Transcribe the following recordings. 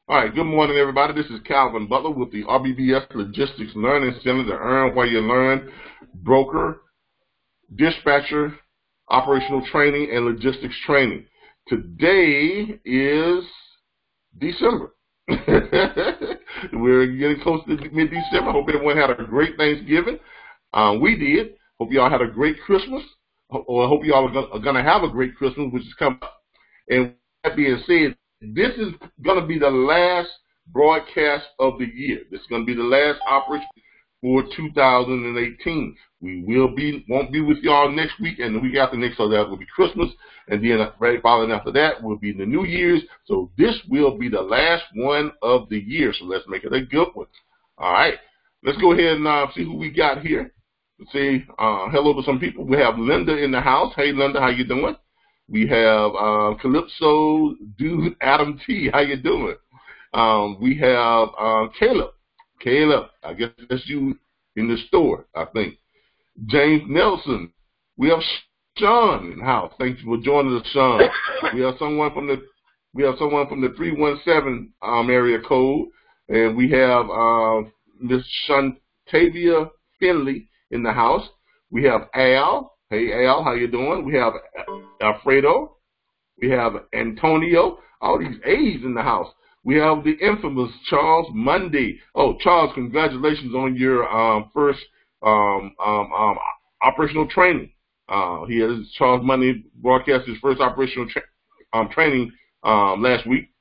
All right, good morning, everybody. This is Calvin Butler with the RBBS Logistics Learning Center, the Earn Where You Learn, broker, dispatcher, operational training, and logistics training. Today is December. We're getting close to mid-December. Hope everyone had a great Thanksgiving. We did. Hope you all had a great Christmas, or I hope you all are going to have a great Christmas, which is coming up. And with that being said, this is going to be the last broadcast of the year. This is going to be the last operation for 2018. We won't be with y'all next week, and the week after next, so that will be Christmas, and then right following after that will be the New Year's. So this will be the last one of the year. So let's make it a good one. All right, let's go ahead and see who we got here. Let's say hello to some people. We have Linda in the house. Hey, Linda, how you doing? We have Calypso Dude Adam T. How you doing? We have Caleb. Caleb, I guess that's you in the store, I think. James Nelson. We have Sean in the house. Thank you for joining us, Sean. We have someone from the 317 area code, and we have Miss Shantavia Finley in the house. We have Al. Hey, Al, how you doing? We have Alfredo. We have Antonio. All these A's in the house. We have the infamous Charles Mundy. Oh, Charles, congratulations on your first operational training. He has Charles Mundy broadcast his first operational training last week.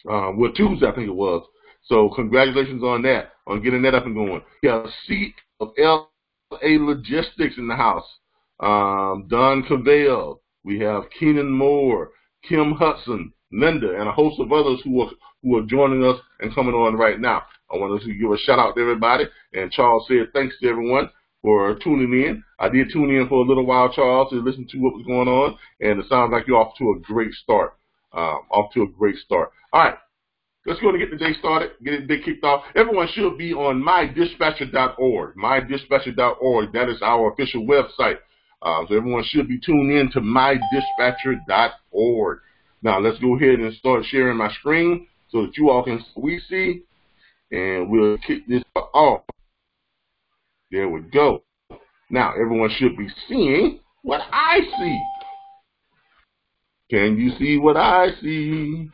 Well, Tuesday, I think it was. So congratulations on that, on getting that up and going. We have C of LLC Logistics in the house. Don Cavell, we have Keenan Moore, Kim Hudson, Linda, and a host of others who are joining us and coming on right now. I want to give a shout out to everybody, and Charles said thanks to everyone for tuning in. I did tune in for a little while, Charles, to listen to what was going on, and it sounds like you're off to a great start. All right. Let's go and get the day started, get the day kicked off. Everyone should be on mydispatcher.org. Mydispatcher.org, that is our official website. So everyone should be tuned in to mydispatcher.org. Now let's go ahead and start sharing my screen so that you all can see, and we'll kick this off. There we go. Now everyone should be seeing what I see. Can you see what I see?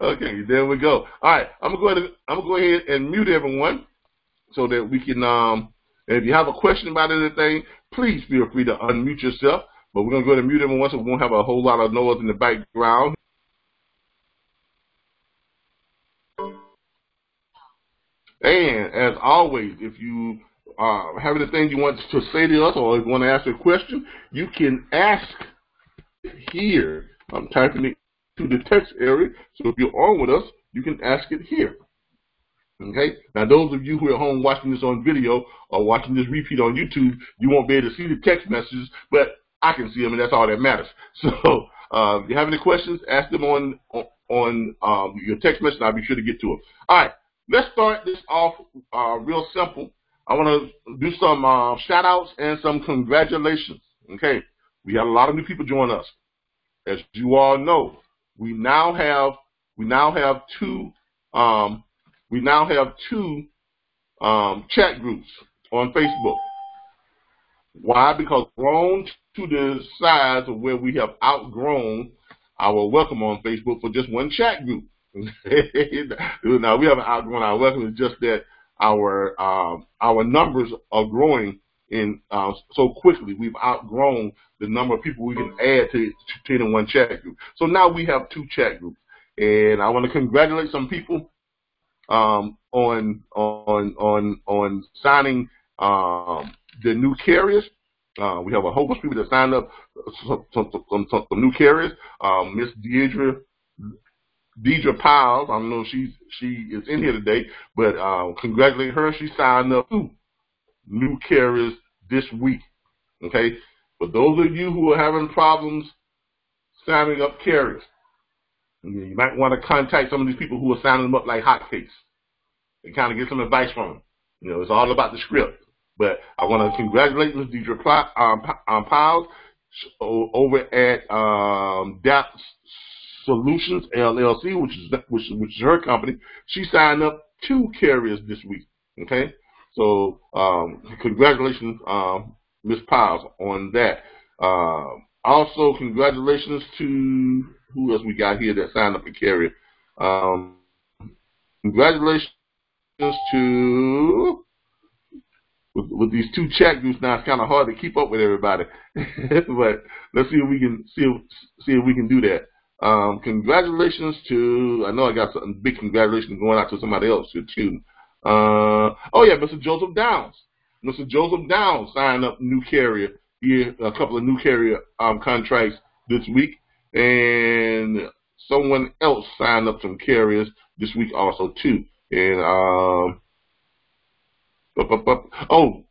Okay, there we go. All right, I'm gonna go ahead and mute everyone so that we can. And if you have a question about anything, please feel free to unmute yourself. But we're gonna go ahead and mute everyone so we won't have a whole lot of noise in the background. And as always, if you have anything you want to say to us, or if you want to ask a question, you can ask here. I'm typing it to the text area, so if you're on with us, you can ask it here. Okay? Now, those of you who are at home watching this on video or watching this repeat on YouTube, you won't be able to see the text messages, but I can see them, and that's all that matters. So, if you have any questions, ask them on your text message, and I'll be sure to get to them. All right, let's start this off real simple. I want to do some shout-outs and some congratulations. Okay? We have a lot of new people join us. As you all know, we now have two chat groups on Facebook. Why? Because we've grown to the size of where we have outgrown our welcome on Facebook for just one chat group. Now, we haven't outgrown our welcome. It's just that our numbers are growing so quickly. We've outgrown the number of people we can add to in one chat group. So now we have two chat groups, and I want to congratulate some people on signing the new carriers. We have a whole bunch of people that signed up some new carriers. Miss Deidre Piles, I don't know if she is in here today, but congratulate her. She signed up 2 new carriers this week. Okay, for those of you who are having problems signing up carriers, you might want to contact some of these people who are signing them up like hotcakes and kind of get some advice from them. You know, it's all about the script. But I want to congratulate Ms. Deidre Piles over at Solutions LLC, which is her company. She signed up 2 carriers this week. Okay, so congratulations, Ms. Piles, on that. Also, congratulations to who else we got here that signed up a carrier. Congratulations to with these 2 chat groups now. It's kind of hard to keep up with everybody, but let's see if we can see if we can do that. Congratulations to, I know I got some big congratulations going out to somebody else too. Oh yeah, Mr. Joseph Downs. Mr. Joseph Downs signed up new carrier here, a couple of new carrier contracts this week, and someone else signed up some carriers this week also too. And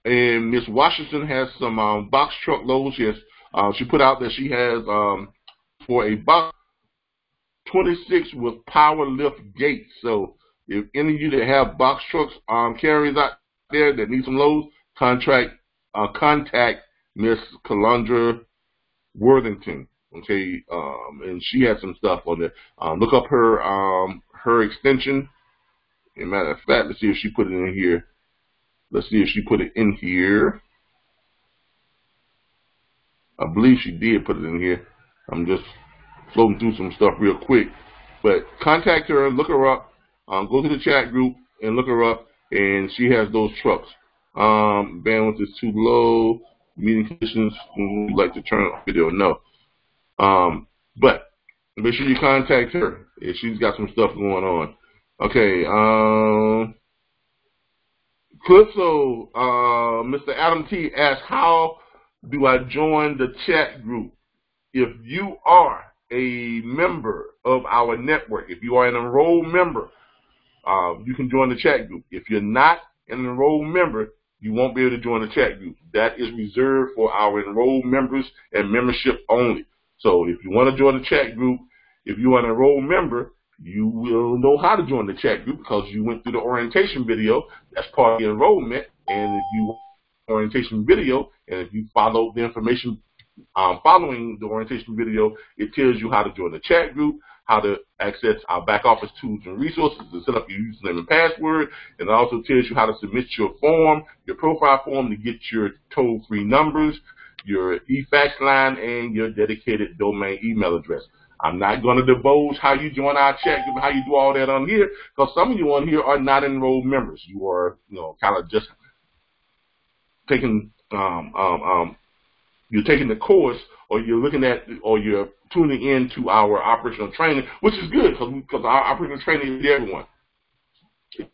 and Miss Washington has some box truck loads. Yes, she put out that she has for a box 26 with power lift gates. So if any of you that have box trucks carriers out there that need some loads, contact Miss Calandra Worthington. Okay, and she has some stuff on there. Look up her extension. As a matter of fact, let's see if she put it in here. Let's see if she put it in here. I believe she did put it in here. I'm just floating through some stuff real quick. But contact her, look her up, go to the chat group and look her up, and she has those trucks. Bandwidth is too low, meeting conditions, would like to turn off video, no. But make sure you contact her if she's got some stuff going on. Okay, Calypso, Mr. Adam T asked, how do I join the chat group? If you are a member of our network, if you are an enrolled member, you can join the chat group. If you're not an enrolled member, you won't be able to join the chat group. That is reserved for our enrolled members and membership only. So if you want to join the chat group, if you are an enrolled member, you will know how to join the chat group because you went through the orientation video. That's part of the enrollment. And if you orientation video, and if you follow the information following the orientation video, it tells you how to join the chat group, how to access our back office tools and resources to set up your username and password, and it also tells you how to submit your form, your profile form, to get your toll-free numbers, your e-fax line, and your dedicated domain email address. I'm not going to divulge how you join our chat group and how you do all that on here, because some of you on here are not enrolled members. You are, kind of just taking, you're taking the course, or you're looking at, or you're tuning in to our operational training, which is good because our operational training is to everyone. It's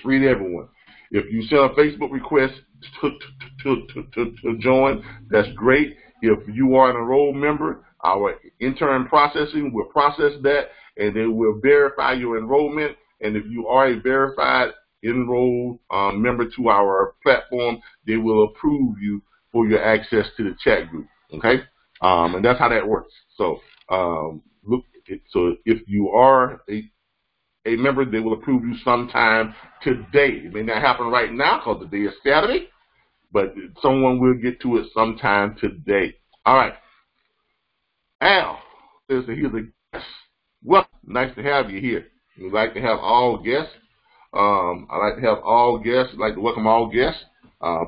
free to everyone. If you send a Facebook request to join, that's great. If you are an enrolled member, our intern processing will process that, and then we'll verify your enrollment. And if you are a verified enrolled member to our platform, they will approve you for your access to the chat group. Okay, and that's how that works. So so if you are a member, they will approve you sometime today. It may not happen right now because the day is Saturday, but someone will get to it sometime today. All right. Al says that he's a guest. Well, nice to have you here. We like to have all guests. I like to have all guests. I like to welcome all guests.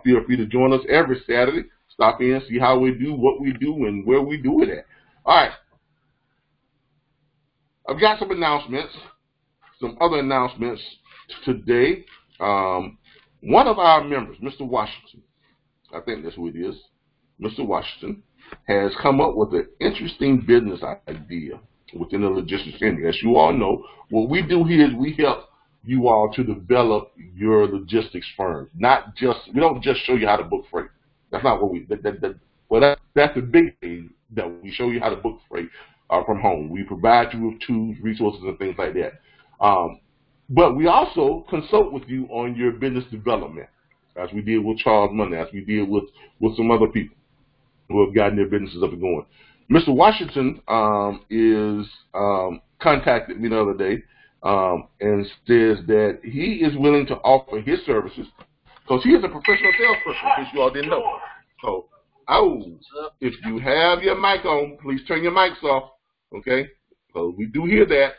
Feel free to join us every Saturday. Stop in, see how we do, what we do, and where we do it at. All right. I've got some announcements, some other announcements today. One of our members, Mr. Washington, I think that's who it is, Mr. Washington, has come up with an interesting business idea within the logistics industry. As you all know, what we do here is we help you all to develop your logistics firm. We don't just show you how to book freight. That's not what that's the big thing, that we show you how to book freight from home. We provide you with tools, resources, and things like that. But we also consult with you on your business development, as we did with Charles Money, as we did with some other people who have gotten their businesses up and going. Mr. Washington is contacted me the other day and says that he is willing to offer his services, because he is a professional salesperson, in case you all didn't know. So, if you have your mic on, please turn your mics off, okay? So we do hear that.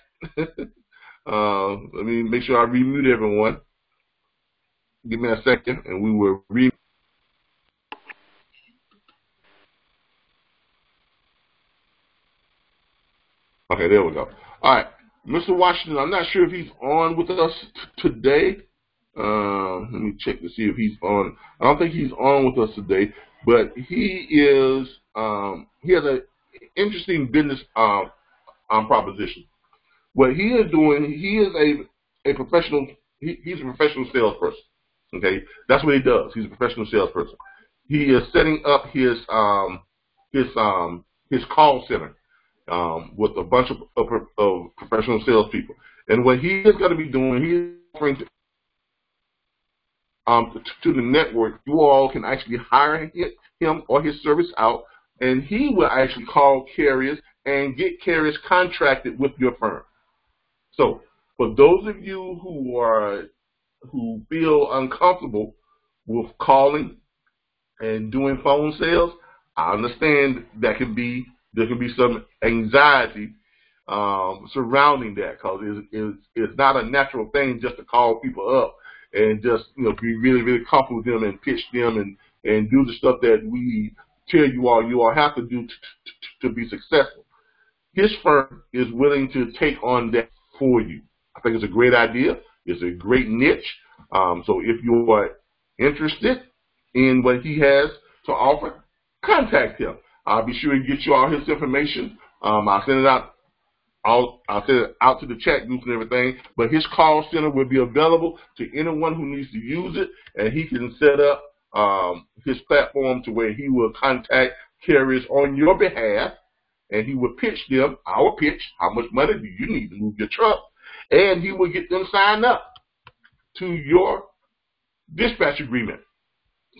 Let me make sure I remute everyone. Give me a second, and we will remute. Okay, there we go. All right, Mr. Washington, I'm not sure if he's on with us today. Let me check to see if he's on. I don't think he's on with us today, but he is. He has an interesting business proposition. What he is doing, he is a professional. He's a professional salesperson. Okay, that's what he does. He's a professional salesperson. He is setting up his call center with a bunch of professional salespeople. And what he is going to be doing, he is offering to the network. You all can actually hire him or his service out, and he will actually call carriers and get carriers contracted with your firm. So for those of you who feel uncomfortable with calling and doing phone sales, I understand there can be some anxiety surrounding that, because it's not a natural thing just to call people up and just be really, really comfortable with them and pitch them and do the stuff that we tell you all have to do to be successful. His firm is willing to take on that for you. I think it's a great idea. It's a great niche. So if you are interested in what he has to offer, contact him. I'll be sure to get you all his information. I'll send it out. I'll send it out to the chat group and everything. But his call center will be available to anyone who needs to use it, and he can set up his platform to where he will contact carriers on your behalf, and he will pitch them our pitch. How much money do you need to move your truck? And he will get them signed up to your dispatch agreement,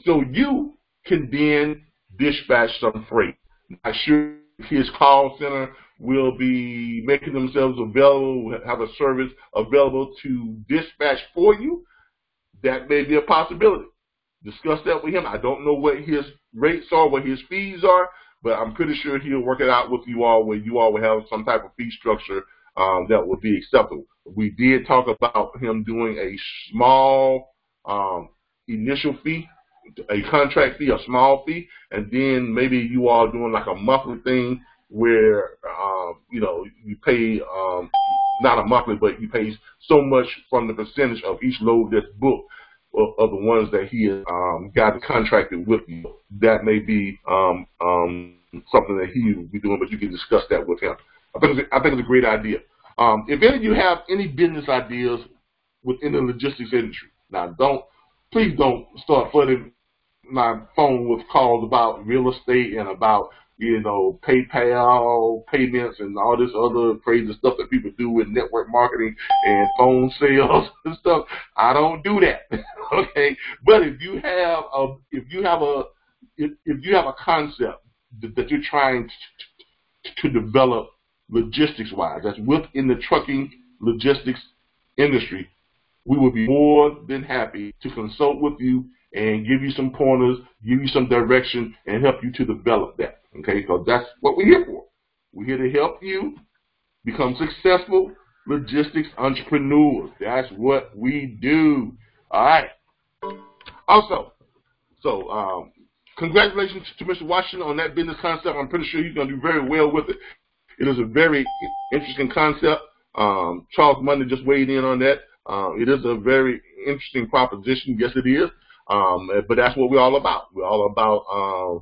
so you can then dispatch some freight. I'm sure his call center will be making themselves available, have a service available to dispatch for you. That may be a possibility. Discuss that with him. I don't know what his rates are, what his fees are, but I'm pretty sure he'll work it out with you all, where you all will have some type of fee structure that would be acceptable. We did talk about him doing a small initial fee, a contract fee, a small fee, and then maybe you all doing like a monthly thing where you pay not a monthly, but you pay so much from the percentage of each load that's booked of the ones that he has got contracted with you. That may be something that he will be doing, but you can discuss that with him. I think it's a great idea. If any of you have any business ideas within the logistics industry, now please don't start flooding my phone with calls about real estate and about PayPal payments and all this other crazy stuff that people do with network marketing and phone sales and stuff. I don't do that. Okay, but if you have a concept that you're trying to develop logistics wise, that's within the trucking logistics industry, we will be more than happy to consult with you and give you some pointers, give you some direction, and help you to develop that. Okay, because that's what we're here for. We're here to help you become successful logistics entrepreneurs. That's what we do. All right. Also, congratulations to Mr. Washington on that business concept. I'm pretty sure he's going to do very well with it. It is a very interesting concept. Charles Monday just weighed in on that. It is a very interesting proposition. Yes, it is. But that's what we're all about. We're all about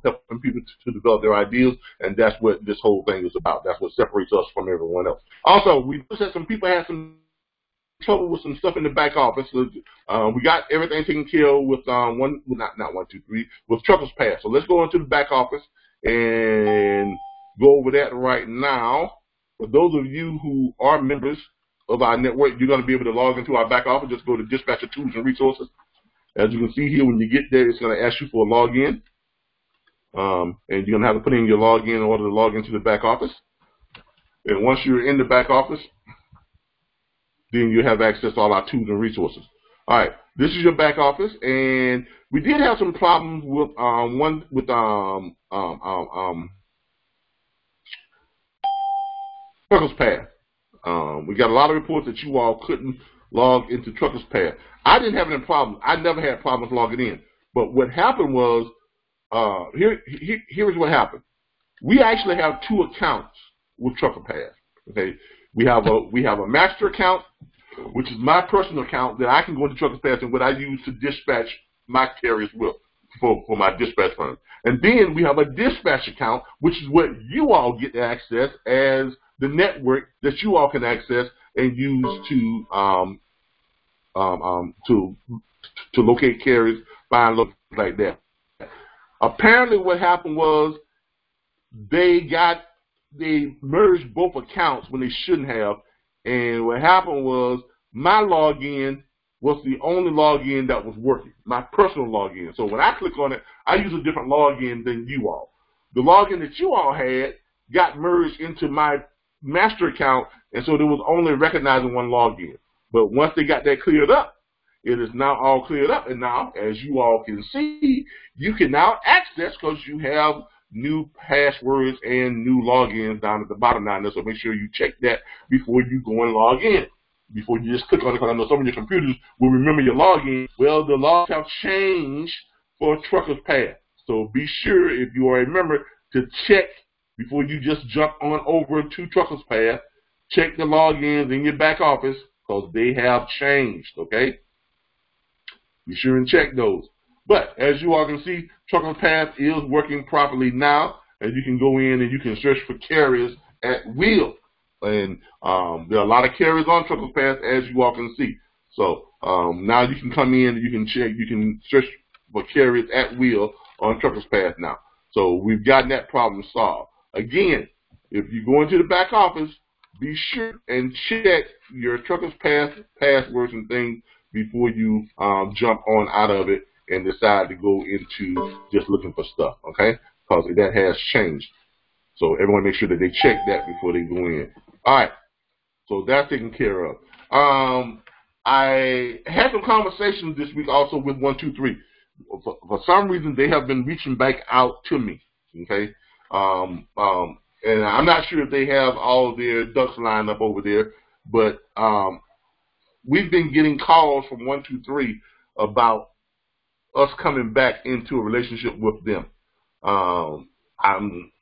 helping people to develop their ideas, and that's what this whole thing is about. That's what separates us from everyone else. Also, we just had some people had some trouble with some stuff in the back office. We got everything taken care of with with Truckers Pass. So let's go into the back office and go over that right now. For those of you who are members of our network, you're going to be able to log into our back office. Just go to Dispatcher Tools and Resources. As you can see here, when you get there, it's going to ask you for a login. And you're going to have to put in your login in order to log into the back office. And once you're in the back office, then you have access to all our tools and resources. All right, this is your back office, and we did have some problems with Truckers Path. We got a lot of reports that you all couldn't log into Truckers Path. I didn't have any problems. I never had problems logging in. But what happened was, here's what happened. We actually have two accounts with Trucker Path. Okay, we have a master account, which is my personal account that I can go into Truckers Path and what I use to dispatch my carriers with for my dispatch firm. And then we have a dispatch account, which is what you all get to access as the network that you all can access and use to locate carriers, find locations like that. Apparently, what happened was they merged both accounts when they shouldn't have, and what happened was my login was the only login that was working, my personal login. So when I click on it, I use a different login than you all. The login that you all had got merged into my master account, and so there was only recognizing one login. But once they got that cleared up, it is now all cleared up, and now, as you all can see, you can now access because you have new passwords and new logins down at the bottom down there. So make sure you check that before you go and log in. Before you just click on it, because I know some of your computers will remember your login. Well, the laws have changed for Truckers Path. So be sure, if you are a member, to check before you just jump on over to Truckers Path. Check the logins in your back office because they have changed, okay? Be sure and check those. But as you all can see, Truckers Path is working properly now, and you can go in and you can search for carriers at will. And there are a lot of carriers on Truckers Path, as you all can see. So now you can come in and you can check, you can search for carriers at will on Truckers Path now. So we've gotten that problem solved. Again, if you go into the back office, be sure and check your Truckers Path passwords and things before you jump on out of it and decide to go into just looking for stuff, okay? Because that has changed. So everyone make sure that they check that before they go in. All right, so that's taken care of. I had some conversations this week also with 123. For some reason, they have been reaching back out to me, okay? And I'm not sure if they have all of their ducks lined up over there, but we've been getting calls from 123 about us coming back into a relationship with them.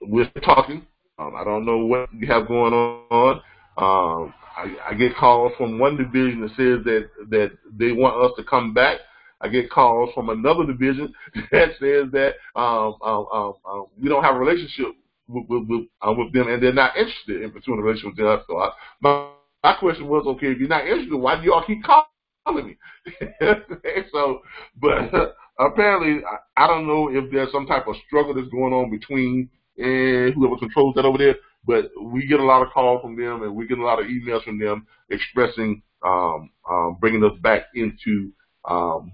We're talking. I don't know what you have going on. I get calls from one division that says that they want us to come back. I get calls from another division that says that we don't have a relationship with them, and they're not interested in pursuing a relationship with us. So my question was, okay, if you're not interested, why do you all keep calling me? So, but apparently, I don't know if there's some type of struggle that's going on between whoever controls that over there, but we get a lot of calls from them, and we get a lot of emails from them expressing bringing us back into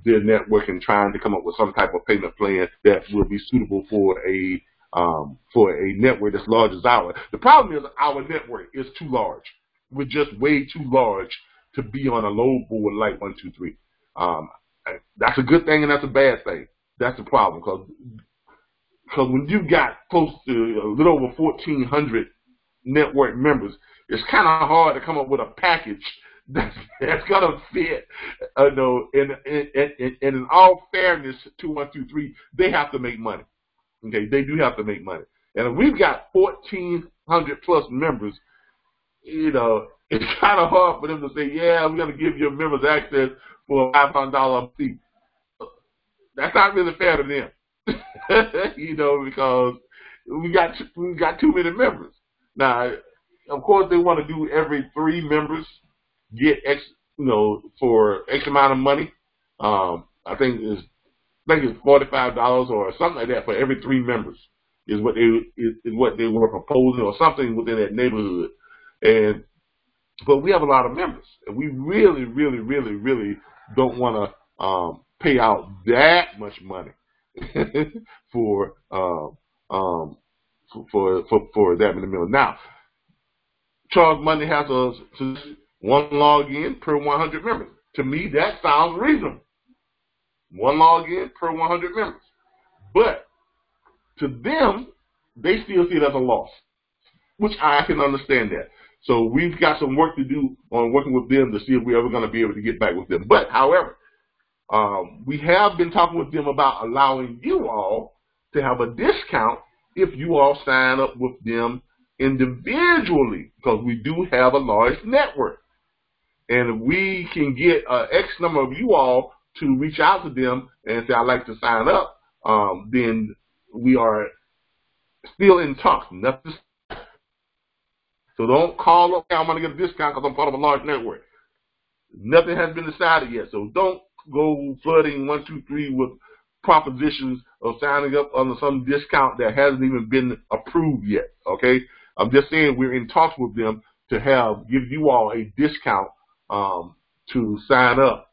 their network and trying to come up with some type of payment plan that will be suitable for a network that's large as ours. The problem is our network is too large. We're just way too large to be on a load board like 123. That's a good thing and that's a bad thing. That's the problem, because when you've got close to a little over 1,400 network members, it's kind of hard to come up with a package that's gonna fit. And in all fairness to 123, they have to make money. Okay, they do have to make money. And if we've got 1,400 plus members, it's kind of hard for them to say, yeah, we're going to give your members access for a $500 fee. That's not really fair to them, because we got too many members. Now, of course, they want to do every 3 members get X, for X amount of money. I think it's $45 or something like that for every 3 members is what they were proposing, or something within that neighborhood. But we have a lot of members, and we really, really, really, really don't want to pay out that much money for that many members. Now, Charles Monday has one login per 100 members. To me, that sounds reasonable. One login per 100 members. But to them, they still see it as a loss, which I can understand that. So we've got some work to do on working with them to see if we're ever going to be able to get back with them. But, however, we have been talking with them about allowing you all to have a discount if you all sign up with them individually, because we do have a large network. And if we can get X number of you all to reach out to them and say, I'd like to sign up, then we are still in talks. Nothing. So don't call up, I'm going to get a discount because I'm part of a large network. Nothing has been decided yet. So don't go flooding 1, 2, 3 with propositions of signing up under some discount that hasn't even been approved yet. Okay? I'm just saying we're in talks with them to give you all a discount to sign up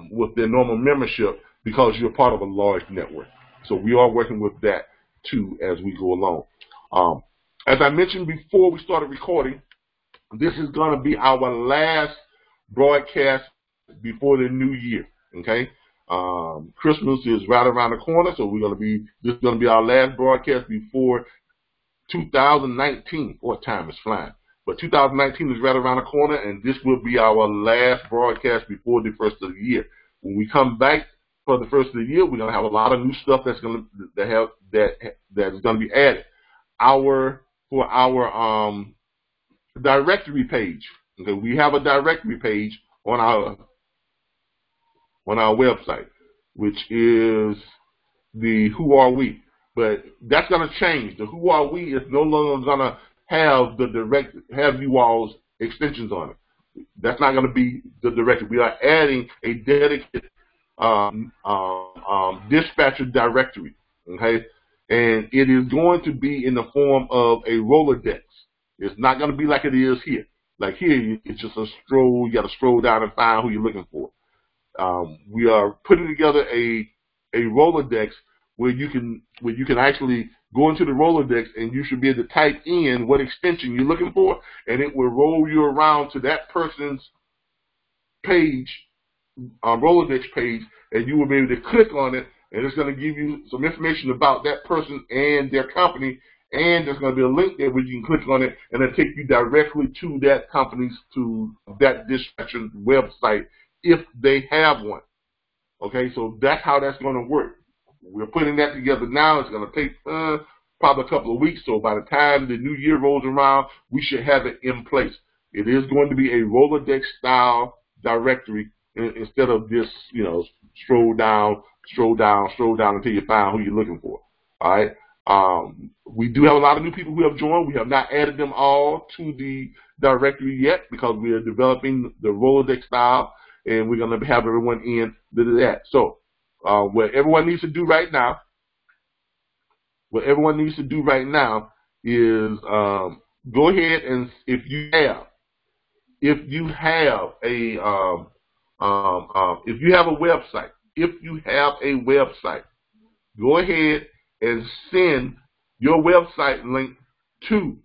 with their normal membership because you're part of a large network. So we are working with that too as we go along. As I mentioned before we started recording, this is going to be our last broadcast before the new year. Okay, Christmas is right around the corner, so this is going to be our last broadcast before 2019. What time is flying? But 2019 is right around the corner, and this will be our last broadcast before the first of the year. When we come back for the first of the year, we're going to have a lot of new stuff that's going to that is going to be added. For our directory page. Okay, we have a directory page on our website, which is the Who Are We. But that's going to change. The Who Are We is no longer going to have you all's extensions on it. That's not going to be the directory. We are adding a dedicated dispatcher directory. Okay, and it is going to be in the form of a Rolodex. It's not going to be like it is here. Like here, it's just a stroll. You got to stroll down and find who you're looking for. We are putting together a Rolodex where you can actually go into the Rolodex and you should be able to type in what extension you're looking for, and it will roll you around to that person's page, Rolodex page, and you will be able to click on it, and it's going to give you some information about that person and their company, and there's going to be a link there where you can click on it, and it'll take you directly to that that dispatcher's website if they have one. Okay, so that's how that's going to work. We're putting that together now. It's going to take probably a couple of weeks, so by the time the new year rolls around, we should have it in place. It is going to be a Rolodex-style directory instead of this, stroll down until you find who you're looking for. All right. We do have a lot of new people who have joined. We have not added them all to the directory yet because we are developing the Rolodex style, and we're going to have everyone in to do that. So what everyone needs to do right now is go ahead and if you have a website, go ahead and send your website link to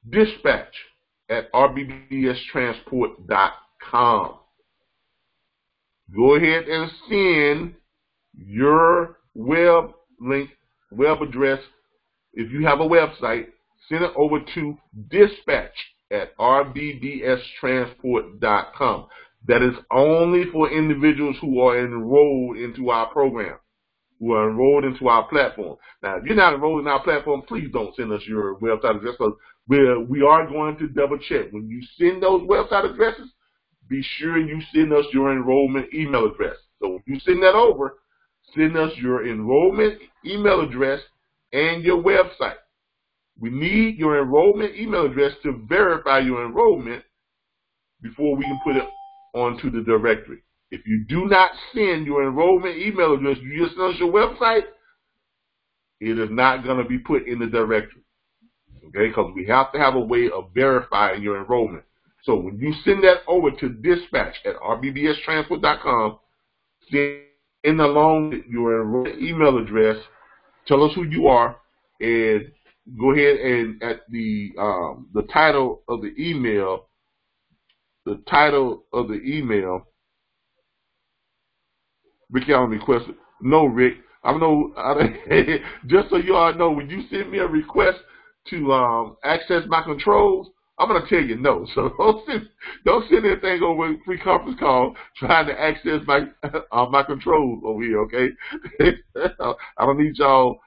dispatch@rbbstransport.com. Go ahead and send your web address. If you have a website, send it over to dispatch@rbbstransport.com. That is only for individuals who are enrolled into our program, who are enrolled into our platform. Now, if you're not enrolled in our platform, please don't send us your website address, because we are going to double check. When you send those website addresses, be sure you send us your enrollment email address. So when you send that over, send us your enrollment email address and your website. We need your enrollment email address to verify your enrollment before we can put it onto the directory. If you do not send your enrollment email address, you just send us your website, it is not going to be put in the directory. Okay, because we have to have a way of verifying your enrollment. So when you send that over to dispatch@rbbstransport.com, send along your enrollment email address, tell us who you are, and go ahead and at the title of the email, Rick Allen requested. No, Rick, just so you all know, when you send me a request to access my controls, I'm gonna tell you no. So don't send anything over a free conference call trying to access my my controls over here. Okay, I don't need y'all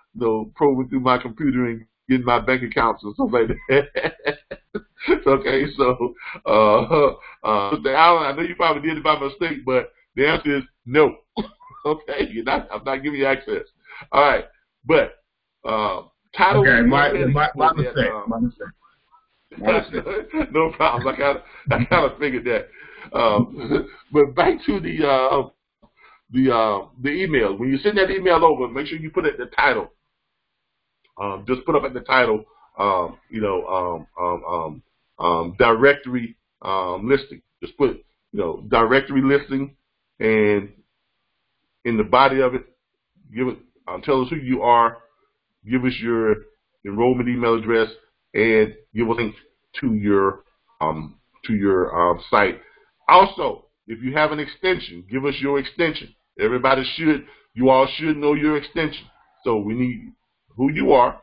probing through my computer and getting my bank accounts or something like that. Okay, so Mr. Allen, I know you probably did it by mistake, but the answer is no. Okay, I'm not giving you access. All right, but title. Okay, my mistake. No problem. I kind of figured that. But back to the email. When you send that email over, make sure you put it in the title. Just put up at the title, directory listing. Just put, directory listing, and in the body of it, give it. Tell us who you are. Give us your enrollment email address, and give a link to your site. Also, if you have an extension, give us your extension. You all should know your extension. So we need who you are,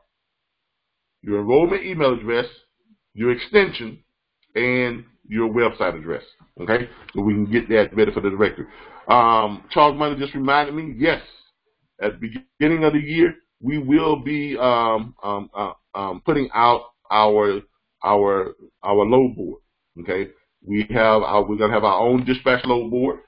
your enrollment email address, your extension, and your website address. Okay, so we can get that ready for the directory. Charles Money just reminded me. Yes, at the beginning of the year, we will be putting out our load board. Okay, we're gonna have our own dispatch load board,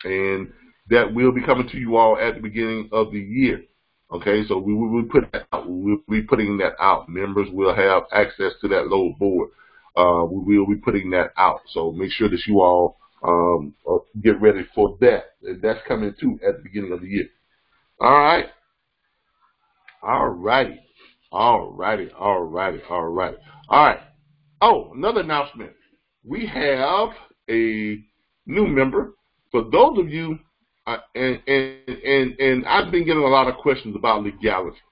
and that will be coming to you all at the beginning of the year. Okay, so we will put that out. We'll be putting that out. Members will have access to that load board. We will be putting that out. So make sure that you all get ready for that. That's coming too at the beginning of the year. All right. All righty. Oh, another announcement. We have a new member. For those of you, and I've been getting a lot of questions about legality.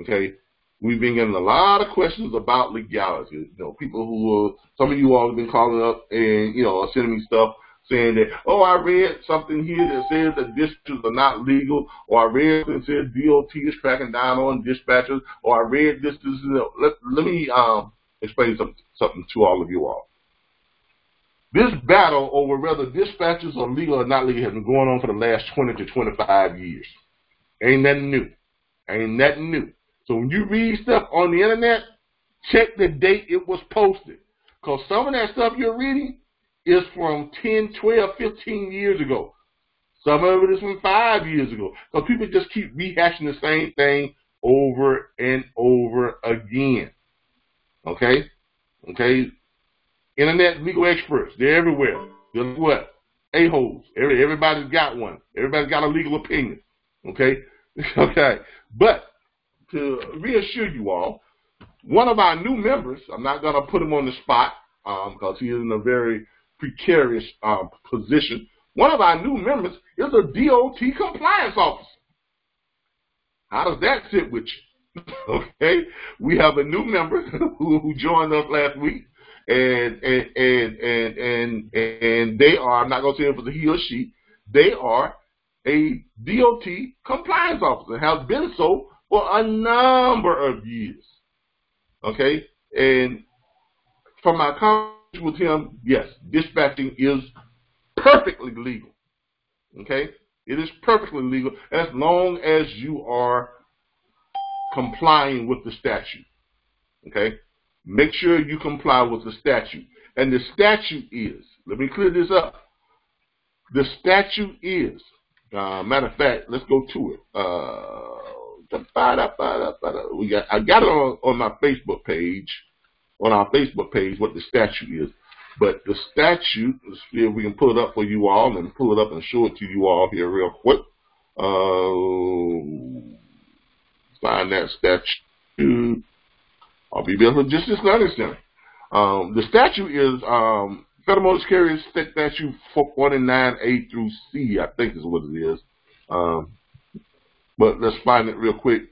Okay, we've been getting a lot of questions about legality. People some of you all have been calling up and sending me stuff saying that, oh, I read something here that says that dispatchers are not legal, or I read and says DOT is cracking down on dispatchers, or I read this. Let me explain something to all of you all. This battle over whether dispatchers are legal or not legal has been going on for the last 20 to 25 years. Ain't nothing new. So when you read stuff on the internet, check the date it was posted. Because some of that stuff you're reading is from 10, 12, 15 years ago. Some of it is from 5 years ago. Because people just keep rehashing the same thing over and over again. Okay? Internet legal experts, they're everywhere. They're what? A-holes. Everybody's got one. Everybody's got a legal opinion. Okay? Okay. But to reassure you all, one of our new members, I'm not going to put him on the spot because he is in a very precarious position. One of our new members is a DOT compliance officer. How does that sit with you? Okay? We have a new member who joined us last week. And they are, I'm not going to say if it's a he or she, they are a DOT compliance officer, has been so for a number of years. Okay? And from my conversation with him, yes, dispatching is perfectly legal. Okay? It is perfectly legal as long as you are complying with the statute. Okay? Make sure you comply with the statute. And the statute is, let me clear this up. The statute is, matter of fact, let's go to it. I got it on my Facebook page, what the statute is. But the statute, let's see if we can pull it up for you all and pull it up and show it to you all here real quick. Find that statute. RBBS Logistics Learning Center. The statute is Federal Motor Carrier Statute 449A through C, I think is what it is. But let's find it real quick.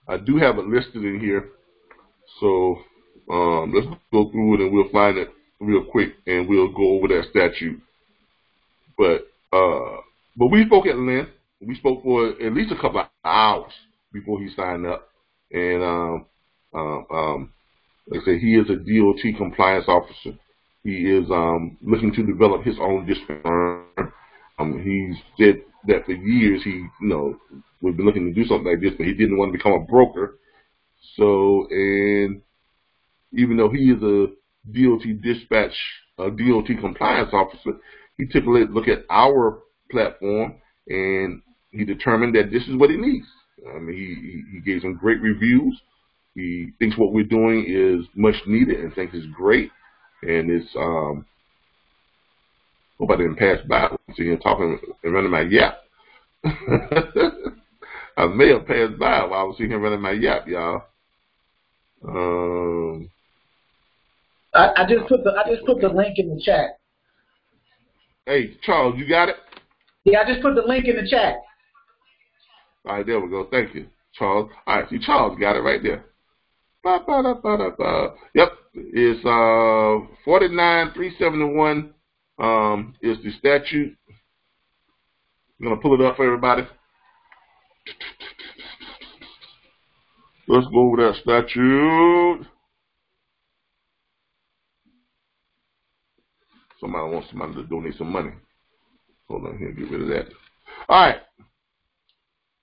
I do have it listed in here, so let's go through it and we'll find it real quick and we'll go over that statute. But we spoke at length. We spoke for at least a couple of hours before he signed up, and Like I say, he is a DOT compliance officer. He is looking to develop his own district firm. He's said that for years we've been looking to do something like this, but he didn't want to become a broker. So, and even though he is a DOT compliance officer, he took a look at our platform and he determined that this is what he needs. He gave some great reviews. He thinks what we're doing is much needed and thinks it's great. And it's, hope I didn't pass by. See him talking and running my yap. I may have passed by while I was seeing him running my yap, y'all. I just put the link in the chat. Hey, Charles, you got it? Yeah, I just put the link in the chat. All right, there we go. Thank you, Charles. All right, see, Charles got it right there. Yep, it's 49371 is the statute. I'm gonna pull it up for everybody. Let's go over that statute. Somebody wants somebody to donate some money. Hold on here, get rid of that. All right,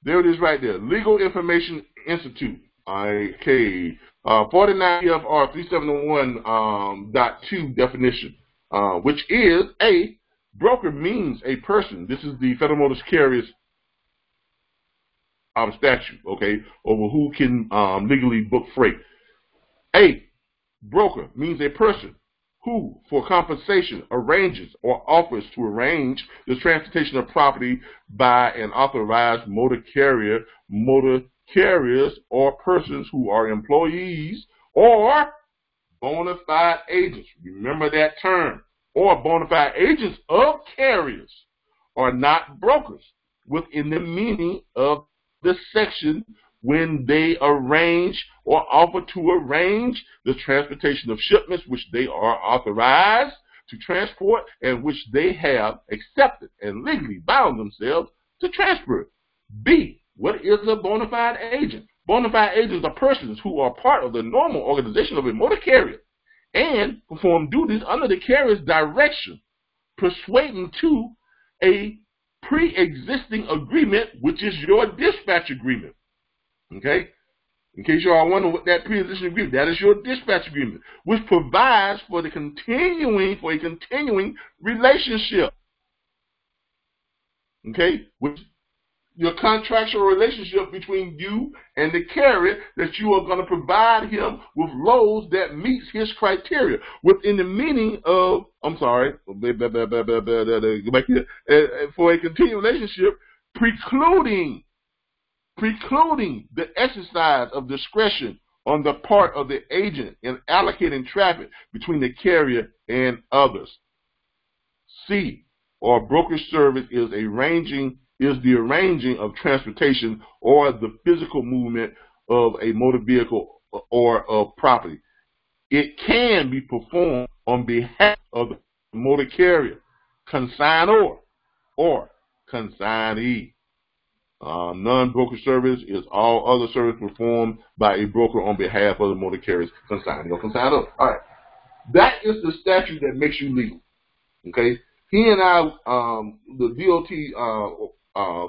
there it is right there. Legal Information Institute. Okay, 49 CFR 371.2 definition, which is a broker means a person. This is the Federal Motor Carriers statute, okay, over who can legally book freight. A broker means a person who, for compensation, arranges or offers to arrange the transportation of property by an authorized motor carrier, motor carriers, or persons who are employees or bona fide agents. Remember that term. Or bona fide agents of carriers are not brokers within the meaning of the section when they arrange or offer to arrange the transportation of shipments which they are authorized to transport and which they have accepted and legally bound themselves to transport. B, what is a bona fide agent? Bona fide agents are persons who are part of the normal organization of a motor carrier and perform duties under the carrier's direction, persuading to a pre-existing agreement, which is your dispatch agreement. Okay? In case you all wonder what that pre-existing agreement, that is your dispatch agreement, which provides for a continuing relationship. Okay? Which your contractual relationship between you and the carrier, that you are going to provide him with loads that meets his criteria within the meaning of, go back here, for a continuing relationship, precluding the exercise of discretion on the part of the agent in allocating traffic between the carrier and others. C, or brokerage service is the arranging of transportation or the physical movement of a motor vehicle or of property. It can be performed on behalf of the motor carrier, consignor, or consignee. Non-broker service is all other service performed by a broker on behalf of the motor carrier's consignee or consignor. All right, that is the statute that makes you legal. Okay, he and I, the DOT,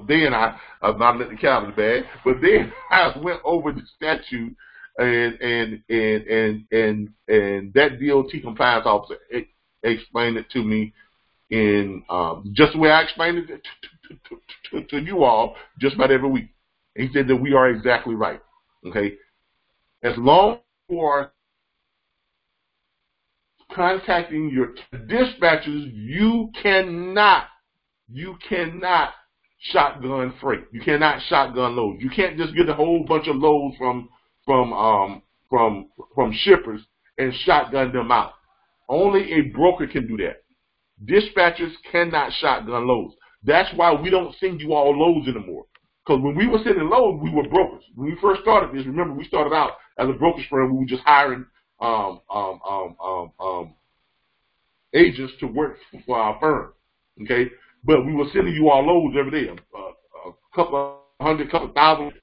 they and I, I'm not letting the cabinet bag, but they and I went over the statute, and that DOT compliance officer explained it to me in just the way I explained it to you all just about every week. He said that we are exactly right. Okay, as long as you are contacting your dispatchers, you cannot shotgun freight. You cannot shotgun loads. You can't just get a whole bunch of loads from shippers and shotgun them out. Only a broker can do that. Dispatchers cannot shotgun loads. That's why we don't send you all loads anymore. Because when we were sending loads, we were brokers. When we first started this, remember, we started out as a brokerage firm. We were just hiring agents to work for our firm. Okay, but we were sending you all loads every day, a couple hundred, couple thousand.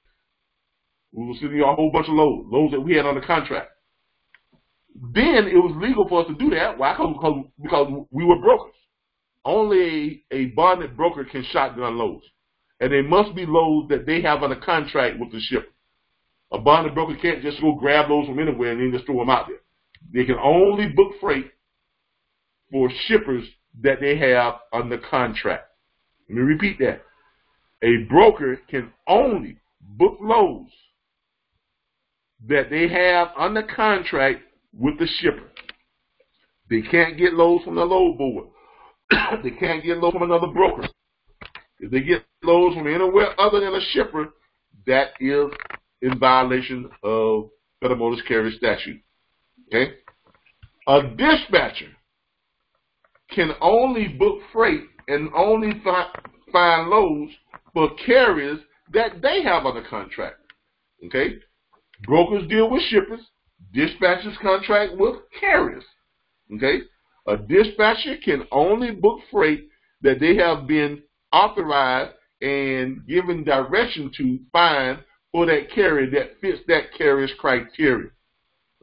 We were sending you a whole bunch of loads that we had on the contract. Then it was legal for us to do that. Why? Because we were brokers. Only a bonded broker can shotgun loads. And they must be loads that they have on a contract with the shipper. A bonded broker can't just go grab loads from anywhere and then just throw them out there. They can only book freight for shippers that they have under contract. Let me repeat that. A broker can only book loads that they have under contract with the shipper. They can't get loads from the load board. They can't get loads from another broker. If they get loads from anywhere other than a shipper, that is in violation of Federal Motor Carrier Statute. Okay? A dispatcher can only book freight and only find loads for carriers that they have under contract. Okay? Brokers deal with shippers. Dispatchers contract with carriers. Okay? A dispatcher can only book freight that they have been authorized and given direction to find for that carrier that fits that carrier's criteria.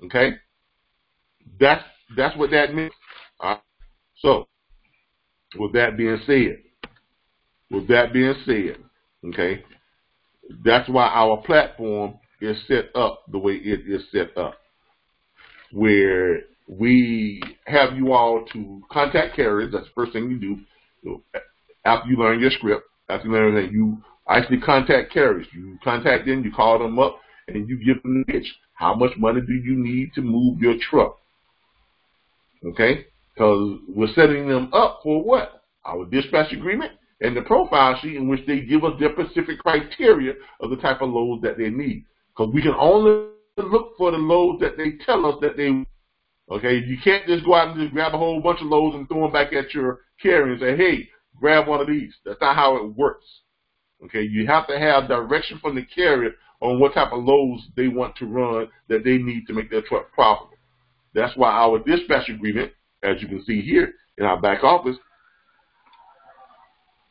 Okay? That's what that means. All right. So, with that being said, okay, that's why our platform is set up the way it is set up, where we have you all to contact carriers. That's the first thing you do after you learn your script. After you learn that, you actually contact carriers. You contact them, you call them up, and you give them the pitch. How much money do you need to move your truck? Okay? Because we're setting them up for what? Our dispatch agreement and the profile sheet in which they give us their specific criteria of the type of loads that they need. Because we can only look for the loads that they tell us that they. Okay, you can't just go out and just grab a whole bunch of loads and throw them back at your carrier and say, hey, grab one of these. That's not how it works. Okay, you have to have direction from the carrier on what type of loads they want to run that they need to make their truck profitable. That's why our dispatch agreement, as you can see here in our back office,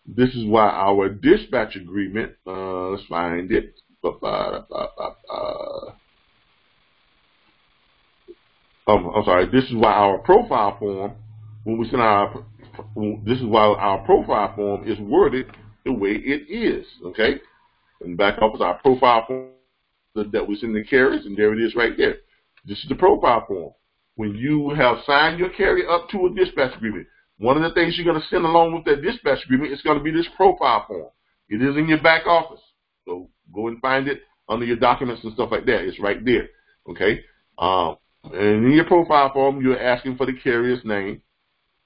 this is why our dispatch agreement, let's find it. I'm sorry, this is why our profile form, this is why our profile form is worded the way it is, okay? In the back office, our profile form that we send the carriers, and there it is right there. This is the profile form. When you have signed your carrier up to a dispatch agreement, one of the things you're going to send along with that dispatch agreement is going to be this profile form. It is in your back office. So go and find it under your documents and stuff like that. It's right there, okay? And in your profile form, you're asking for the carrier's name,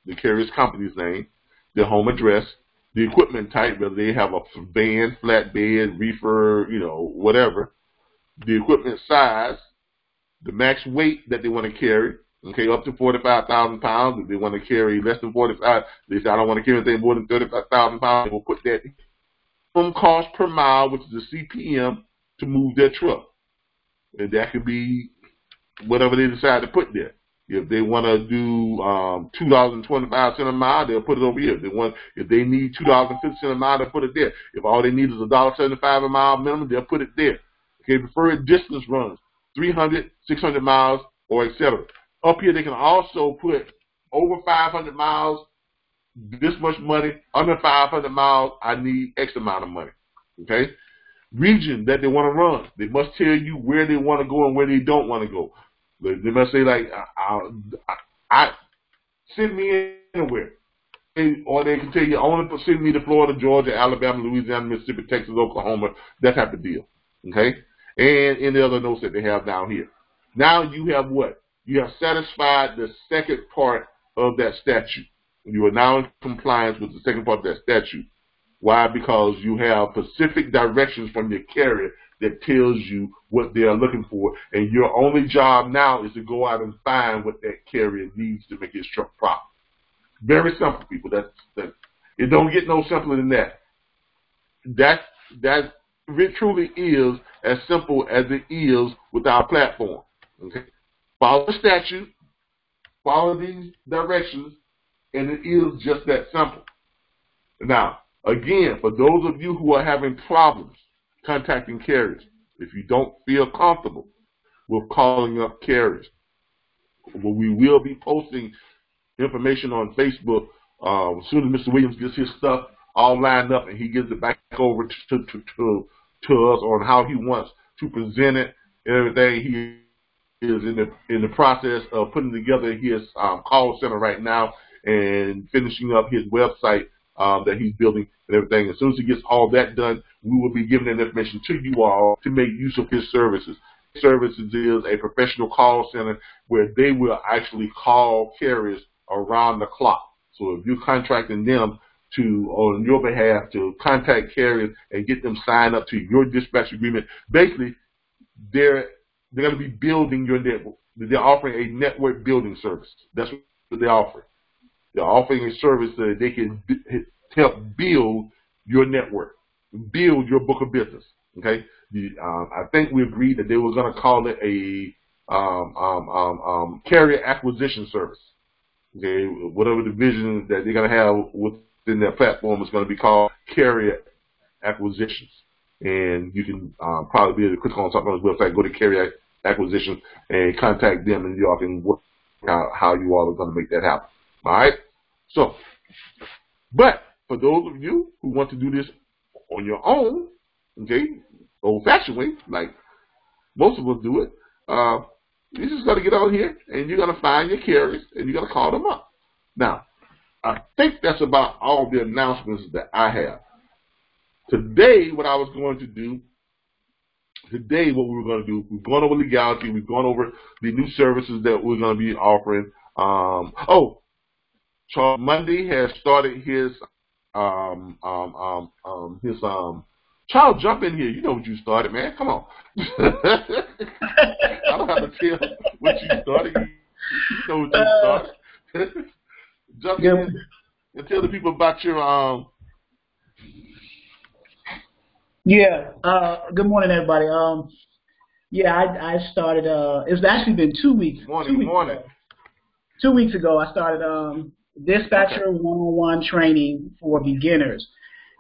the carrier's company's name, their home address, the equipment type, whether they have a van, flatbed, reefer, whatever, the equipment size, the max weight that they want to carry, okay, up to 45,000 pounds. If they want to carry less than 45, they say, I don't want to carry anything more than 35,000 pounds. They will put that minimum cost per mile, which is the CPM, to move their truck. And that could be whatever they decide to put there. If they want to do $2.25 a mile, they'll put it over here. If they need $2.50 a mile, they'll put it there. If all they need is $1.75 a mile minimum, they'll put it there. Okay, preferred distance runs, 300, 600 miles, or etc. Up here, they can also put over 500 miles, this much money. Under 500 miles, I need X amount of money. Okay? Region that they want to run. They must tell you where they want to go and where they don't want to go. They must say, like, send me anywhere. Or they can tell you, only send me to Florida, Georgia, Alabama, Louisiana, Mississippi, Texas, Oklahoma, that type of deal. Okay? And any other notes that they have down here. Now you have what? You have satisfied the second part of that statute. You are now in compliance with the second part of that statute. Why? Because you have specific directions from your carrier that tells you what they are looking for, and your only job now is to go out and find what that carrier needs to make his truck profitable. Very simple, people. It don't get no simpler than that. That it truly is as simple as it is with our platform. Okay, follow the statute, follow these directions, and it is just that simple. Now, again, for those of you who are having problems contacting carriers, If you don't feel comfortable with calling up carriers, we will be posting information on Facebook as soon as Mr. Williams gets his stuff all lined up and he gives it back over to us on how he wants to present it and everything. He is in the process of putting together his call center right now and finishing up his website that he's building and everything. As soon as he gets all that done, we will be giving that information to you all to make use of his services. Services is a professional call center where they will actually call carriers around the clock. So if you're contracting them to, on your behalf, to contact carriers and get them signed up to your dispatch agreement, basically they're going to be building your network. They're offering a network building service. That's what they're offering. They're offering a service so that they can help build your network, build your book of business. Okay, I think we agreed that they were going to call it a carrier acquisition service. Okay, whatever division that they're going to have within their platform is going to be called carrier acquisitions. And you can probably be able to click on something on his website, go to carrier acquisitions, and contact them, and y'all can work out how you all are going to make that happen. All right. So, but for those of you who want to do this on your own, okay, old-fashioned way, like most of us do it, you just got to get out here and you're going to find your carriers and you're going to call them up. Now, I think that's about all the announcements that I have. Today, what I was going to do, we've gone over legality, we've gone over the new services that we're going to be offering. Charles Monday has started his Child, jump in here. You know what you started, man. Come on. I don't have to tell what you started. You know what you started. Jump in and tell the people about your Good morning, everybody. I started. It's actually been 2 weeks. Morning. 2 weeks ago, I started dispatcher one-on-one training for beginners.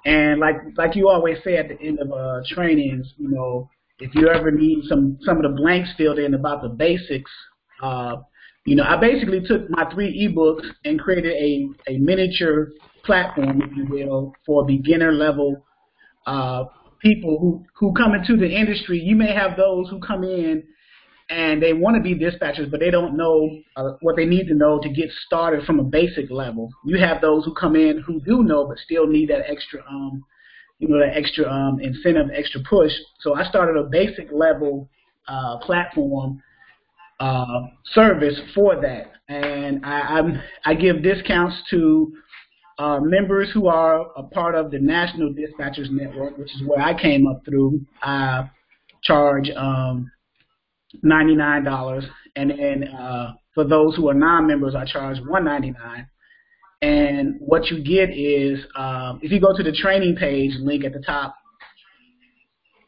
And like you always say at the end of trainings, you know, if you ever need some of the blanks filled in about the basics, you know, I basically took my 3 ebooks and created a miniature platform, if you will, for beginner level people who come into the industry. You may have those who come in and they want to be dispatchers, but they don't know what they need to know to get started from a basic level. You have those who come in who do know, but still need that extra, incentive, extra push. So I started a basic level platform service for that, and I give discounts to members who are a part of the National Dispatchers Network, which is where I came up through. I charge $99, and then for those who are non-members, I charge $199. And what you get is, if you go to the training page link at the top,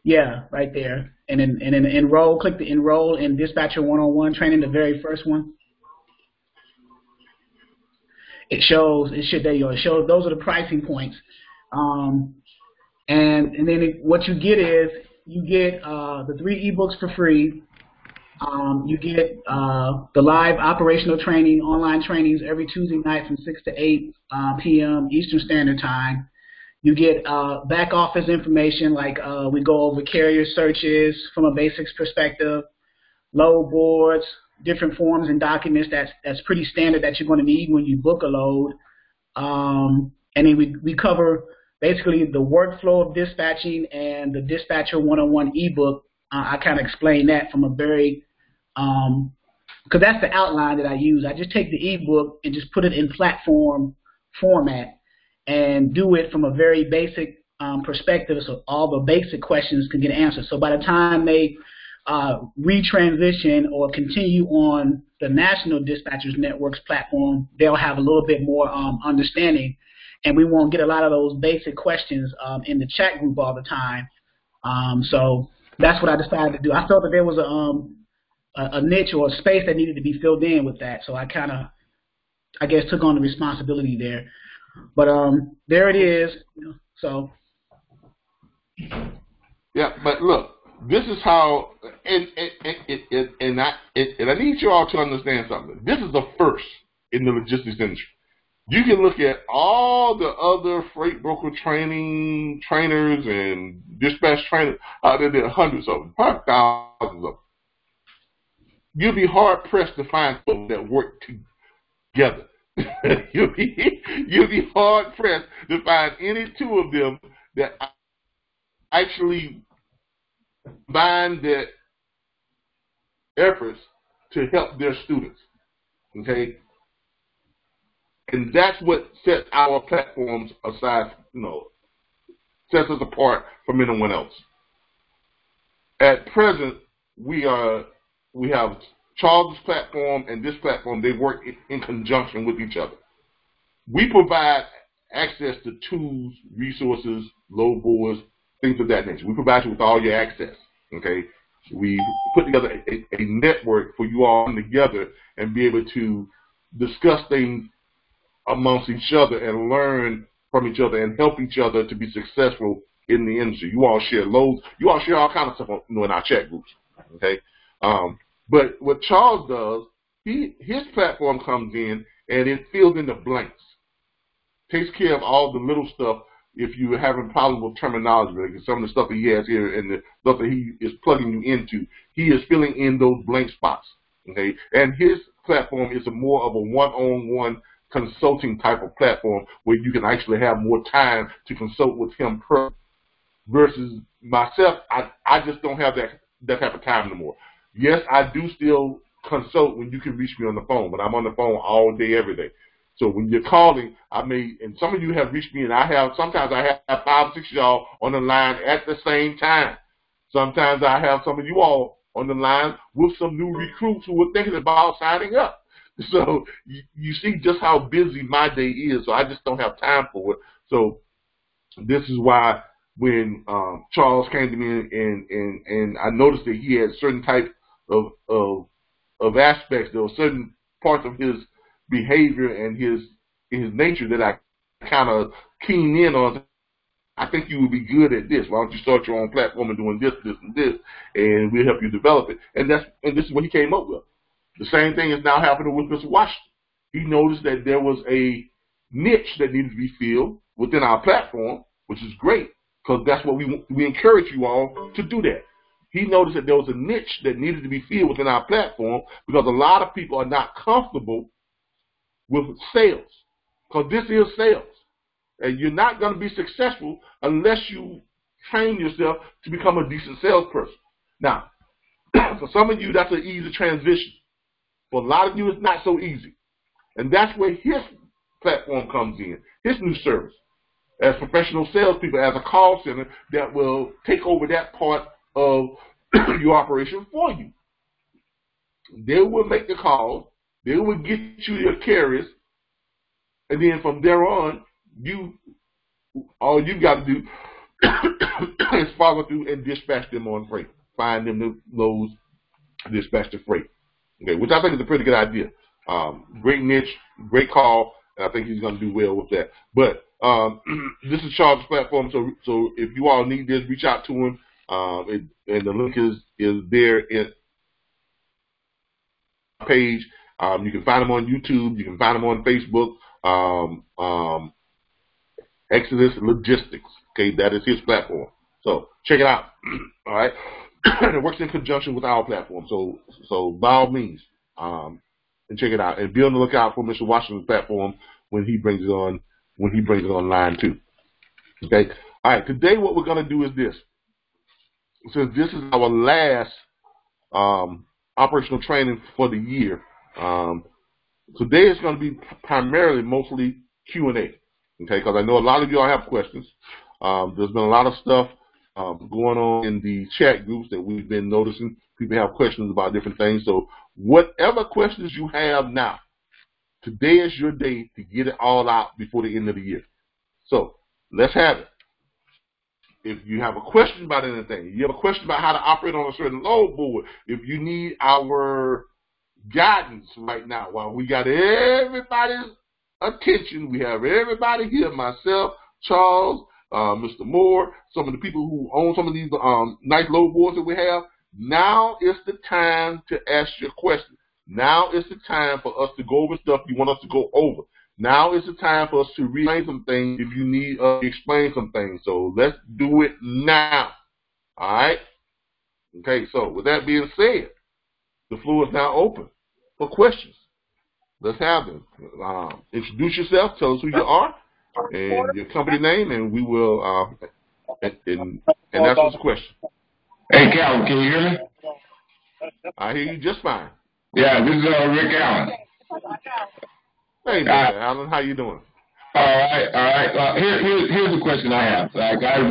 right there, and then enroll, click the enroll in Dispatcher 101 training, the very first one. It shows those are the pricing points, and then what you get is you get the 3 ebooks for free. You get the live operational training, online trainings every Tuesday night from 6 to 8 p.m. Eastern Standard Time. You get back office information, like we go over carrier searches from a basics perspective, load boards, different forms and documents that's pretty standard that you're going to need when you book a load. And then we cover basically the workflow of dispatching and the Dispatcher 101 ebook. I kind of explain that from a very because that's the outline that I use. I just take the ebook and just put it in platform format and do it from a very basic perspective, so all the basic questions can get answered. So by the time they retransition or continue on the National Dispatchers Network's platform, they'll have a little bit more understanding, and we won't get a lot of those basic questions in the chat group all the time. So that's what I decided to do. I felt that there was a niche or a space that needed to be filled in with that, so I kind of, I guess, took on the responsibility there. But there it is. So yeah, but look, this is how, and I need you all to understand something. This is the first in the logistics industry. You can look at all the other freight broker trainers and dispatch trainers out there. There are hundreds of them, probably thousands of them. You'll be hard pressed to find folks that work together. You'll be hard pressed to find any two of them that actually combine their efforts to help their students. Okay? And that's what sets our platforms aside, sets us apart from anyone else. At present, we have Charles' platform and this platform. They work in conjunction with each other. We provide access to tools, resources, load boards, things of that nature. We provide you with all your access. Okay, we put together a network for you all together and be able to discuss things amongst each other and learn from each other and help each other to be successful in the industry. You all share loads. You all share all kinds of stuff in our chat groups. Okay, but what Charles does, his platform comes in and it fills in the blanks, takes care of all the little stuff. If you're having problems with terminology, like some of the stuff that he has here and the stuff that he is plugging you into, he is filling in those blank spots. Okay, and his platform is more of a one-on-one consulting type of platform where you can actually have more time to consult with him versus myself. I just don't have that type of time anymore. Yes, I do still consult when you can reach me on the phone, but I'm on the phone all day, every day. So when you're calling, and some of you have reached me, and sometimes I have 5 or 6 y'all on the line at the same time. Sometimes I have some of you all on the line with some new recruits who are thinking about signing up. So you see just how busy my day is, so I just don't have time for it. So this is why when Charles came to me and I noticed that he had certain type of aspects, there were certain parts of his behavior and his nature that I kind of keyed in on. I think you would be good at this. Why don't you start your own platform and doing this, this, and this, and we'll help you develop it. And this is what he came up with. The same thing is now happening with Mr. Washington. He noticed that there was a niche that needed to be filled within our platform, which is great, because that's what we encourage you all to do that. He noticed that there was a niche that needed to be filled within our platform because a lot of people are not comfortable with sales, because this is sales. And you're not going to be successful unless you train yourself to become a decent salesperson. Now, for some of you, that's an easy transition. For a lot of you, it's not so easy. And that's where his platform comes in, his new service, as professional salespeople, as a call center that will take over that part of your operation for you. They will make the calls, they will get you your carriers, and then from there on, all you got to do is follow through and dispatch them on freight. Find them the loads, dispatch the freight. Okay, which I think is a pretty good idea. Great niche, great call, and I think he's going to do well with that. But this is Charles' platform, so if you all need this, reach out to him. And the link is there in the page. You can find him on YouTube. You can find him on Facebook. Exodus Logistics. Okay, that is his platform. So check it out. All right. It works in conjunction with our platform. So by all means, and check it out. And be on the lookout for Mr. Washington's platform when he brings it online too. Okay. All right. Today, what we're going to do is this. Since this is our last operational training for the year, today is going to be primarily mostly Q&A. Okay, because I know a lot of y'all have questions. There's been a lot of stuff going on in the chat groups that we've been noticing. People have questions about different things. So whatever questions you have now, today is your day to get it all out before the end of the year. So let's have it. If you have a question about anything, you have a question about how to operate on a certain load board, if you need our guidance right now, while we got everybody's attention, we have everybody here, myself, Charles, Mr. Moore, some of the people who own some of these nice load boards that we have. Now is the time to ask your question. Now is the time for us to go over stuff you want us to go over. Now is the time for us to explain some things if you need us to explain some things. So let's do it now. All right? Okay, so with that being said, the floor is now open for questions. Let's have them. Introduce yourself. Tell us who you are and your company name, and we will and that's what's the question. Hey, Calvin, can you hear me? I hear you just fine. Yeah, this is Rick Allen. Hey, Mr. Allen, how you doing? All right. Here's a question I have. Like I've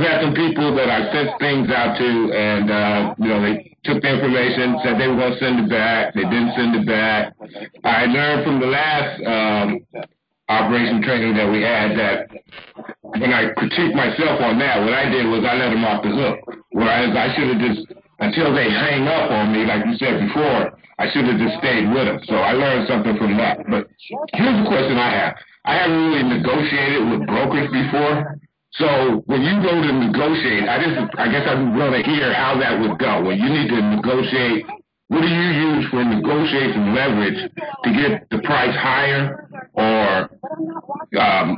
got some people that I sent things out to, and they took the information, said they were going to send it back. They didn't send it back. I learned from the last operation training that we had that when I critiqued myself on that, what I did was I let them off the hook. Whereas I should have just, until they hang up on me, like you said before, I should have just stayed with them. So I learned something from that. But here's the question I have. I haven't really negotiated with brokers before. So when you go to negotiate, I guess I want to hear how that would go. When you need to negotiate, what do you use for negotiation leverage to get the price higher, or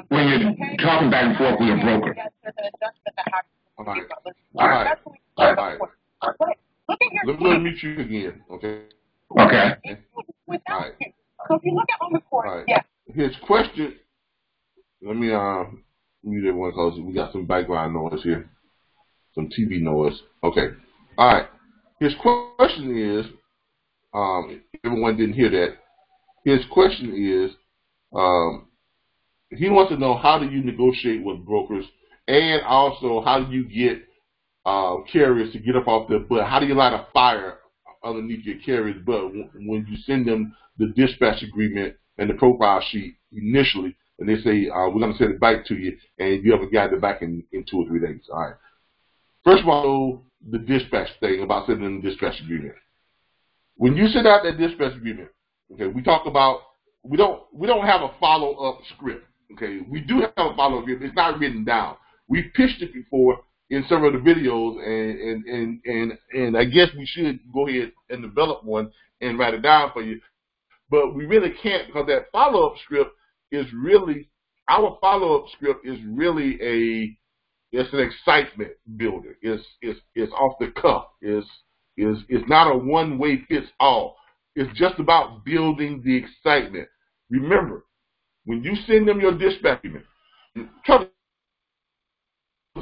when you're talking back and forth with a broker? All right. Let me meet you again, okay? Okay. All right. All right. His question, let me mute everyone because we got some background noise here, some TV noise. Okay. All right. His question is, everyone didn't hear that. His question is, he wants to know, how do you negotiate with brokers, and also how do you get carriers to get up off their butt? How do you light a fire underneath your carrier's butt when you send them the dispatch agreement and the profile sheet initially, and they say, we're going to send it back to you, and you haven't got it back in 2 or 3 days? All right. First of all, the dispatch thing about sending them the dispatch agreement. When you send out that dispatch agreement, okay, we talk about, we don't have a follow-up script. Okay, we do have a follow-up script. It's not written down. We've pitched it before in some of the videos, and I guess we should go ahead and develop one and write it down for you. But we really can't, because that follow-up script is really, our follow-up script is really it's an excitement builder. It's off the cuff. It's not a one-way fits all. It's just about building the excitement. Remember, when you send them your dispatch agreement, try to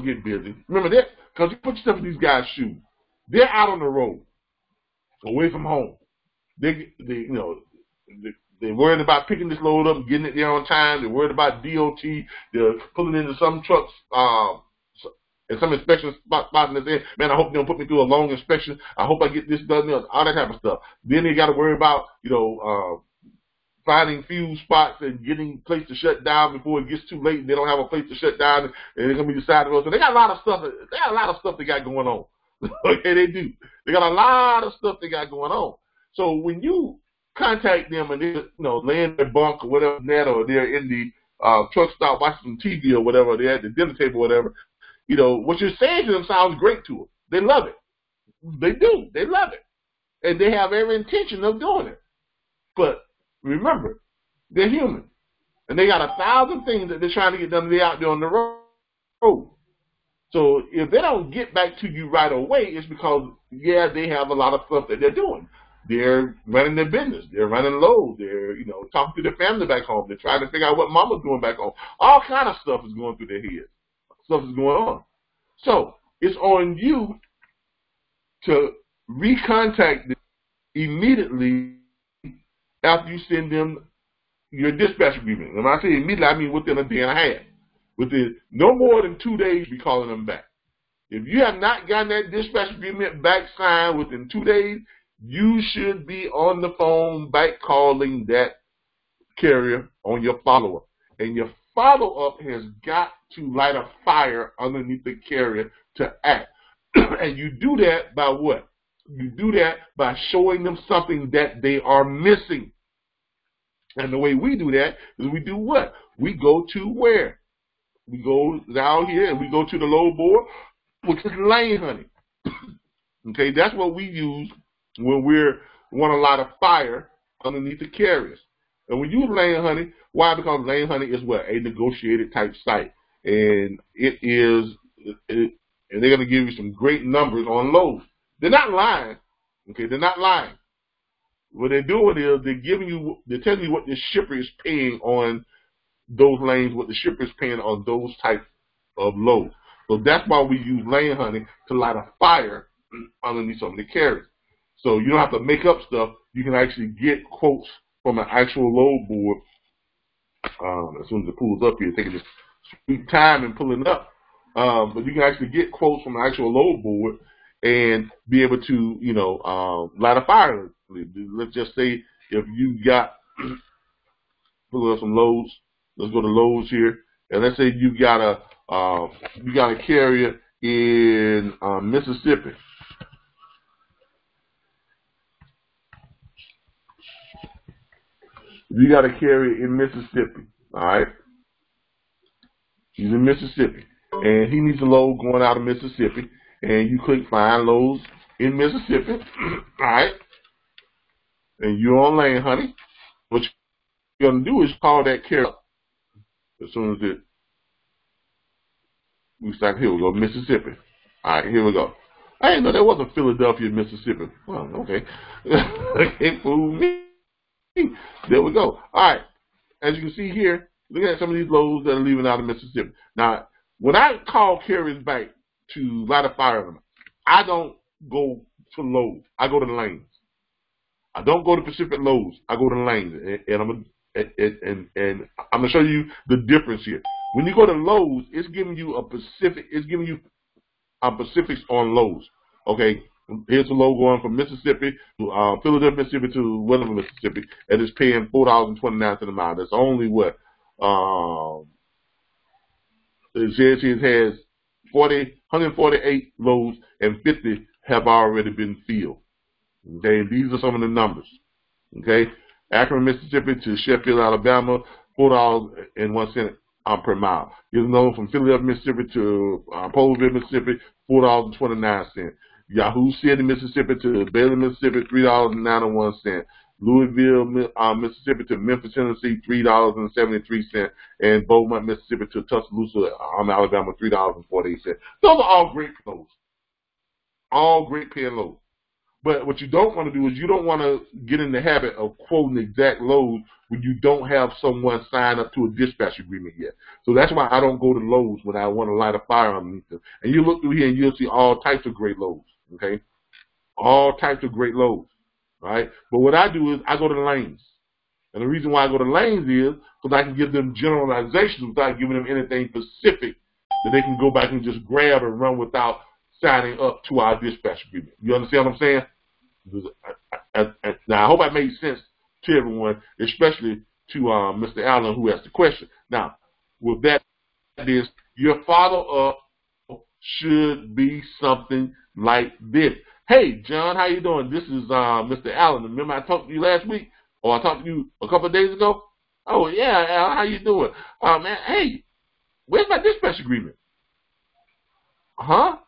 get busy. Remember that, because you put yourself in these guys' shoes. They're out on the road, away from home. They're worried about picking this load up and getting it there on time. They're worried about DOT. They're pulling into some trucks and some inspection spots, and they're saying, man, I hope they don't put me through a long inspection. I hope I get this done, all that type of stuff. Then they got to worry about, finding fuse spots and getting a place to shut down before it gets too late, and they don't have a place to shut down, and they're gonna be decided. So they got a lot of stuff. They got a lot of stuff they got going on. Okay, they do. They got a lot of stuff they got going on. So when you contact them and they're laying in their bunk or whatever, or they're in the truck stop watching some TV or whatever, they're at the dinner table or whatever, what you're saying to them sounds great to them. They love it. They do. They love it, and they have every intention of doing it. But remember, they're human, and they got 1,000 things that they're trying to get done. They're out there on the road. So if they don't get back to you right away, it's because, they have a lot of stuff that they're doing. They're running their business. They're running low. They're, talking to their family back home. They're trying to figure out what mama's doing back home. All kind of stuff is going through their heads. Stuff is going on. So it's on you to recontact them immediately after you send them your dispatch agreement. And when I say immediately, I mean within a day and a half. Within no more than 2 days, be calling them back. If you have not gotten that dispatch agreement back signed within 2 days, you should be on the phone back calling that carrier on your follow-up. And your follow-up has got to light a fire underneath the carrier to act. And you do that by what? You do that by showing them something that they are missing. And the way we do that is we do what? We go to where? we go down here and we go to the load board, which is lane honey. Okay, that's what we use when we want a lot of fire underneath the carriers. And we use lane honey. Why? Because lane honey is what? A negotiated type site. And and they're going to give you some great numbers on loads. They're not lying. Okay, they're not lying. What they're doing is they're telling you what the shipper is paying on those lanes, what the shipper is paying on those types of loads. So that's why we use lane honey to light a fire underneath some of the carriers. So you don't have to make up stuff. You can actually get quotes from an actual load board. As soon as it pulls up here, taking this sweet time and pulling up. But you can actually get quotes from an actual load board and be able to, light a fire. Let's just say if you got, pull up some loads. Let's go to loads here, and let's say you got a carrier in Mississippi. You got a carrier in Mississippi, all right? He's in Mississippi, and he needs a load going out of Mississippi, and you click find loads in Mississippi, all right? And you're on lane honey. What you're going to do is call that carrier up as soon as we start. Here we go, Mississippi. All right, here we go. I didn't know that wasn't Philadelphia, Mississippi. Well, okay. It fooled me. There we go. All right. As you can see here, look at some of these loads that are leaving out of Mississippi. Now, when I call carriers back to light a fire on them, I don't go to loads. I go to the lanes. I don't go to Pacific loads. I go to the lanes, and I'm gonna show you the difference here. When you go to loads, it's giving you a Pacific. It's giving you Pacifics on loads. Okay. Here's a load going from Mississippi to Philadelphia, Mississippi to Whatever, Mississippi, and it's paying $4.29 a mile. That's only what it says here. It has 148 loads, and 50 have already been filled. Okay, and these are some of the numbers. Okay, Akron, Mississippi to Sheffield, Alabama, $4.01 per mile. Here's another one from Philadelphia, Mississippi to Polesville, Mississippi, $4.29. Yahoo City, Mississippi to Bailey, Mississippi, $3.91. Louisville, Mississippi to Memphis, Tennessee, $3.73. And Beaumont, Mississippi to Tuscaloosa, Alabama, $3.48. Those are all great loads. All great paying loads. But what you don't want to do is you don't want to get in the habit of quoting exact loads when you don't have someone sign up to a dispatch agreement yet. So that's why I don't go to loads when I want to light a fire underneath them. And you look through here and you'll see all types of great loads. Okay, all types of great loads, right? But what I do is I go to the lanes. And the reason why I go to lanes is because I can give them generalizations without giving them anything specific that they can go back and just grab and run without signing up to our dispatch agreement. You understand what I'm saying? Now, I hope I made sense to everyone, especially to Mr. Allen who asked the question. Now, with that is your follow-up should be something like this. Hey, John, how you doing? This is Mr. Allen. Remember I talked to you last week? Or I talked to you a couple of days ago? Oh, yeah, Al, how you doing? Man, hey, where's my dispatch agreement? Huh?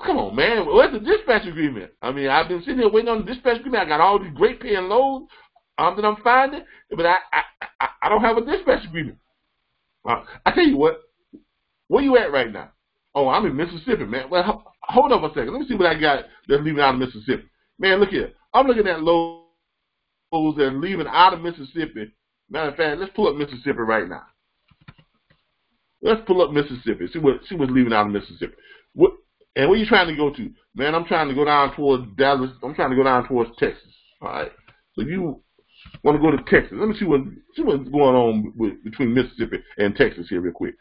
Come on, man. Where's the dispatch agreement? I mean, I've been sitting here waiting on the dispatch agreement. I got all these great paying loads that I'm finding, but I don't have a dispatch agreement. I tell you what, where you at right now? Oh, I'm in Mississippi, man. Well, hold up a second. Let me see what I got that's leaving out of Mississippi. Man, look here. I'm looking at loads that are leaving out of Mississippi. Matter of fact, let's pull up Mississippi right now. Let's pull up Mississippi. See what's leaving out of Mississippi. And where you trying to go to? Man, I'm trying to go down towards Dallas. I'm trying to go down towards Texas. All right. So you want to go to Texas. Let me see what's going on between Mississippi and Texas here real quick.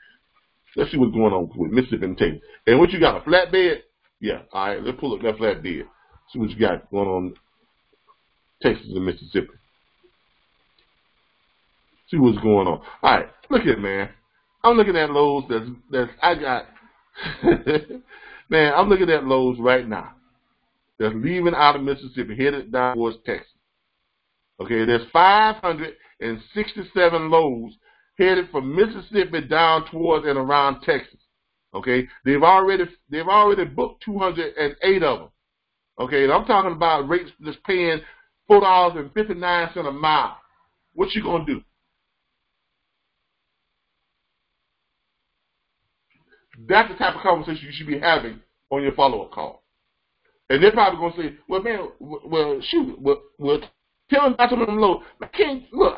Let's see what's going on with Mississippi and Texas. And what you got, a flatbed? Yeah. All right. Let's pull up that flatbed. See what you got going on Texas and Mississippi. See what's going on. All right. Look at it, man. I'm looking at loads that's I got. Man, I'm looking at loads right now that's leaving out of Mississippi, headed down towards Texas. Okay, there's 567 loads headed from Mississippi down towards and around Texas. Okay, they've already booked 208 of them. Okay, and I'm talking about rates that's paying $4.59 a mile. What you gonna do? That's the type of conversation you should be having on your follow-up call. And they're probably gonna say, "Well, man, well, shoot, well, tell them about some of them loads. I can't look.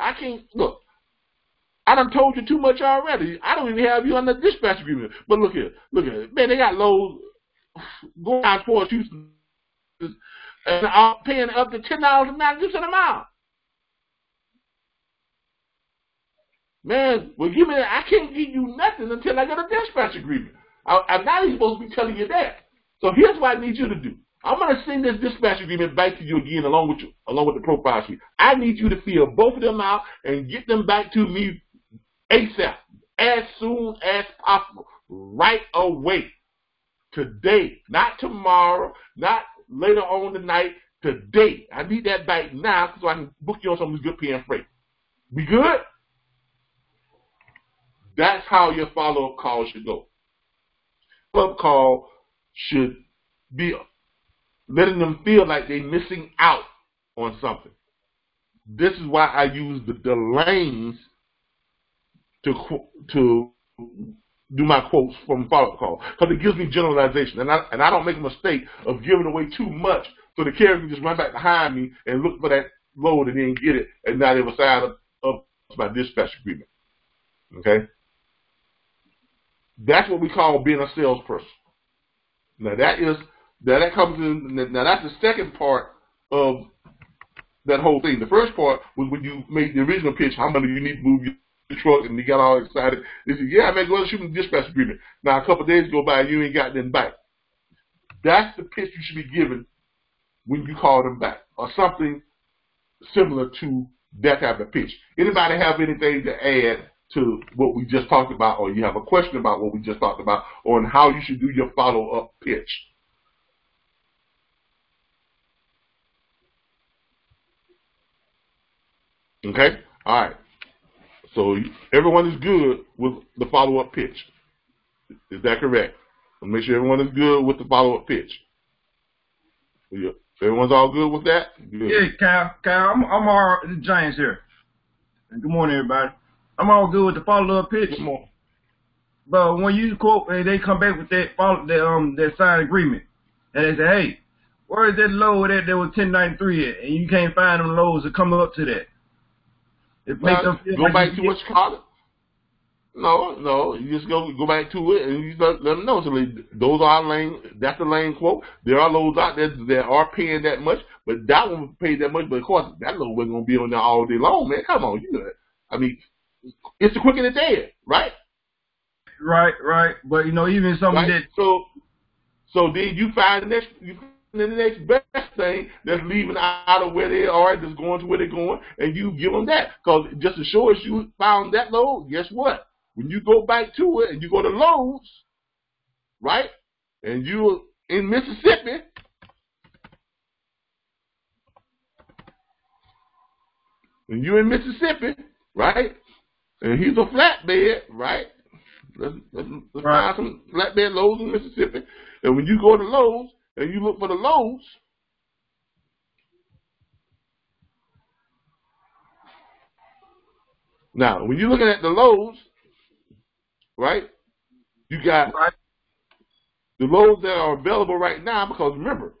I done told you too much already. I don't even have you on the dispatch agreement. But look here, man, they got loads going out towards Houston and I'm paying up to $10.92 a mile. Man, well, give me that. I can't give you nothing until I get a dispatch agreement. I'm not even supposed to be telling you that. So here's what I need you to do. I'm going to send this dispatch agreement back to you again along with the profile sheet. I need you to fill both of them out and get them back to me ASAP, as soon as possible, right away. Today, not tomorrow, not later on tonight, today. I need that back now so I can book you on some of this good paying freight. We good? That's how your follow-up call should go. Follow-up call should be letting them feel like they're missing out on something. This is why I use the lanes to do my quotes from follow-up call, because it gives me generalization, and I don't make a mistake of giving away too much so the carrier can just run back behind me and look for that load and then get it, and now they will sign up to my dispatch agreement. Okay, that's what we call being a salesperson. Now that comes in. Now that's the second part of that whole thing. The first part was when you made the original pitch. How many you need to move your truck, and you got all excited. They said, "Yeah, man, go ahead and shoot me the dispatch agreement." Now a couple of days go by, and you ain't got them back. That's the pitch you should be given when you call them back, or something similar to that type of pitch. Anybody have anything to add to what we just talked about, or you have a question about what we just talked about, on how you should do your follow-up pitch? Okay? All right. So everyone is good with the follow-up pitch. Is that correct? So make sure everyone is good with the follow-up pitch. So everyone's all good with that? Good. Yeah, Kyle, I'm all right. James here. And good morning, everybody. I'm all good with the follow-up pitch. Good morning. But when you quote, they come back with that signed agreement, and they say, "Hey, where is that load that there was 1093 at?" And you can't find them loads to come up to that. It makes them feel go like back to what you called it. No, you just go back to it and you let them know. So those are lane. That's the lane quote. There are loads out there that are paying that much, but that one was paid that much. But of course, that load wasn't gonna be on there all day long, man. Come on, you know that. I mean, it's the quick and the dead, right? Right. But even something right? that So then you find the next best thing that's leaving out of where they are, that's going to where they're going, and you give them that. Because just as sure as you found that load, guess what? When you go back to it and you go to Lowe's, right, and you're in Mississippi, right, and he's a flatbed, right? Let's find some flatbed loads in Mississippi. And when you go to Lowe's and you look for the loads, now when you're looking at the loads, right, you got the loads that are available right now, because remember,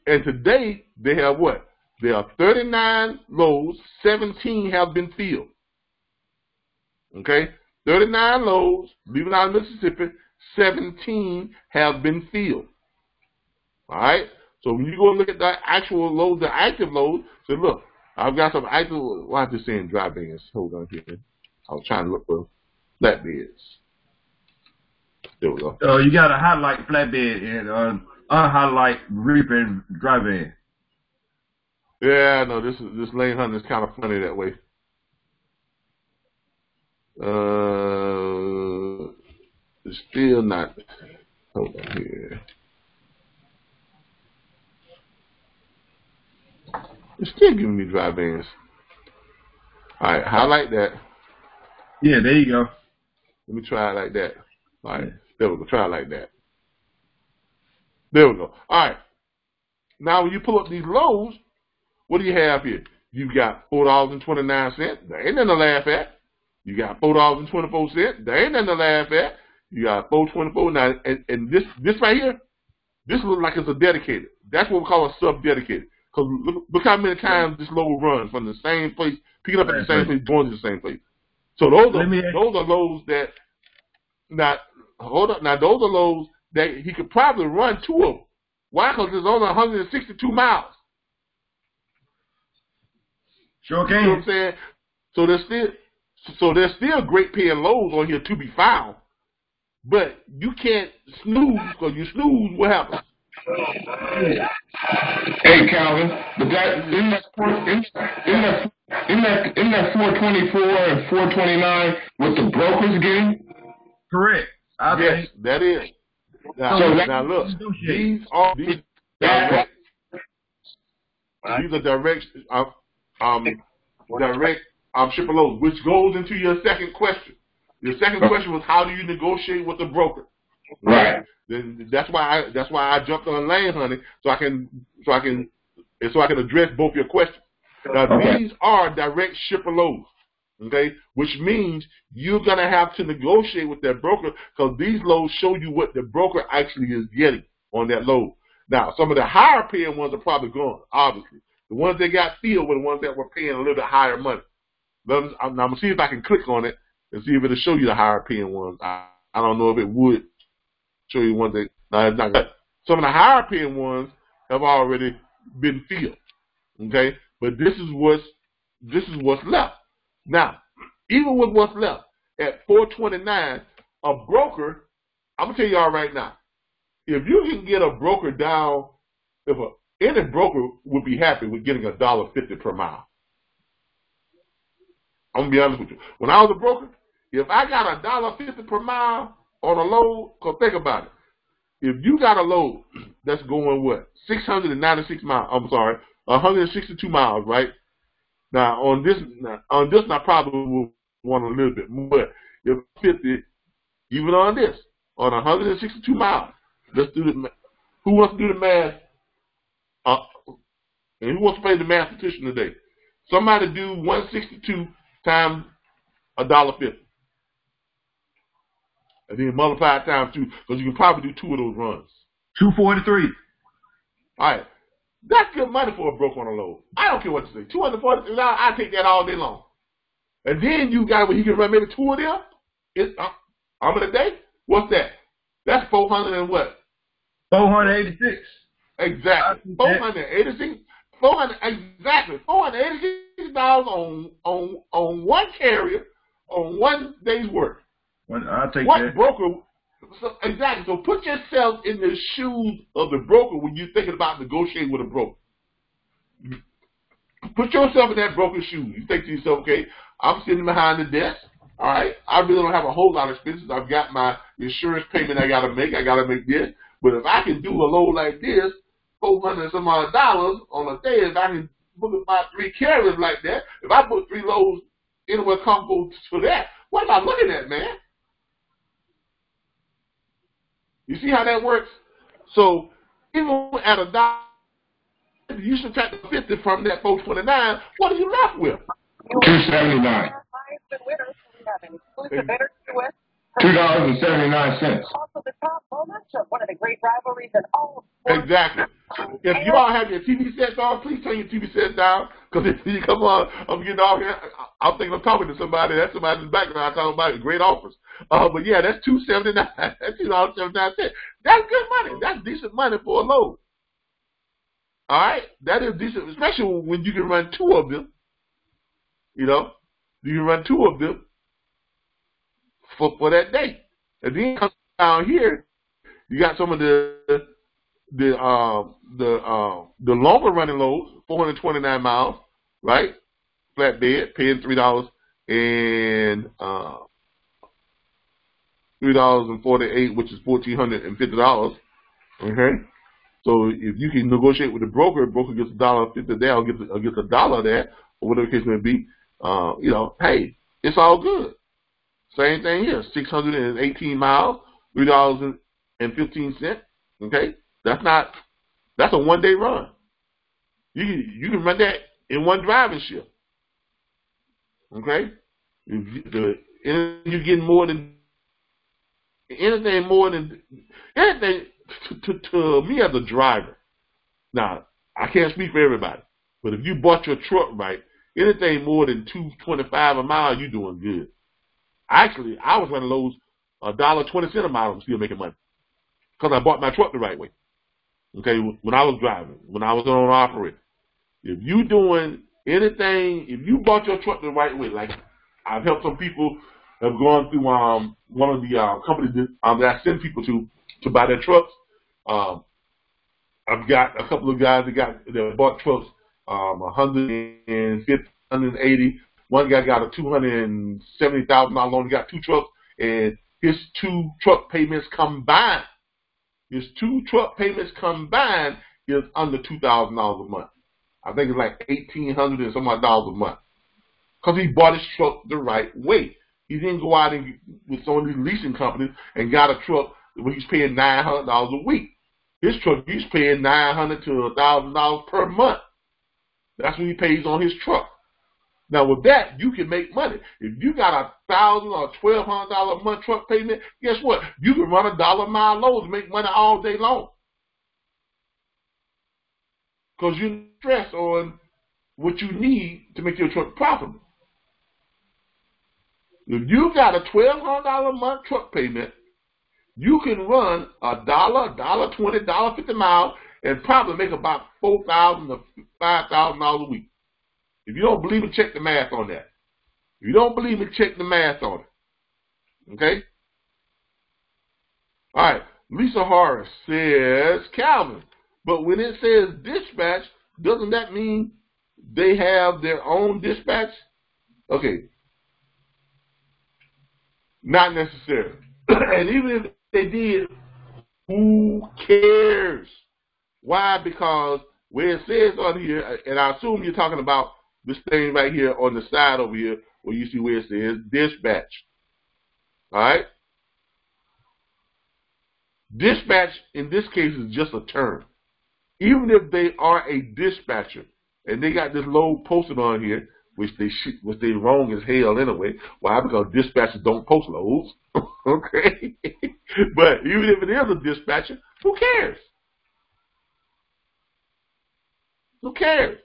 and today they have what? There are 39 loads, 17 have been filled. Okay? 39 loads, leaving out of Mississippi, 17 have been filled. All right? So when you go and look at the actual loads, the active loads, say, look, I've got some active, why am I just saying dry vans? Hold on here. I was trying to look for flatbeds. There we go. you got a highlight flatbed and unhighlight reaper and dry van. Yeah, no, this lane hunting is kind of funny that way. It's still not. Hold on here. It's still giving me dry vans. All right, highlight that. Yeah, there you go. Let me try it like that. All right, there we go. Try it like that. There we go. All right. Now, when you pull up these lows, what do you have here? You've got $4.29. There ain't nothing to laugh at. You got $4.24. There ain't nothing to laugh at. You got $4.24. Now, and this right here, this looks like it's a dedicated. That's what we call a sub-dedicated. Because look how many times this low runs from the same place, picking up at the same place, going to the same place. So those are lows that now hold up. Now those are lows that he could probably run two of them. Why? Because there's only 162 miles. Sure can. You know what I'm saying? So there's still great paying lows on here to be found, but you can't snooze, because you snooze, what happens? Hey, Calvin, but isn't that 424 and 429 what the broker's getting? Correct. Yes, that is. Now look, these are direct shipper loads, which goes into your second question. Your second question was, how do you negotiate with the broker? Right. Then that's why I jumped on LIII, honey, so I can address both your questions. Now these are direct shipper loads, okay, which means you're gonna have to negotiate with that broker, because these loads show you what the broker actually is getting on that load. Now some of the higher paying ones are probably gone, obviously. The ones that got filled were the ones that were paying a little bit higher money. Now I'm gonna see if I can click on it and see if it'll show you the higher paying ones. I don't know if it would show you ones that, no, it's not good. Some of the higher paying ones have already been filled. Okay? But this is what's left. Now, even with what's left, at 429, a broker, I'm gonna tell y'all right now, if you can get a broker down, any broker would be happy with getting $1.50 per mile. I'm gonna be honest with you. When I was a broker, if I got $1.50 per mile on a load, because think about it. If you got a load that's going, what, 696 miles, 162 miles, right? Now, on this, I probably will want a little bit more. But if 50, even on this, on 162 miles, let's do the, who wants to do the math? And who wants to pay the mathematician today? Somebody do 162 times $1.50. And then multiply it times 2, because you can probably do 2 of those runs. 243. All right. That's good money for a broker on a load. I don't care what you say. $243, I take that all day long. And then you got, when he can run maybe 2 of them, it's how many a day? What's that? That's 400 and what? 486. Exactly. 486. Exactly. $486 on one carrier on one day's work. I'll take what that. Broker? So, exactly. So put yourself in the shoes of the broker when you're thinking about negotiating with a broker. Put yourself in that broker's shoes. You think to yourself, okay, I'm sitting behind the desk. All right, I really don't have a whole lot of expenses. I've got my insurance payment I got to make. I got to make this. But if I can do a load like this, $400 and some odd dollars on a day, if I can book about 3 carriers like that, if I put 3 loads anywhere comfortable to that, what am I looking at, man? You see how that works? So even at $1, you subtract the 50 from that 429. What are you left with? 279. $2.79. Also the top moments of one of the great rivalries in all of sports. Exactly. If you all have your TV sets on, please turn your TV sets down. Because if you come on, I'm getting off here. I'm thinking I'm talking to somebody. That's somebody in the background talking about a great offers. But yeah, that's $2.79. That's $2.79. That's good money. That's decent money for a load. All right? That is decent, especially when you can run 2 of them. You know? You can run 2 of them for that day. And then come down here, you got some of the longer running loads, 429 miles, right? Flatbed, paying $3.48, which is $1,450. Okay, so if you can negotiate with the broker gets $1.50 there, or gets $1 there, or whatever the case may be. You know, hey, it's all good. Same thing here, 618 miles, $3.15. Okay, that's a one-day run. You can run that in one driving shift. Okay, you're getting more than anything to me as a driver. Now, I can't speak for everybody, but if you bought your truck right, anything more than $2.25 a mile, you're doing good. Actually, I was running loads $1.20 a mile. I'm still making money because I bought my truck the right way. Okay, when I was driving, when I was on operating, if you doing anything, if you bought your truck the right way, like I've helped some people have gone through one of the companies that I send people to buy their trucks. I've got a couple of guys that bought trucks, 150, 180. One guy got a $270,000 loan. He got two trucks, and his two truck payments combined is under $2,000 a month. I think it's like $1,800 and some odd dollars a month, because he bought his truck the right way. He didn't go out and with some of these leasing companies and got a truck where he's paying $900 a week. His truck, he's paying $900 to $1,000 per month. That's what he pays on his truck. Now with that, you can make money. If you got $1,000 or $1,200 a month truck payment, guess what? You can run $1 a mile loads and make money all day long, because you stress on what you need to make your truck profitable. If you got a $1,200 a month truck payment, you can run $1, $1.20, $1.50 miles, and probably make about $4,000 to $5,000 a week. If you don't believe me, check the math on that. If you don't believe me, check the math on it. Okay? All right. Lisa Horace says, Calvin, but when it says dispatch, doesn't that mean they have their own dispatch? Okay. Not necessarily. And even if they did, who cares? Why? Because where it says on here, and I assume you're talking about this thing right here on the side over here, where you see where it says dispatch. All right? Dispatch in this case is just a term. Even if they are a dispatcher and they got this load posted on here, which they wrong as hell anyway. Why? Because dispatchers don't post loads. Okay? But even if it is a dispatcher, who cares? Who cares?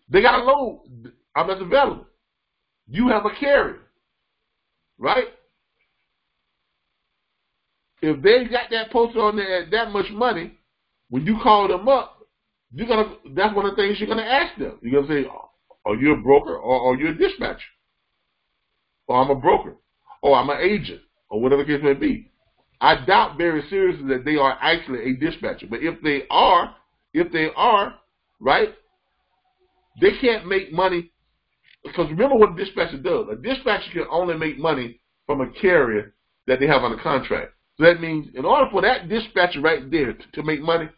They got a load that's available. You have a carrier, right? If they got that posted on there at that much money, when you call them up, that's one of the things you're gonna ask them. You're gonna say, are you a broker or are you a dispatcher? Or I'm a broker, or I'm an agent, or whatever the case may be. I doubt very seriously that they are actually a dispatcher. But if they are, right, they can't make money, because remember what a dispatcher does. A dispatcher can only make money from a carrier that they have on a contract. So that means in order for that dispatcher right there to make money,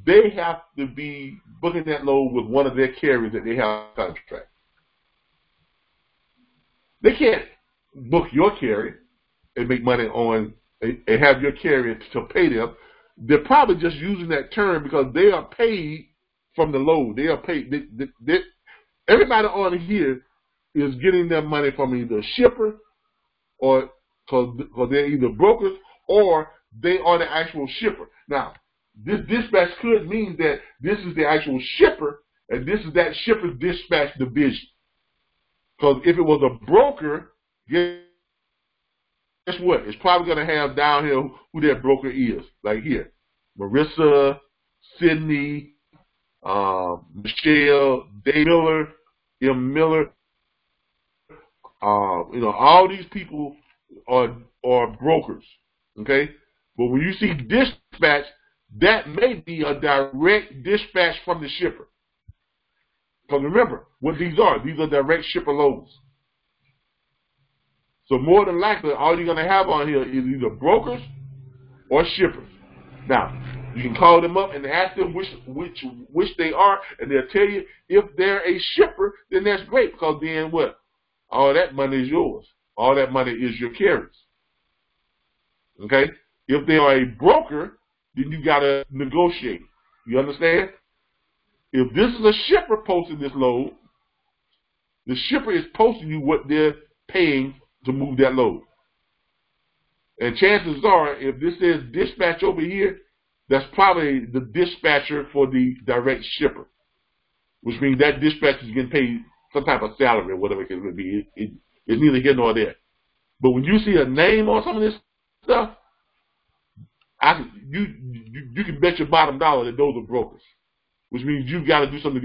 they have to be booking that load with one of their carriers that they have on contract. They can't book your carrier and make money on and have your carrier to pay them. They're probably just using that term because they are paid from the load. They are paid. Everybody on here is getting their money from either a shipper, or because they're either brokers or they are the actual shipper. Now, this dispatch could mean that this is the actual shipper and this is that shipper's dispatch division. Because if it was a broker, guess what? It's probably going to have down here who that broker is. Like here, Marissa, Sydney, Michelle, Dave Miller, M. Miller. All these people are brokers. Okay? But when you see dispatch, that may be a direct dispatch from the shipper. Because remember, what these are direct shipper loads. So more than likely, all you're going to have on here is either brokers or shippers. Now, you can call them up and ask them which they are, and they'll tell you if they're a shipper, then that's great, because then what? All that money is yours. all that money is your carriers. Okay? If they are a broker, then you got to negotiate. You understand? If this is a shipper posting this load, the shipper is posting you what they're paying to move that load. And chances are, if this says dispatch over here, that's probably the dispatcher for the direct shipper, which means that dispatcher is getting paid some type of salary or whatever it may be. It's neither here nor there. But when you see a name on some of this stuff, you can bet your bottom dollar that those are brokers, which means you've got to do some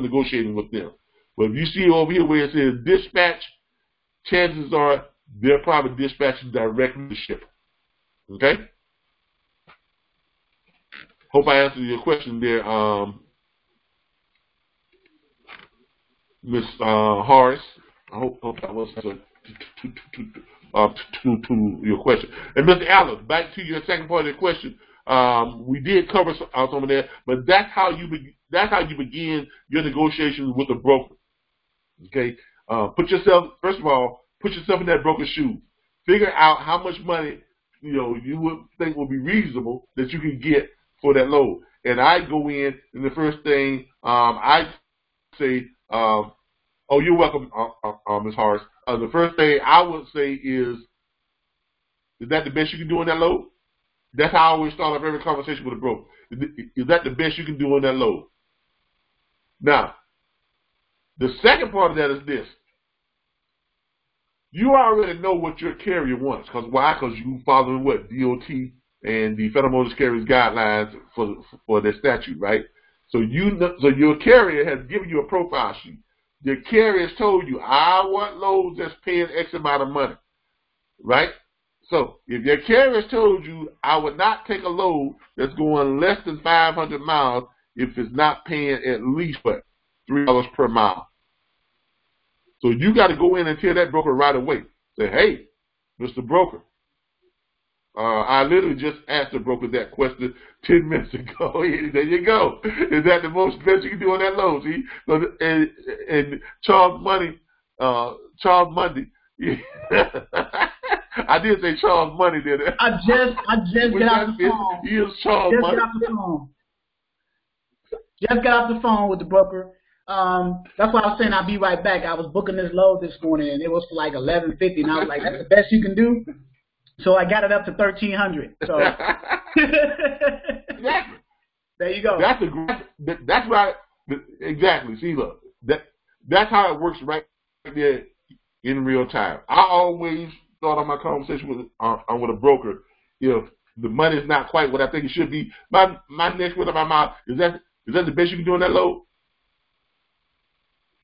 negotiating with them. But if you see over here where it says dispatch, chances are they're probably dispatching directly to the shipper. Okay? Hope I answered your question there, Miss Horace. I hope that was to your question. And Mr. Allen, back to your second part of the question. We did cover some of that, but that's how you begin your negotiations with a broker. Okay, first of all, put yourself in that broker's shoes. Figure out how much money you would think would be reasonable that you can get for that load. And I go in, and the first thing I say, oh, you're welcome, Ms. Harris. The first thing I would say is that the best you can do on that load? That's how I always start off every conversation with a broker. Is that the best you can do on that load? Now, the second part of that is this. You already know what your carrier wants. Why? Because you following what? DOT and the Federal Motor Carriers guidelines for their statute, right? So your carrier has given you a profile sheet. The carrier has told you, I want loads that's paying X amount of money, right? So if your carrier has told you, I would not take a load that's going less than 500 miles if it's not paying at least, what, $3 per mile. So you got to go in and tell that broker right away. Say, hey, Mr. Broker, I literally just asked the broker that question 10 minutes ago. There you go. Is that the most best you can do on that load? See? And Charles Money, I did say Charles Money, didn't I? I just got off the phone. He is Charles Money. Just got off the phone with the broker. That's why I was saying I'll be right back. I was booking this load this morning, and it was for like $11.50, and I was like, that's the best you can do? So I got it up to $1,300. So exactly. There you go. That's right. Exactly. See, look, that's how it works right there in real time. I always start on my conversation with a broker, if the money is not quite what I think it should be, my next word out of my mouth is that the best you can do on that load?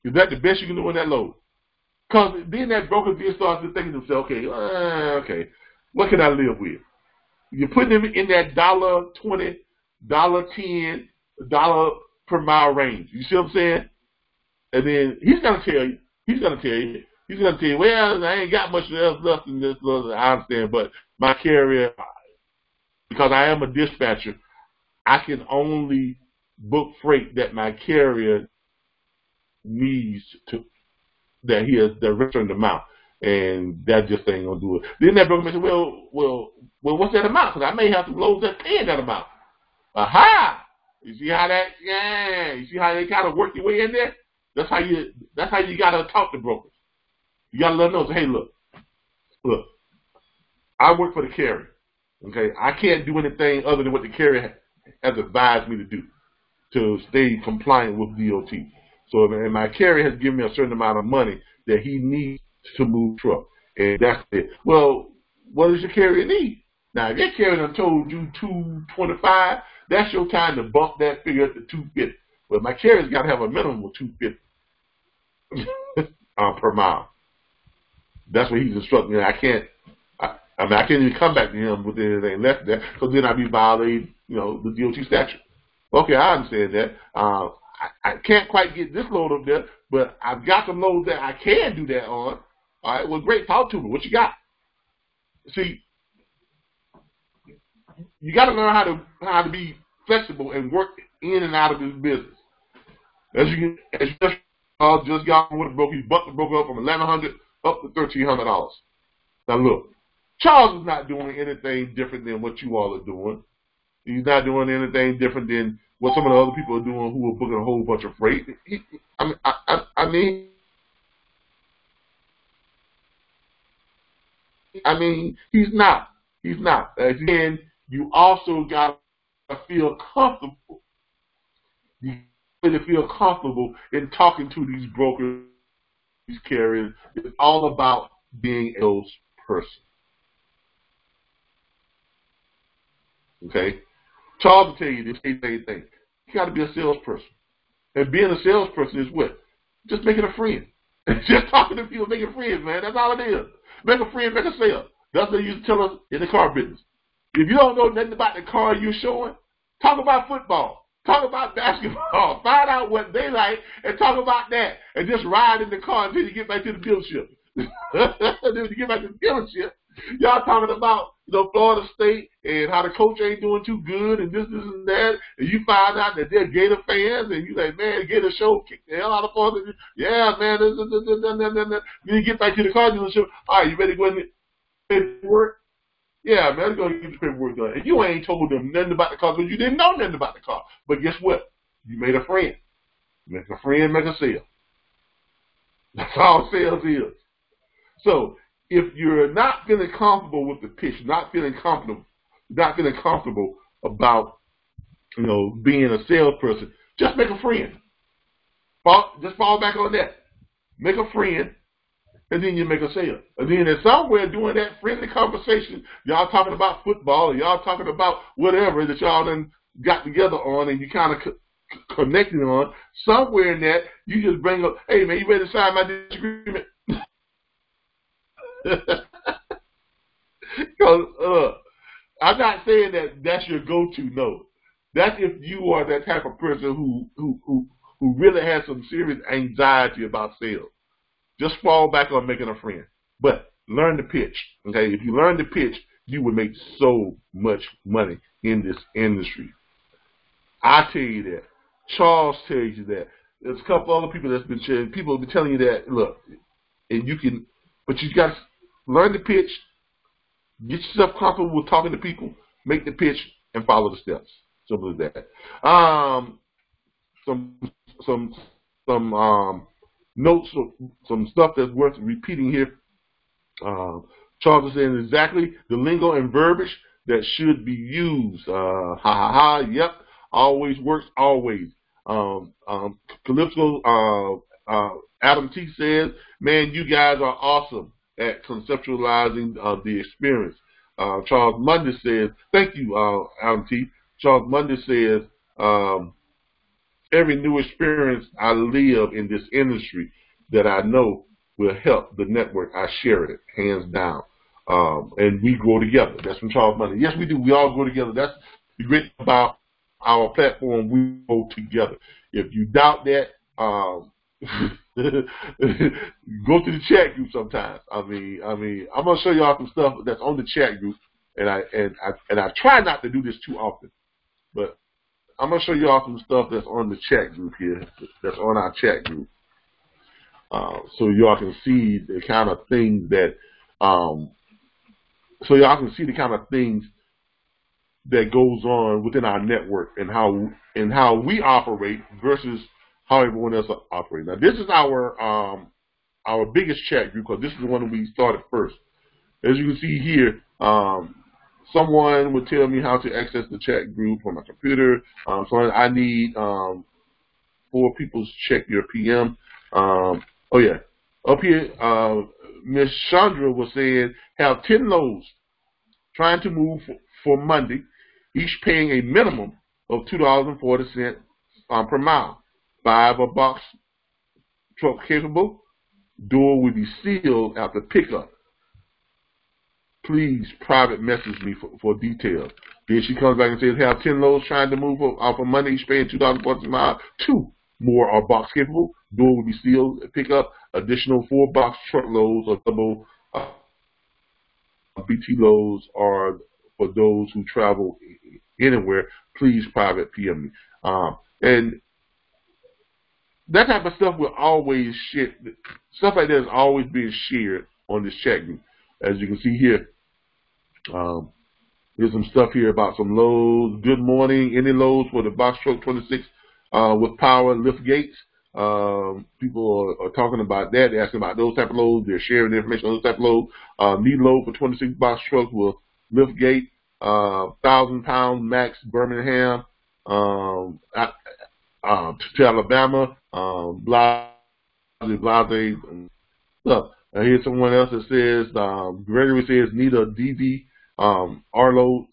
Is that the best you can do on that load? Because then that broker then starts to think to himself, okay, what can I live with? You're putting him in that $1.20, $1.10, $1 per mile range. You see what I'm saying? And then he's gonna tell you, well, I ain't got much else left in this. I understand, but my carrier, because I am a dispatcher, I can only book freight that my carrier needs to, that he has the returned amount, and that just ain't gonna do it. Then that broker said, well, what's that amount? Because I may have some loads that's paying that amount. Aha! You see how that? Yeah. You see how they kind of work your way in there? That's how you gotta talk to brokers. You gotta let them know. Say, hey, look, I work for the carrier. Okay, I can't do anything other than what the carrier has advised me to do to stay compliant with DOT. So, and my carrier has given me a certain amount of money that he needs to move truck, and that's it. Well, what does your carrier need? Now, if your carrier done told you $225, that's your time to bump that figure up to $250. But my carrier's got to have a minimum of $250 per mile. That's what he's instructing me. I can't even come back to him with anything less than that, because then I'd be violating, the DOT statute. Okay, I understand that. I can't quite get this load up there, but I've got some loads that I can do that on. All right, well, great. Talk to me. What you got? See, you got to learn how to be flexible and work in and out of this business. As you just got with a broker, you bumped the broker up from $1,100 up to $1,300. Now look, Charles is not doing anything different than what you all are doing. He's not doing anything different than what some of the other people are doing who are booking a whole bunch of freight. I mean, he's not. He's not. And you also got to feel comfortable. You really feel comfortable in talking to these brokers, these carriers. It's all about being a salesperson. Okay? Charles will tell you this same thing. You got to be a salesperson. And being a salesperson is what? Just making a friend. Just talking to people, making friends, man. That's all it is. Make a friend, make a sale. That's what they used to tell us in the car business. If you don't know nothing about the car you're showing, talk about football. Talk about basketball. Find out what they like and talk about that. And just ride in the car until you get back to the dealership. Then when you get back to the dealership, y'all talking about, Florida State and how the coach ain't doing too good and this and that. And you find out that they're Gator fans and you like, man, Gator show kick the hell out of Florida. Yeah, man. Then you get back to the car dealership. All right, you ready to go in and paperwork? Yeah, man, let's go get the paperwork done. And you ain't told them nothing about the car because you didn't know nothing about the car. But guess what? You made a friend. Make a friend, make a sale. That's all sales is. So if you're not feeling comfortable with the pitch, not feeling comfortable about, being a salesperson, just make a friend. Just fall back on that. Make a friend, and then you make a sale. And then there's somewhere during that friendly conversation, y'all talking about football, or y'all talking about whatever that y'all done got together on, and you kind of connecting on. Somewhere in that, you just bring up, hey man, you ready to sign my disagreement? Because I'm not saying that that's your go-to. No, that's if you are that type of person who really has some serious anxiety about sales. Just fall back on making a friend, but learn the pitch. Okay, if you learn the pitch, you would make so much money in this industry. I tell you that. Charles tells you that. There's a couple other people that's been sharing. People have been telling you that. Look, and you can, but you got to learn the pitch. Get yourself comfortable with talking to people. Make the pitch and follow the steps. Simple as that. Some notes, some stuff that's worth repeating here. Charles is saying exactly the lingo and verbiage that should be used. Yep, always works, always. Calypso, Adam T says, man, you guys are awesome at conceptualizing the experience. Charles Mundy says, thank you, Adam T. Charles Mundy says, every new experience I live in this industry that I know will help the network, I share it, hands down. And we grow together. That's from Charles Mundy. Yes, we do. We all grow together. That's the great about our platform. We grow together. If you doubt that, go to the chat group sometimes. I mean, I'm gonna show y'all some stuff that's on the chat group, and I try not to do this too often, but I'm gonna show y'all some stuff that's on the chat group here, that's on our chat group, so y'all can see the kind of things that, that goes on within our network and how we operate versus how everyone else operates. Now, this is our biggest chat group because this is the one that we started first. As you can see here, someone would tell me how to access the chat group on my computer. So I need 4 people to check your PM. Oh yeah, up here, Miss Chandra was saying have 10 loads trying to move for Monday, each paying a minimum of $2.40 per mile. 5 are box truck capable. Door will be sealed after pickup. Please private message me for details. Then she comes back and says, have 10 loads trying to move off of Monday, each paying $2.40 per mile. 2 more are box capable. Door will be sealed at pickup. Additional 4 box truck loads or double BT loads are for those who travel anywhere. Please private PM me. And that type of stuff will always share. Stuff like that is always being shared on this chat group. as you can see here. Here's some stuff here about some loads. Good morning. Any loads for the box truck 26 with power lift gates? People are talking about that. They're asking about those type of loads. They're sharing information on those type of loads. Need load for 26 box truck with lift gate, 1,000-pound max Birmingham to Alabama. Blase. Look, here's someone else that says Gregory says need a DV Arlo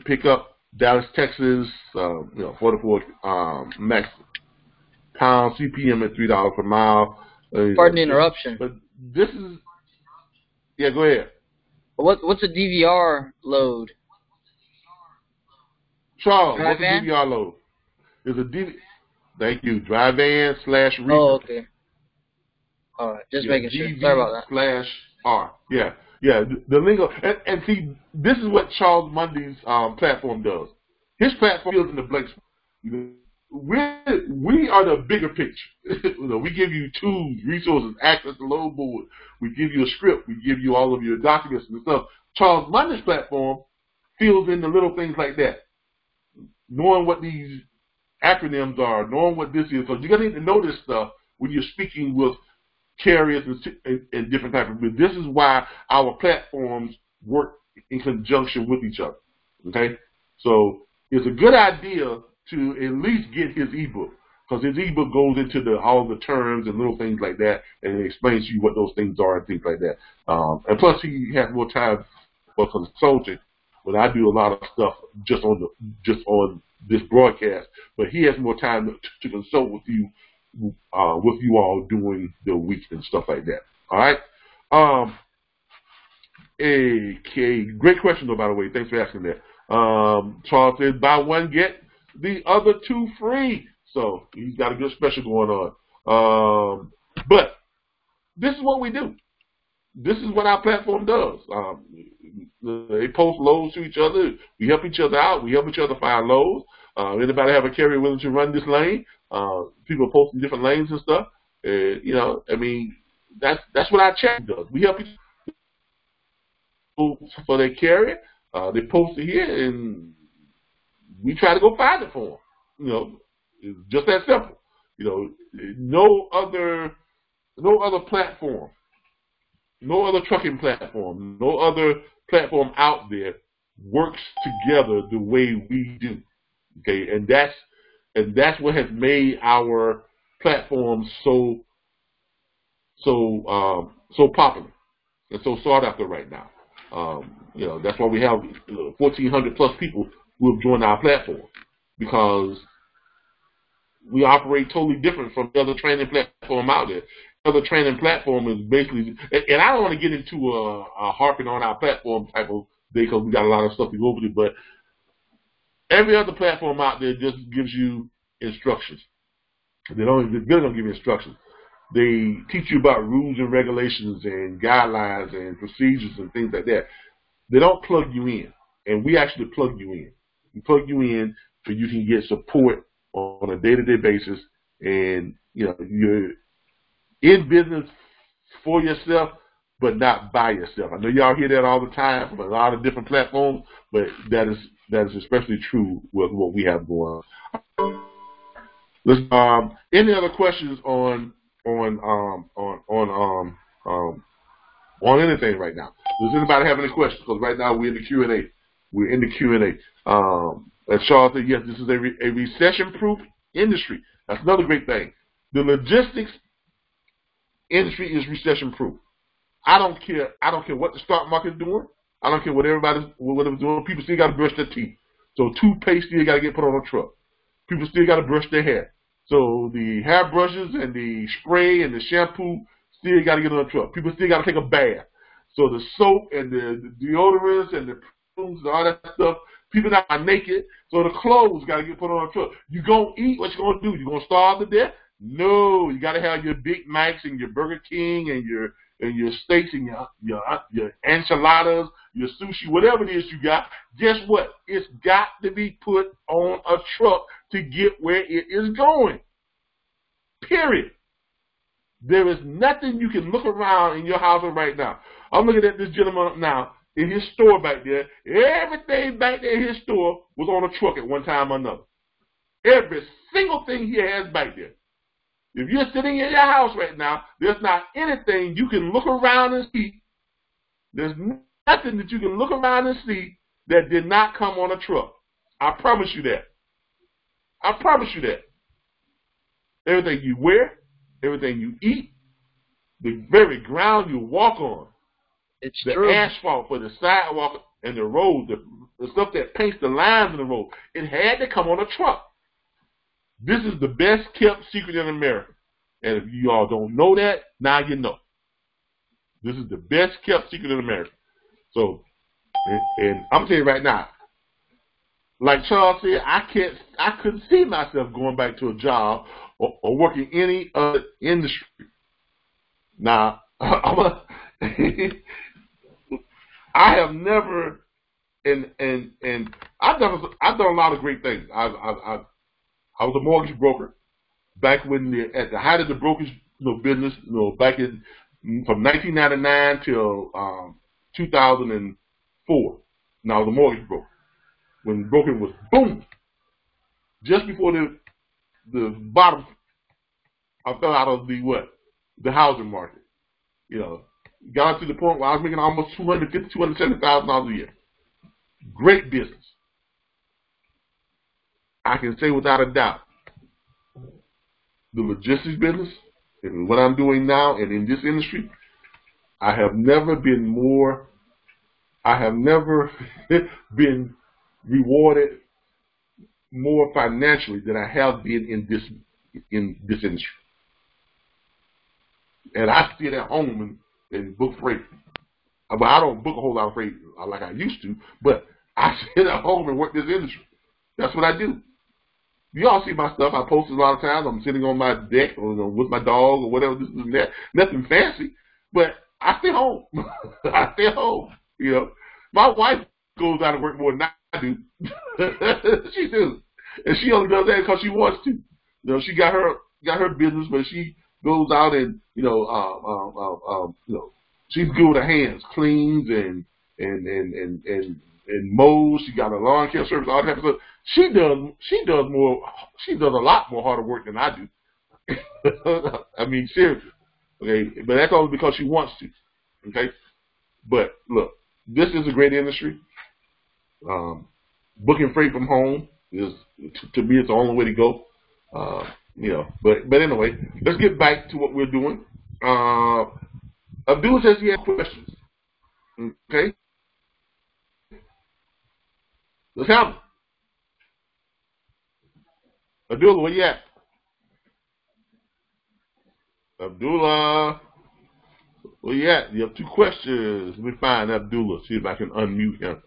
pickup, Dallas, Texas, 44 max pound, CPM at $3 per mile. Pardon the interruption. But this is, yeah, go ahead. What's a DVR load? Charles, Drive what's van? a DVR load? Is a DV. Thank you. Drive van / reefer. Oh, okay. All right, just making sure. Sorry about that. /R. Yeah. The lingo, and see, this is what Charles Mundy's platform does. His platform fills in the blanks. We are the bigger picture. We give you tools, resources, access to load board. We give you a script. We give you all of your documents and stuff. Charles Mundy's platform fills in the little things like that. Knowing what these acronyms are, knowing what this is. So you're going to need to know this stuff when you're speaking with carriers and different types of. This is why our platforms work in conjunction with each other. Okay, so it's a good idea to at least get his ebook, because his ebook goes into all the terms and little things like that, and it explains to you what those things are and things like that. And plus, he has more time for consulting. When I do a lot of stuff just on this broadcast, but he has more time to consult with you all during the week and stuff like that. All right. Okay. Great question, though, by the way. Thanks for asking that. Charles says, buy one, get the other two free. So he's got a good special going on. But this is what we do. This is what our platform does. They post loads to each other. We help each other out. We help each other find loads. Anybody have a carrier willing to run this lane? People posting different lanes and stuff. That's what our chat does. We help each other for their carrier. They post it here, and we try to go find it for them. It's just that simple. No other platform, no other trucking platform, no other platform out there works together the way we do. Okay, and that's what has made our platform so popular and so sought after right now. That's why we have 1,400 plus people who have joined our platform, because we operate totally different from the other training platform out there. The other training platform is basically, and I don't want to get into a harping on our platform type of day, because we got a lot of stuff to go over to, but every other platform out there just gives you instructions. They don't give you instructions. They teach you about rules and regulations and guidelines and procedures and things like that. They don't plug you in, and we actually plug you in. We plug you in so you can get support on a day-to-day basis, and you're in business for yourself, but not by yourself. I know y'all hear that all the time from a lot of different platforms, but that is especially true with what we have going on. Any other questions on anything right now? Does anybody have any questions? Because right now we're in the Q&A. We're in the Q&A. And Charles said, yes, this is a recession-proof industry. That's another great thing. The logistics industry is recession-proof. I don't care what the stock market is doing. I don't care what everybody's doing. People still got to brush their teeth. So toothpaste still got to get put on a truck. People still got to brush their hair. So the hair brushes and the spray and the shampoo still got to get on a truck. People still got to take a bath. So the soap and the deodorants and the perfumes and all that stuff, people not naked. So the clothes got to get put on a truck. You going to eat, what you going to do? You going to starve to death? No. You got to have your Big Macs and your Burger King and your steaks and your enchiladas, your sushi, whatever it is you got. Guess what? It's got to be put on a truck to get where it is going. Period. There is nothing you can look around in your house right now. I'm looking at this gentleman now in his store back there. Everything back there in his store was on a truck at one time or another. Every single thing he has back there. If you're sitting in your house right now, there's not anything you can look around and see. There's nothing that you can look around and see that did not come on a truck. I promise you that. I promise you that. Everything you wear, everything you eat, the very ground you walk on, It's the true. asphalt for the sidewalk and the road, the stuff that paints the lines in the road, it had to come on a truck. This is the best kept secret in America. And if you all don't know that, now you know. This is the best kept secret in America. So, and I'm telling you right now, like Charles said, I couldn't see myself going back to a job or working any other industry. Now, I have never, and I've done a lot of great things. I was a mortgage broker back when at the height of the brokerage business, back in from 1999 till 2004. Now I was a mortgage broker when broking was boom. Just before the bottom, I fell out of the housing market. Got to the point where I was making almost $250,000, $270,000 a year. Great business. I can say without a doubt, the logistics business and what I'm doing now and in this industry, I have never been rewarded more financially than I have been in this industry. And I sit at home and book freight. But I don't book a whole lot of freight like I used to, but I sit at home and work this industry. That's what I do. You all see my stuff. I post it a lot of times. I'm sitting on my deck or with my dog or whatever, this and that. Nothing fancy, but I stay home. I stay home. My wife goes out and work more than I do. She does, and she only does that because she wants to. She got her business, but she goes out and she's good with her hands, cleans and mows. She got a lawn care service, all that type of stuff. She does a lot more harder work than I do. I mean, seriously. Okay, but that's only because she wants to. Okay, but look, this is a great industry. Booking freight from home is, to me, it's the only way to go. But anyway, let's get back to what we're doing. Abdul says he has questions. Okay, let's have them. Abdullah, where you at? Abdullah, where you at? You have two questions. Let me find Abdullah. See if I can unmute him.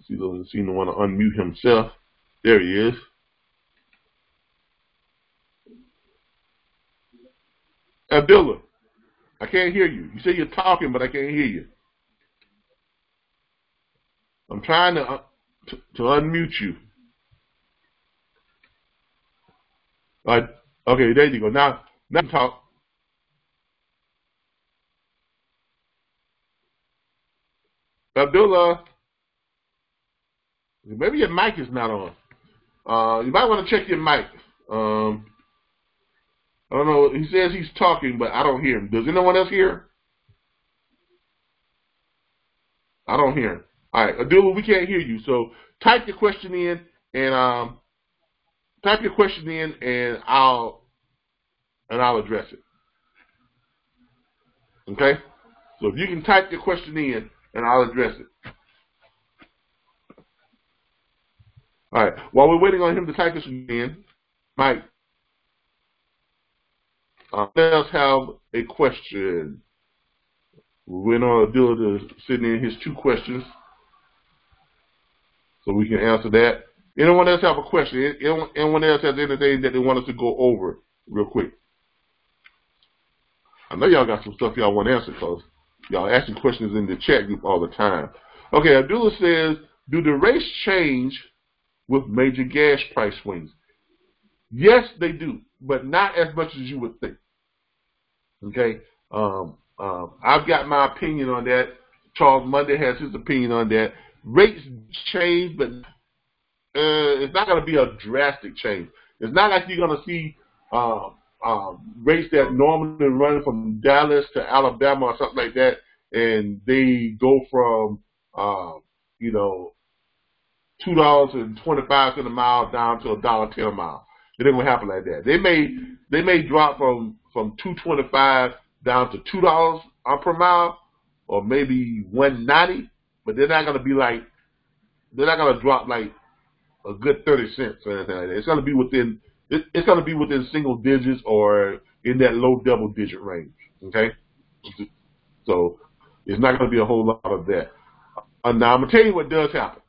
He doesn't seem to want to unmute himself. There he is. Abdullah, I can't hear you. You say you're talking, but I can't hear you. I'm trying to unmute you. Okay, there you go. Now talk. Abdullah, maybe your mic is not on. You might want to check your mic. I don't know. He says he's talking, but I don't hear him. Does anyone else hear? I don't hear him. All right, Abdullah, we can't hear you. So type your question in, and I'll address it. Okay? So if you can type your question in, and I'll address it. All right. While we're waiting on him to type this in, Mike, let us have a question. We're on Abdullah to send in his two questions, so we can answer that. Anyone else have a question? Anyone else has anything that they want us to go over real quick? I know y'all got some stuff y'all want to answer because y'all asking questions in the chat group all the time. Okay, Abdullah says, do the rates change with major gas price swings? Yes, they do, but not as much as you would think. Okay, I've got my opinion on that. Charles Monday has his opinion on that. Rates change, but it's not going to be a drastic change. It's not like you're going to see rates that normally run from Dallas to Alabama or something like that, and they go from $2.25 a mile down to $1.10 a mile. It ain't gonna happen like that. They may drop from $2.25 down to $2 per mile, or maybe $1.90, but they're not gonna drop like a good 30 cents or anything like that. It's gonna be within single digits or in that low double digit range. Okay, so it's not gonna be a whole lot of that. Now I'm gonna tell you what does happen.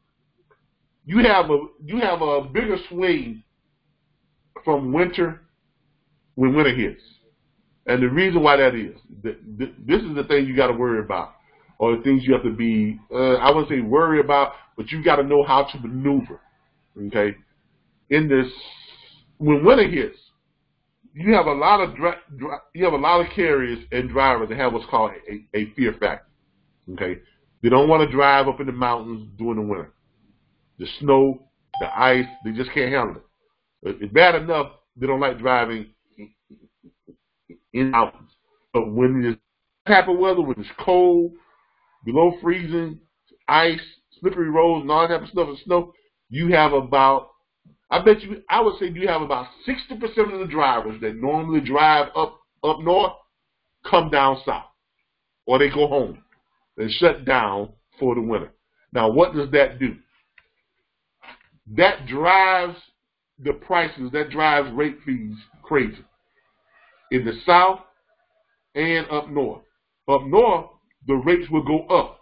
You have a bigger swing from winter when winter hits, and the reason why that is, this is the thing you got to worry about, or the things you have to be, I wouldn't say worry about, but you got to know how to maneuver. Okay, when winter hits, you have a lot of carriers and drivers that have what's called a fear factor. Okay, they don't want to drive up in the mountains during the winter. The snow, the ice, they just can't handle it. It's bad enough they don't like driving in mountains. But when it's type of weather, when it's cold, below freezing, ice, slippery roads, and all that type of stuff, and snow, you have about, I would say you have about 60% of the drivers that normally drive up north come down south, or they go home and shut down for the winter. Now, what does that do? That drives the prices, that drives rate fees crazy. In the south and up north. Up north, the rates will go up.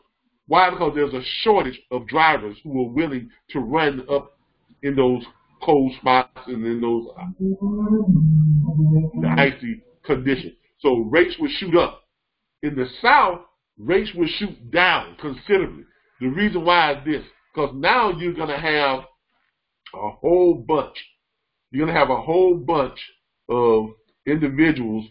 Why? Because there's a shortage of drivers who are willing to run up in those cold spots and in those icy conditions. So rates will shoot up. In the south, rates will shoot down considerably. The reason why is this, because now you're going to have a whole bunch of individuals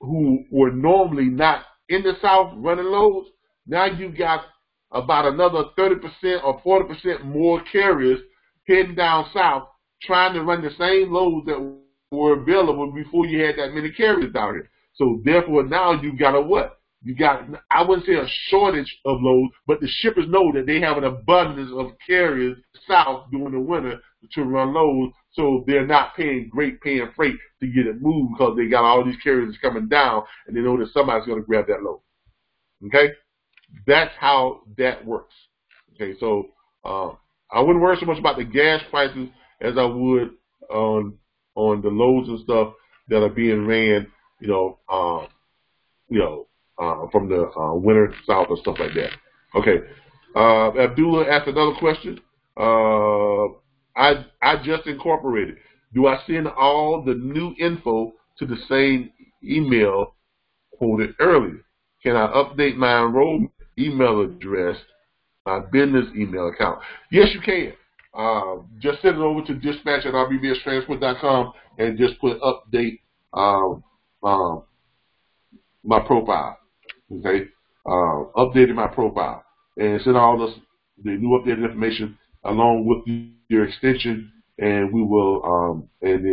who were normally not in the South running loads. Now you've got about another 30% or 40% more carriers heading down south trying to run the same loads that were available before you had that many carriers down here. So therefore now you've got a what? You got, I wouldn't say a shortage of loads, but the shippers know that they have an abundance of carriers south during the winter to run loads, so they're not paying freight to get it moved because they got all these carriers coming down, and they know that somebody's going to grab that load. Okay? That's how that works. Okay, so I wouldn't worry so much about the gas prices as I would on the loads and stuff that are being ran, from the winter south or stuff like that. Okay. Abdullah asked another question. I just incorporated. Do I send all the new info to the same email quoted earlier? Can I update my enrollment email address, my business email account? Yes, you can. Just send it over to dispatch@RBBStransport.com and just put update my profile. Okay, updating my profile and send all the new updated information along with your extension, and we will and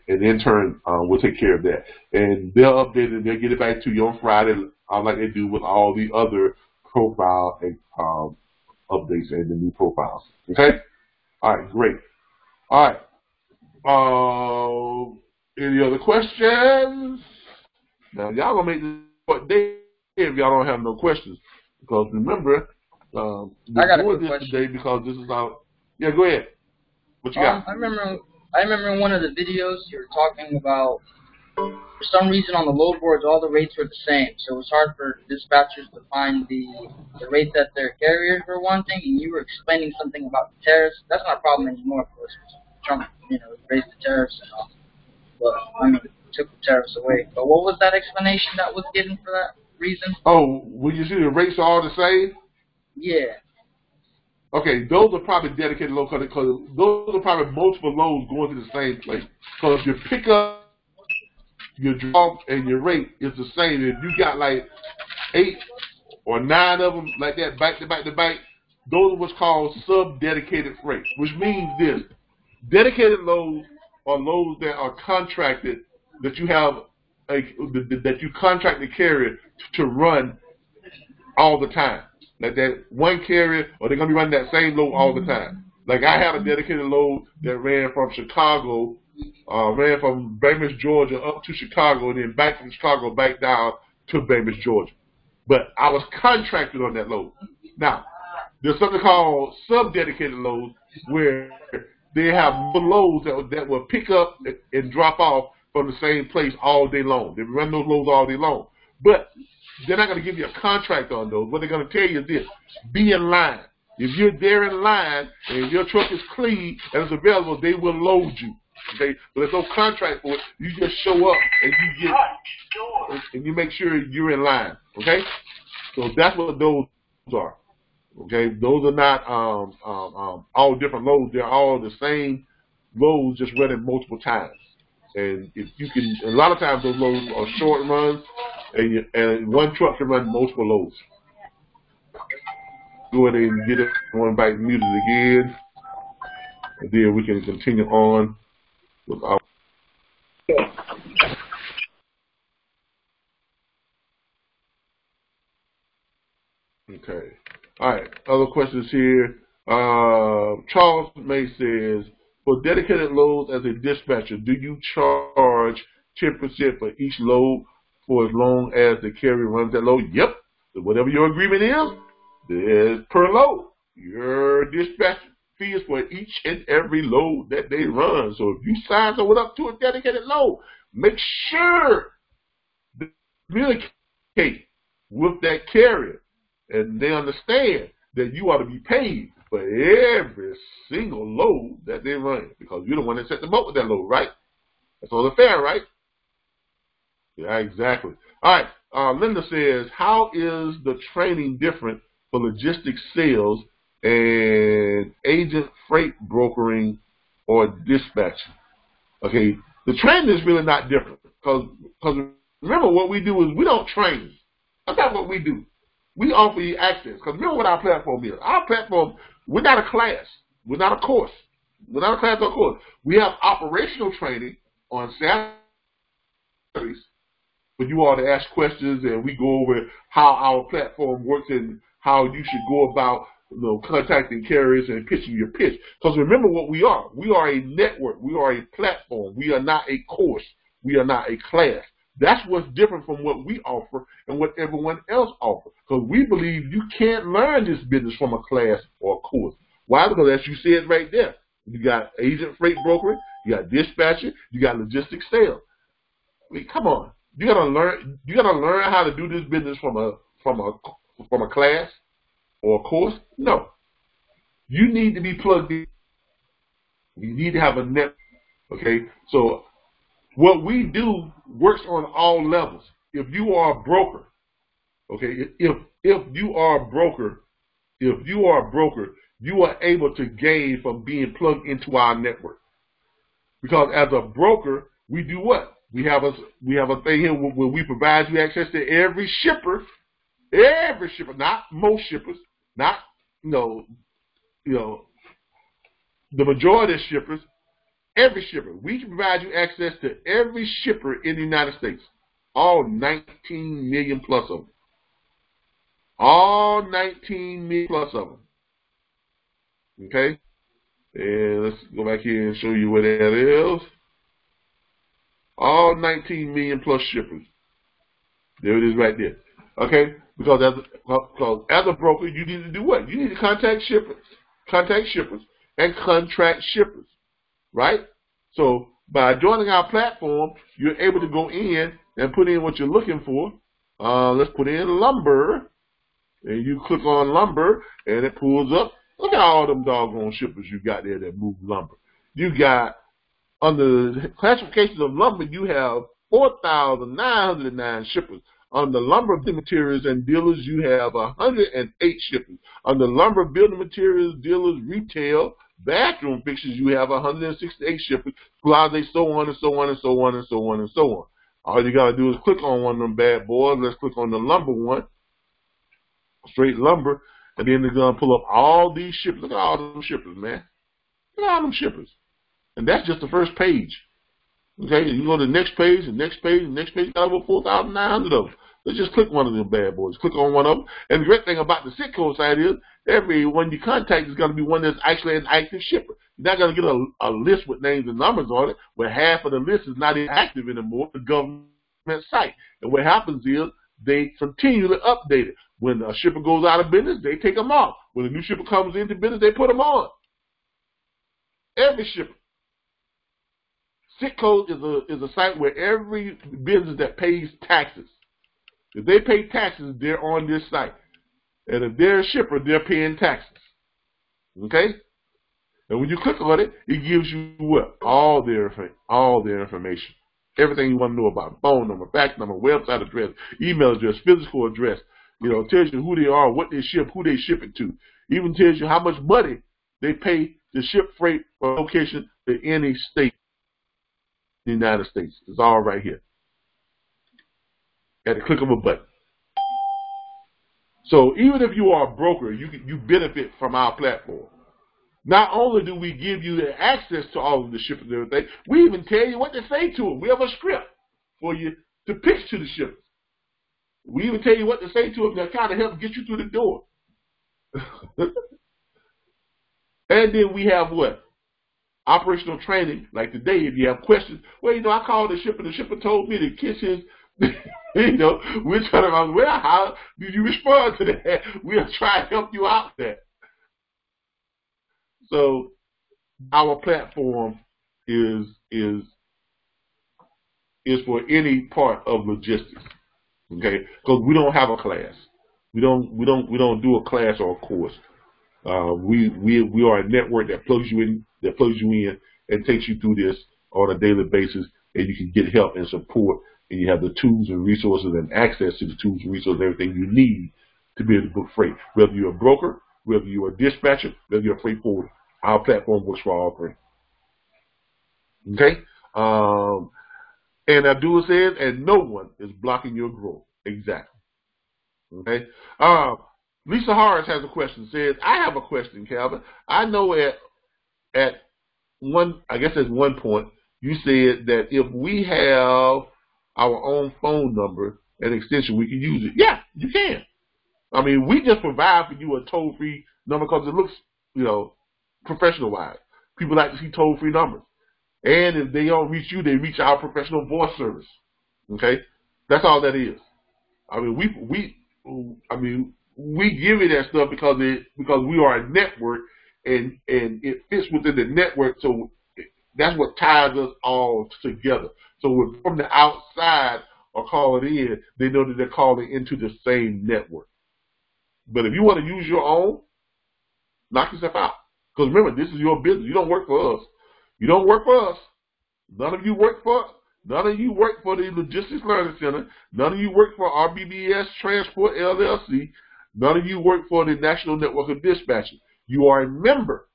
in turn we'll take care of that. And they'll update it. They'll get it back to you on Friday, like they do with all the other profile and updates and the new profiles. Okay. All right. Great. All right. Any other questions? Now y'all gonna make this what day if y'all don't have no questions, because remember, I got a quick question today because this is our. Yeah, go ahead. What you got? I remember in one of the videos you were talking about, for some reason on the load boards all the rates were the same, so it was hard for dispatchers to find the rate that their carriers were wanting, and you were explaining something about the tariffs. That's not a problem anymore, of course. Trump, raised the tariffs and all, but took the tariffs away. But what was that explanation that was given for that reason? Oh, when you see the rates are all the same? Yeah. Okay, those are probably dedicated load because those are probably multiple loads going to the same place. Because your pickup your draw and your rate is the same. If you got like 8 or 9 of them like that, back to back to back, those are what's called sub-dedicated rates, which means this. Dedicated loads are loads that are contracted, that you have that you contract the carrier to run all the time. Like that one carrier, or they're going to be running that same load all the time. Like I had a dedicated load that ran from Chicago, ran from Bainbridge, Georgia up to Chicago, and then back from Chicago back down to Bainbridge, Georgia. But I was contracted on that load. Now, there's something called sub-dedicated loads where they have loads that will pick up and drop off from the same place all day long. They run those loads all day long. But they're not going to give you a contract on those. What they're going to tell you is this: be in line. If you're there in line and your truck is clean and it's available, they will load you. Okay, but there's no contract for it. You just show up and you make sure you're in line. Okay, so that's what those are. Okay, those are not all different loads. They're all the same loads, just running multiple times. And if you can, a lot of times those loads are short runs, and one truck can run multiple loads. Go ahead and get it on back muted again, and then we can continue on with our. Okay. All right. Other questions here. Charles May says, for dedicated loads as a dispatcher, do you charge 10% for each load for as long as the carrier runs that load? Yep. So whatever your agreement is per load. Your dispatch fee is for each and every load that they run. So if you sign someone up to a dedicated load, make sure to communicate with that carrier, and they understand that you ought to be paid for every single load that they run, because you're the one that set them up with that load, right? That's all fair, right? Yeah, exactly. All right. Linda says, how is the training different for logistics sales and agent freight brokering or dispatching? Okay, the training is really not different, because remember, what we do is we don't train. That's not what we do. We offer you access. Because remember what our platform is. Our platform, we're not a class. We're not a course. We're not a class or a course. We have operational training on Saturdays for you all to ask questions, and we go over how our platform works and how you should go about contacting carriers and pitching your pitch. Because remember what we are. We are a network. We are a platform. We are not a course. We are not a class. That's what's different from what we offer and what everyone else offers. Because we believe you can't learn this business from a class or a course. Why? Because as you said right there, you got agent freight brokering, you got dispatching, you got logistics sales. I mean, come on. You gotta learn how to do this business from a class or a course? No. You need to be plugged in. You need to have a network. Okay? So what we do works on all levels. If you are a broker, okay, if you are a broker, you are able to gain from being plugged into our network. Because as a broker, we do what? We have a thing here where we provide you access to every shipper, not most shippers, not the majority of shippers. Every shipper. We can provide you access to every shipper in the United States. All 19 million plus of them. All 19 million plus of them. Okay? And let's go back here and show you what that is. All 19 million plus shippers. There it is right there. Okay? Because as a broker, you need to do what? You need to contact shippers, and contract shippers. Right? So by joining our platform, you're able to go in and put in what you're looking for. Let's put in lumber. And you click on lumber, and it pulls up. Look at all them doggone shippers you got there that move lumber. You got, under the classifications of lumber, you have 4,909 shippers. Under lumber building materials and dealers, you have 108 shippers. Under lumber building materials, dealers, retail, bathroom fixtures, you have 168 shippers, closet, so on and so on and so on and so on and so on. All you gotta do is click on one of them bad boys. Let's click on the lumber one, straight lumber, and then they're gonna pull up all these shippers. Look at all them shippers, man. Look at all them shippers. And that's just the first page. Okay, you go to the next page, the next page, the next page, got over 4,900 of them. Let's just click one of them bad boys. Click on one of them. And the great thing about the Sitco site is every one you contact is going to be one that's actually an active shipper. You're not going to get a list with names and numbers on it, where half of the list is not active anymore, the government site. And what happens is they continually update it. When a shipper goes out of business, they take them off. When a new shipper comes into business, they put them on. Every shipper. Sitco is a site where every business that pays taxes, if they pay taxes, they're on this site. And if they're a shipper, they're paying taxes. Okay? And when you click on it, it gives you what? All their information. Everything you want to know about phone number, fax number, website address, email address, physical address. You know, it tells you who they are, what they ship, who they ship it to. Even tells you how much money they pay to ship freight from location to any state in the United States. It's all right here at the click of a button. So even if you are a broker, you benefit from our platform. Not only do we give you the access to all of the shippers and everything, we even tell you what to say to them. We have a script for you to pitch to the shippers. We even tell you what to say to them that kind of helps get you through the door. And then we have what? Operational training, like today, if you have questions. Well, you know, I called the shipper told me to kiss his, you know, we're trying to, well, how did you respond to that? We'll try to help you out there. So our platform is for any part of logistics, okay? Because we don't have a class. We don't do a class or a course. We are a network that plugs you in and takes you through this on a daily basis, and you can get help and support, and you have the tools and resources and access to the tools and resources and everything you need to be able to book freight. Whether you're a broker, whether you're a dispatcher, whether you're a freight forwarder, our platform works for all three. Okay? And Abdullah says, and no one is blocking your growth. Exactly. Okay? Lisa Harris has a question. Says, I have a question, Calvin. I know at one point you said that if we have our own phone number and extension, we can use it. Yeah, you can. I mean, we just provide for you a toll-free number because it looks, you know, professional-wise. People like to see toll-free numbers. And if they don't reach you, they reach our professional voice service. Okay? That's all that is. I mean, we give you that stuff because we are a network and it fits within the network, so that's what ties us all together. So when from the outside or calling in, they know that they're calling into the same network. But if you want to use your own, knock yourself out. Because remember, this is your business. You don't work for us. You don't work for us. None of you work for the Logistics Learning Center. None of you work for RBBS Transport LLC. None of you work for the National Network of Dispatchers. You are a member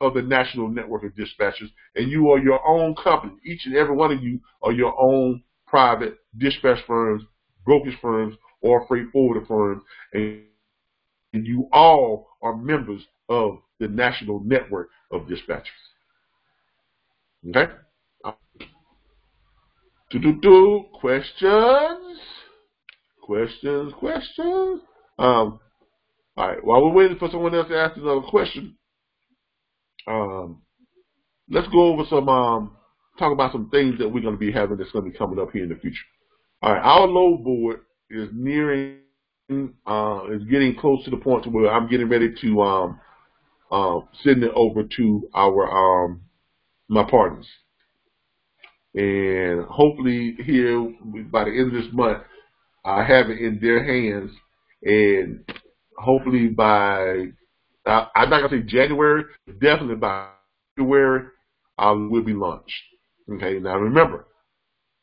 of the National Network of Dispatchers, and you are your own company. Each and every one of you are your own private dispatch firms, brokerage firms, or freight forwarder firms, and you all are members of the National Network of Dispatchers. Okay? Questions? All right, while we're waiting for someone else to ask another question, let's go over talk about some things that we're going to be having that's going to be coming up here in the future. All right, our load board is is getting close to the point to where I'm getting ready to send it over to our my partners, and hopefully here by the end of this month, I have it in their hands, and hopefully by I'm not gonna say January, but definitely by February, will be launched. Okay, now remember,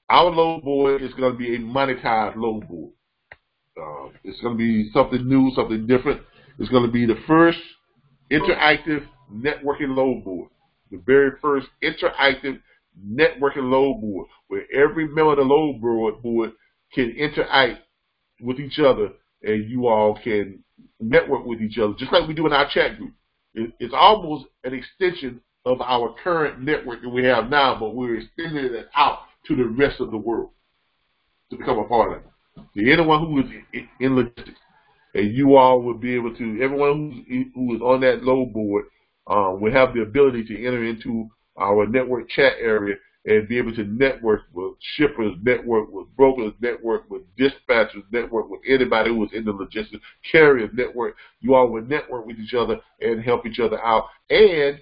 our load board is going to be a monetized load board. It's going to be something new, something different. It's going to be the first interactive networking load board. The very first interactive networking load board where every member of the load board can interact with each other, and you all can network with each other, just like we do in our chat group. It's almost an extension of our current network that we have now, but we're extending it out to the rest of the world to become a part of it. To anyone who is in logistics, and you all will be able to, everyone who is on that load board will have the ability to enter into our network chat area and be able to network with shippers, network with brokers, network with dispatchers, network with anybody who is in the logistics, carriers, network. You all will network with each other and help each other out, and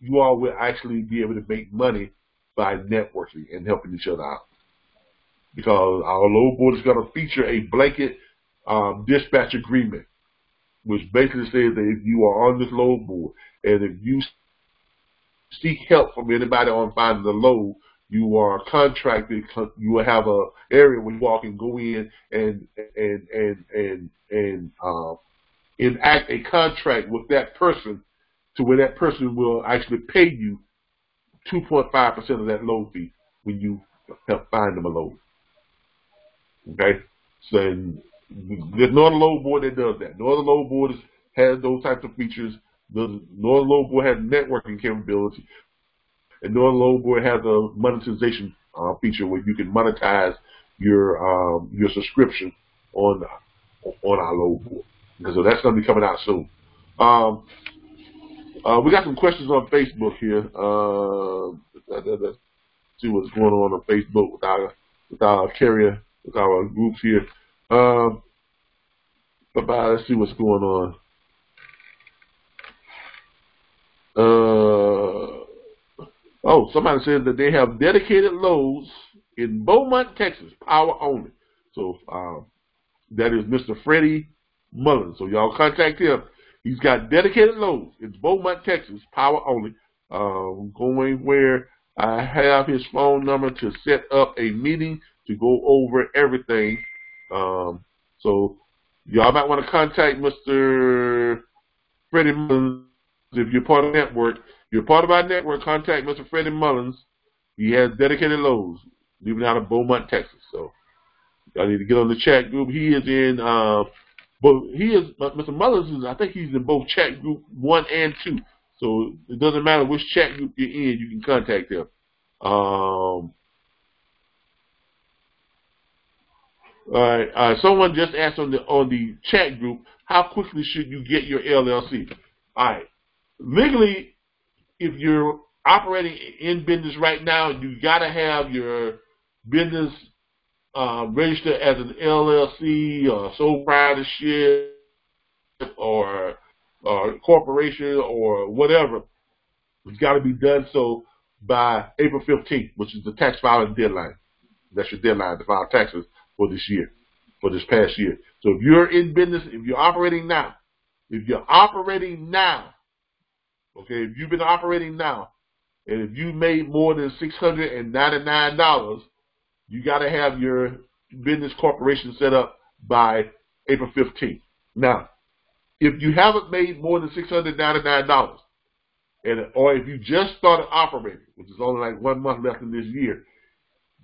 you all will actually be able to make money by networking and helping each other out. Because our load board is going to feature a blanket dispatch agreement, which basically says that if you are on this load board and if you seek help from anybody on finding the load, you are contracted. You will have a area where you all can go in and enact a contract with that person, to where that person will actually pay you 2.5% of that load fee when you help find them a load. Okay, so there's no other load board that does that. No other load board has those types of features. No other load board has networking capability, and no other load board has a monetization feature where you can monetize your subscription on our load board. And so that's going to be coming out soon. We got some questions on Facebook here. Let's see what's going on Facebook with our carrier, with our groups here. Let's see what's going on. Somebody says that they have dedicated loads in Beaumont, Texas, power only. So that is Mr. Freddie Mullins. So y'all contact him. He's got dedicated loads. It's Beaumont, Texas, power only. Going where I have his phone number to set up a meeting to go over everything. So y'all might want to contact Mr. Freddie Mullins if you're part of the network. If you're part of our network, contact Mr. Freddie Mullins. He has dedicated loads, leaving out of Beaumont, Texas. So y'all need to get on the chat group. He is in Mr. Mullins is, I think he's in both chat group 1 and 2. So it doesn't matter which chat group you're in, you can contact him. All right. Someone just asked on the chat group, how quickly should you get your LLC? All right. Legally, if you're operating in business right now, you got to have your business registered as an LLC or sole proprietorship or corporation or whatever. It's got to be done so by April 15th, which is the tax filing deadline. That's your deadline to file taxes for this year, for this past year. So if you're in business, if you're operating now, okay, if you've been operating now, and if you made more than $699, you got to have your business corporation set up by April 15th. Now, if you haven't made more than $699, or if you just started operating, which is only like 1 month left in this year,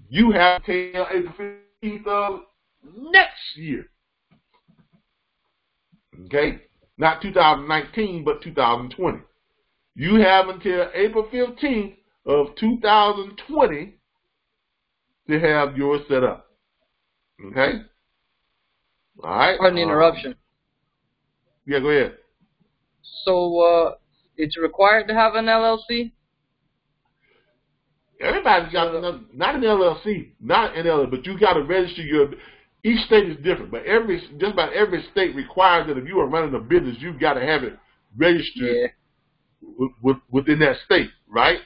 you have till April 15th of next year. Okay? Not 2019, but 2020. You have until April 15th of 2020 to have yours set up. Okay? All right? Pardon the interruption. Yeah, go ahead. So, it's required to have an LLC? Everybody's got not an LLC, but you got to register your. Each state is different, but just about every state requires that if you are running a business, you've got to have it registered within that state, right?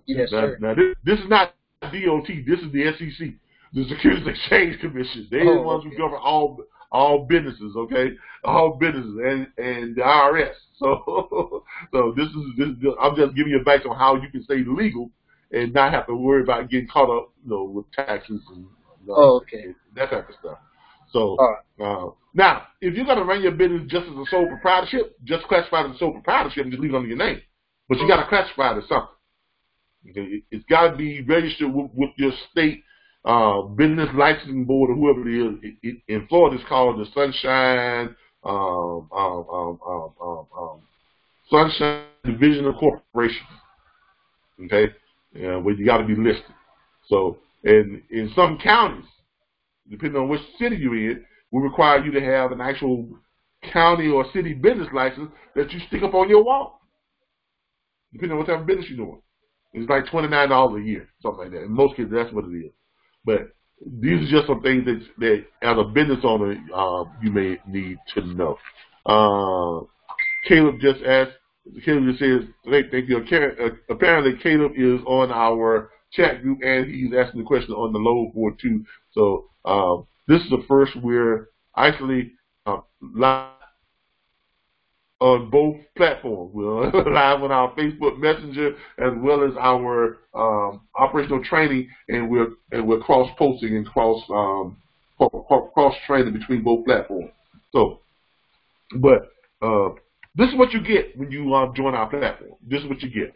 Yes, sir. Now this is not DOT. This is the SEC, the Securities and Exchange Commission. They're the ones who govern all businesses, okay? All businesses and the IRS. So this is I'm just giving you a back on how you can stay legal and not have to worry about getting caught up, with taxes and that type of stuff. So now, if you're gonna run your business just as a sole proprietorship, just classify it as a sole proprietorship and just leave it under your name. But you gotta classify it as something. Okay, it's got to be registered with your state business licensing board or whoever it is. In Florida, it's called the Sunshine Sunshine Division of Corporations. Okay, where you got to be listed. So, and in some counties, depending on which city you're in, will require you to have an actual county or city business license that you stick up on your wall, depending on what type of business you're doing. It's like $29 a year, something like that. In most cases, that's what it is. But these are just some things that as a business owner, you may need to know. Caleb just asked, Caleb just says, thank you. Apparently, Caleb is on our chat group, and he's asking the question on the load board, too. So this is the first we're actually live on both platforms. We're live on our Facebook Messenger as well as our operational training, and we're cross posting and cross training between both platforms. So, but this is what you get when you join our platform. This is what you get,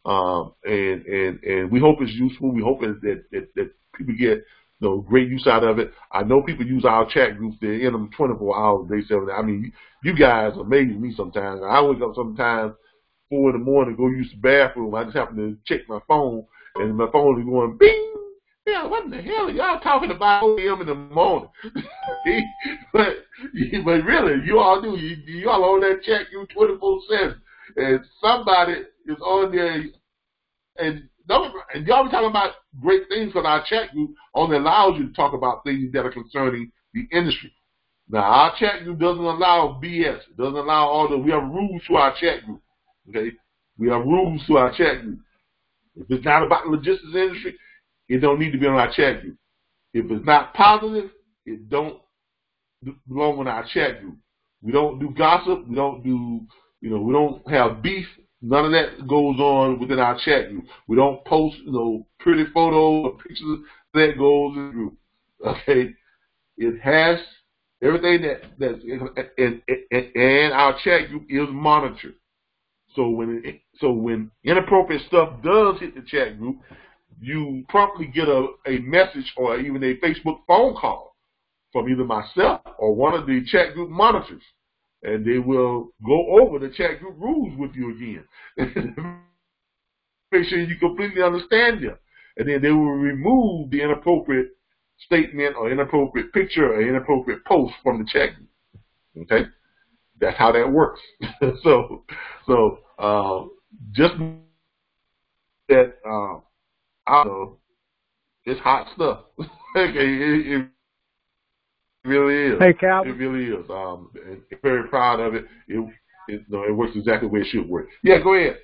and we hope it's useful. We hope that people get great use out of it. I know people use our chat groups. They're in them 24 hours a day, 7 days. I mean, you guys amaze me sometimes. I wake up sometimes 4 in the morning to go use the bathroom. I just happen to check my phone, and my phone is going bing. Yeah, what in the hell are y'all talking about 4 a.m. in the morning? but really, you all do. You all on that chat group 24/7, and somebody is on there, and y'all be talking about great things, because our chat group only allows you to talk about things that are concerning the industry. Now, our chat group doesn't allow BS. It doesn't allow we have rules to our chat group. Okay? We have rules to our chat group. If it's not about the logistics industry, it don't need to be on our chat group. If it's not positive, it don't belong on our chat group. We don't do gossip. We don't do, we don't have beef. None of that goes on within our chat group. We don't post, pretty photos or pictures that goes in the group. Okay, it has everything that's and our chat group is monitored. So when inappropriate stuff does hit the chat group, you promptly get a message or even a Facebook phone call from either myself or one of the chat group monitors. And they will go over the chat group rules with you again. Make sure you completely understand them. And then they will remove the inappropriate statement or inappropriate picture or inappropriate post from the chat group. Okay? That's how that works. So just that, I don't know, it's hot stuff. Okay, it really is. Hey, Calvin. It really is. And very proud of it. It works exactly the way it should work. Yeah, go ahead.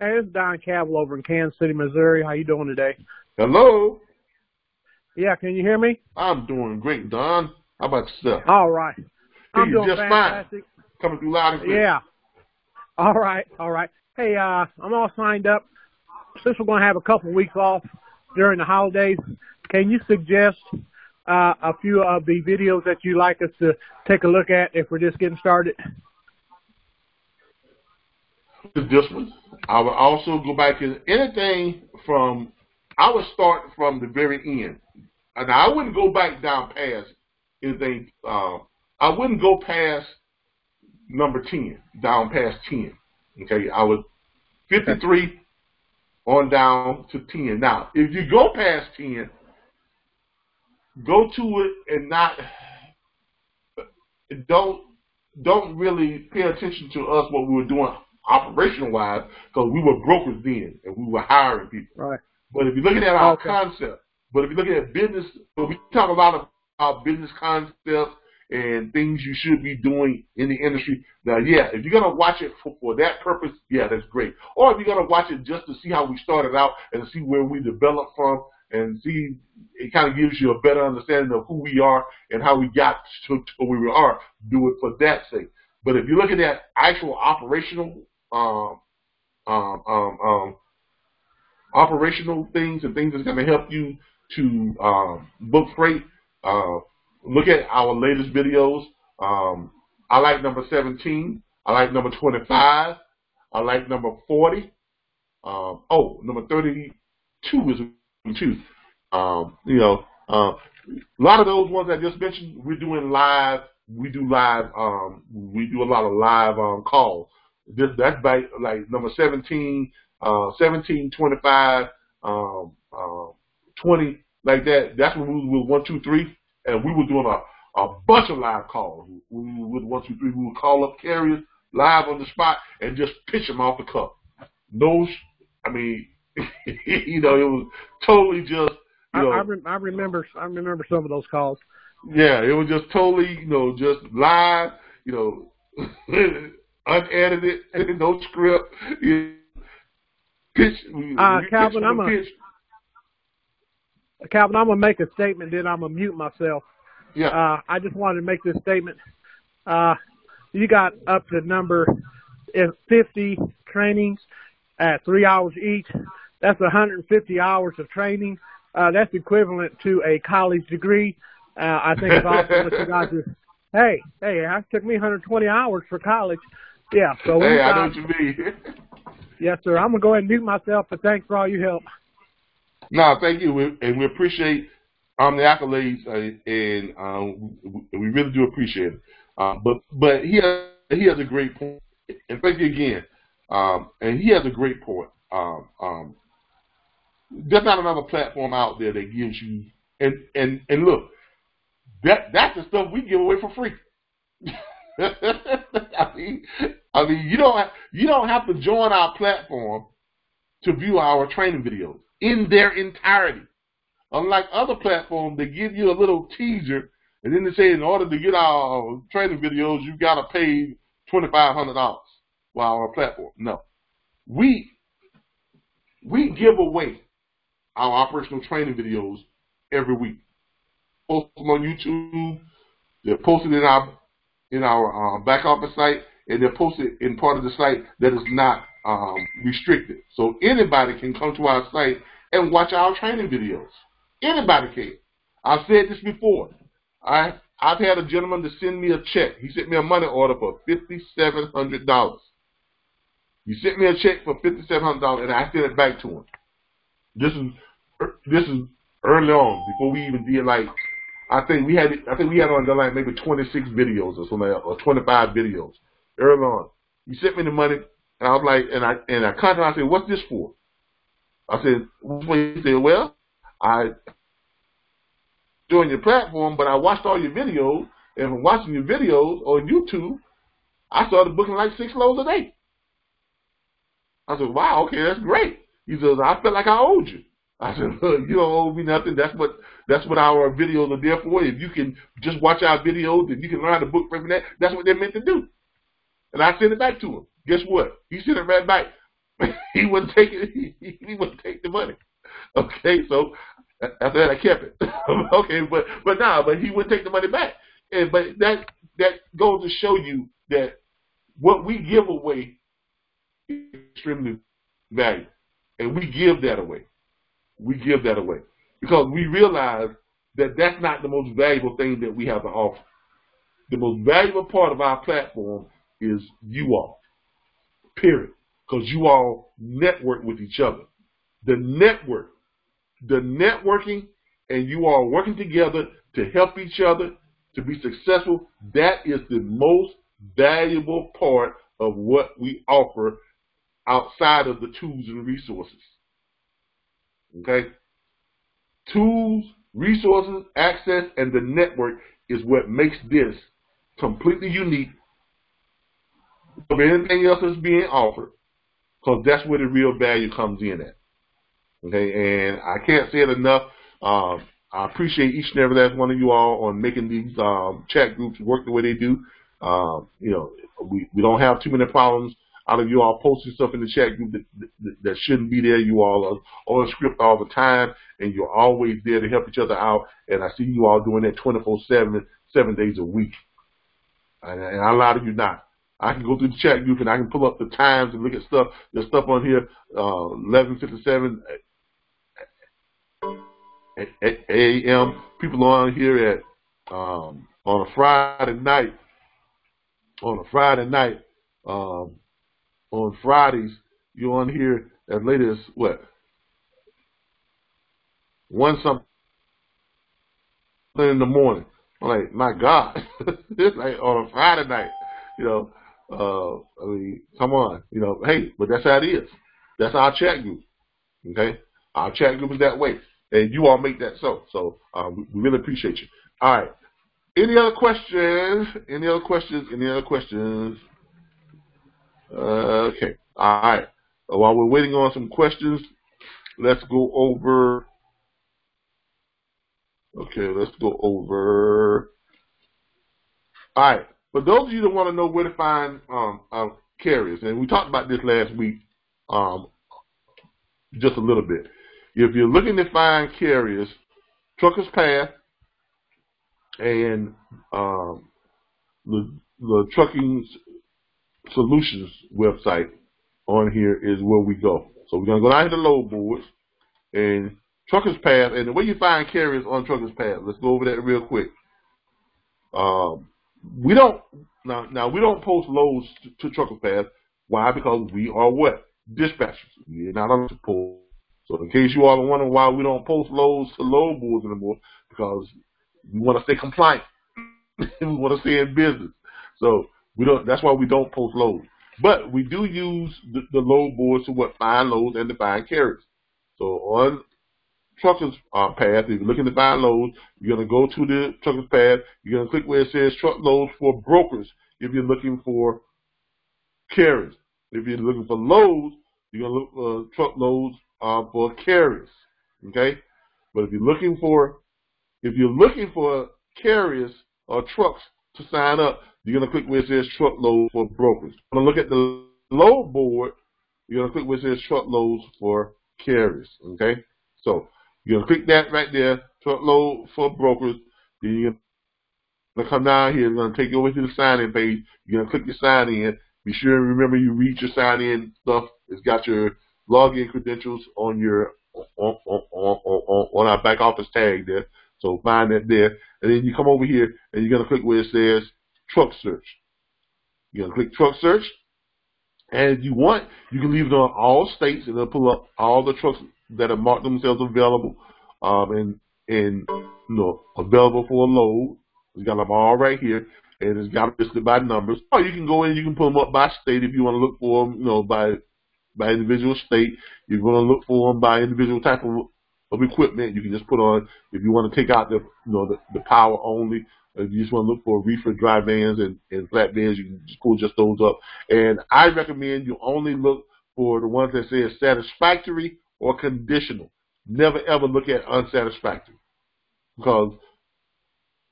Hey, this is Don Cavill over in Kansas City, Missouri. How you doing today? Hello. Yeah, can you hear me? I'm doing great, Don. How about yourself? All right. I'm doing just fantastic. Fine. Coming through loud and clear. Yeah. All right. Hey, I'm all signed up. Since we're going to have a couple of weeks off during the holidays, can you suggest a few of the videos that you'd like us to take a look at if we're just getting started? This one. I would also go back to anything from, I would start from the very end. And I wouldn't go back down past anything. I wouldn't go past number 10, down past 10. Okay, I would 53 on down to 10. Now, if you go past 10, go to it and don't really pay attention to us what we were doing operational wise, because we were brokers then and we were hiring people. Right. But if you're looking at our concept, but if you're looking at business, so we talk a lot about business concepts and things you should be doing in the industry. Now, yeah, if you're gonna watch it for that purpose, yeah, that's great. Or if you're gonna watch it just to see how we started out and to see where we developed from, and see, it kind of gives you a better understanding of who we are and how we got to where we are. Do it for that sake. But if you're looking at actual operational operational things and things that's going to help you to book freight, look at our latest videos. I like number 17. I like number 25. I like number 40. Number 32 is too. A lot of those ones I just mentioned, we're doing live. We do live. We do a lot of live calls. That's by like number 17, 17, 25, 20, like that. That's when we were 1, 2, 3, and we were doing a bunch of live calls. We were with 1, 2, 3. We would call up carriers live on the spot and just pitch them off the cuff. I mean, it was totally just. I remember some of those calls. Yeah, it was just totally, just live, unedited, no script. Pitch. Calvin, I'm gonna make a statement, then I'm gonna mute myself. Yeah. I just wanted to make this statement. You got up to number 50 trainings at 3 hours each. That's 150 hours of training. That's equivalent to a college degree. I think it's awesome what you guys do. Hey, it took me 120 hours for college. Yeah, so hey, I know what you mean. Yes, sir. I'm gonna go ahead and mute myself, but thanks for all your help. No, thank you, and we appreciate the accolades, and we really do appreciate it. But he has a great point, and thank you again. And he has a great point. There's not another platform out there that gives you and look, that's the stuff we give away for free. I mean, you don't have to join our platform to view our training videos in their entirety. Unlike other platforms, they give you a little teaser, and then they say in order to get our training videos, you got to pay $2,500 for our platform. No, we give away our operational training videos every week. Post them on YouTube. They're posted in our back office site, and they're posted in part of the site that is not restricted. So anybody can come to our site and watch our training videos. Anybody can. I've said this before. I've had a gentleman to send me a check. He sent me a money order for $5,700. He sent me a check for $5,700, and I sent it back to him. This is early on, before we even did I think we had on the line maybe 26 videos or something, or 25 videos early on. He sent me the money, and I was like, and I contacted him. I said, "What's this for?" I said, "What's for?" He said, "Well, I joined your platform, but I watched all your videos, and from watching your videos on YouTube, I started booking like 6 loads a day." I said, "Wow, okay, that's great." He says, "I felt like I owed you." I said, "Look, you don't owe me nothing. That's what our videos are there for. If you can just watch our videos and you can learn how to book from that, that's what they're meant to do." And I sent it back to him. Guess what? He sent it right back. He wouldn't take it. He wouldn't take the money. Okay, so after that I kept it. Okay, but he wouldn't take the money back. But that goes to show you that what we give away is extremely valuable, and we give that away. We give that away because we realize that that's not the most valuable thing that we have to offer. The most valuable part of our platform is you all, period, because you all network with each other. The networking, and you all working together to help each other to be successful, that is the most valuable part of what we offer outside of the tools and resources. Okay? Tools, resources, access, and the network is what makes this completely unique from anything else that's being offered, because that's where the real value comes in at. Okay, and I can't say it enough. I appreciate each and every last one of you all on making these chat groups work the way they do. We don't have too many problems out of you all posting stuff in the chat group that shouldn't be there. You all are on script all the time, and you're always there to help each other out. And I see you all doing that 24/7, 7 days a week. And a lot of you not. I can go through the chat group and I can pull up the times and look at stuff. There's stuff on here, 11:57 a.m. People on here at on a Friday night. On Fridays, you're on here as late as what? 1 something in the morning. I'm like, my God, it's like on a Friday night, you know. I mean, come on, you know. Hey, but that's how it is. That's our chat group. Okay, our chat group is that way, and you all make that so. So we really appreciate you. All right. Any other questions? Any other questions? Any other questions? Okay. All right. While we're waiting on some questions, let's go over. Okay, let's go over. All right. For those of you that want to know where to find carriers, and we talked about this last week, just a little bit. If you're looking to find carriers, Truckers Path and the Trucking Solutions website on here is where we go. So we're gonna go down to the load boards and Truckers Path, and the way you find carriers on Truckers Path. Let's go over that real quick. We don't now we don't post loads to Truckers Path. Why? Because we are what? Dispatchers. We're not on the post. So in case you all are wondering why we don't post loads to load boards anymore, because we want to stay compliant. We want to stay in business. So we don't. That's why we don't post loads. But we do use the load boards to find loads and to find carriers. So on Truckers Path, if you're looking to find loads, you're going to go to the Truckers Path. You're going to click where it says truck loads for brokers if you're looking for carriers. If you're looking for loads, you're going to look for truck loads for carriers. Okay? But if you're looking for carriers or trucks to sign up, you're going to click where it says truck loads for brokers. When you look at the load board, you're going to click where it says truck loads for carriers. Okay? So you're going to click that right there, truck load for brokers. Then you're going to come down here. It's going to take you over to the sign-in page. You're going to click your sign-in. Be sure and remember you read your sign-in stuff. It's got your login credentials on your on our back office tag there. So find that there. And then you come over here and you're going to click where it says truck search. You're going to click truck search. And if you want, you can leave it on all states and it'll pull up all the trucks that have marked themselves available and available for a load. It's got them all right here. And it's got it listed by numbers. Or you can go in and you can pull them up by state if you want to look for them, by individual state. You're going to look for them by individual type of equipment. You can just put on, if you want to take out the power only, if you just want to look for reefer dry vans and flatbeds, you can just pull just those up. And I recommend you only look for the ones that say satisfactory or conditional. Never ever look at unsatisfactory, because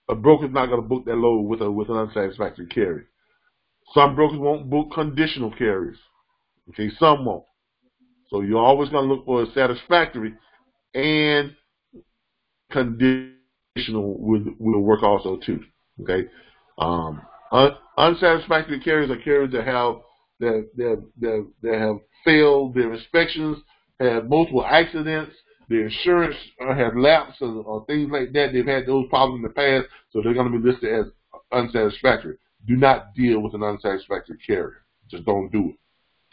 a broker's not going to book that load with an unsatisfactory carrier. Some brokers won't book conditional carriers. Okay, some won't. So you're always going to look for a satisfactory, and conditional will work also too. Okay, unsatisfactory carriers are carriers that have failed their inspections, have multiple accidents, their insurance has lapsed or things like that. They've had those problems in the past, so they're going to be listed as unsatisfactory. Do not deal with an unsatisfactory carrier. Just don't do it.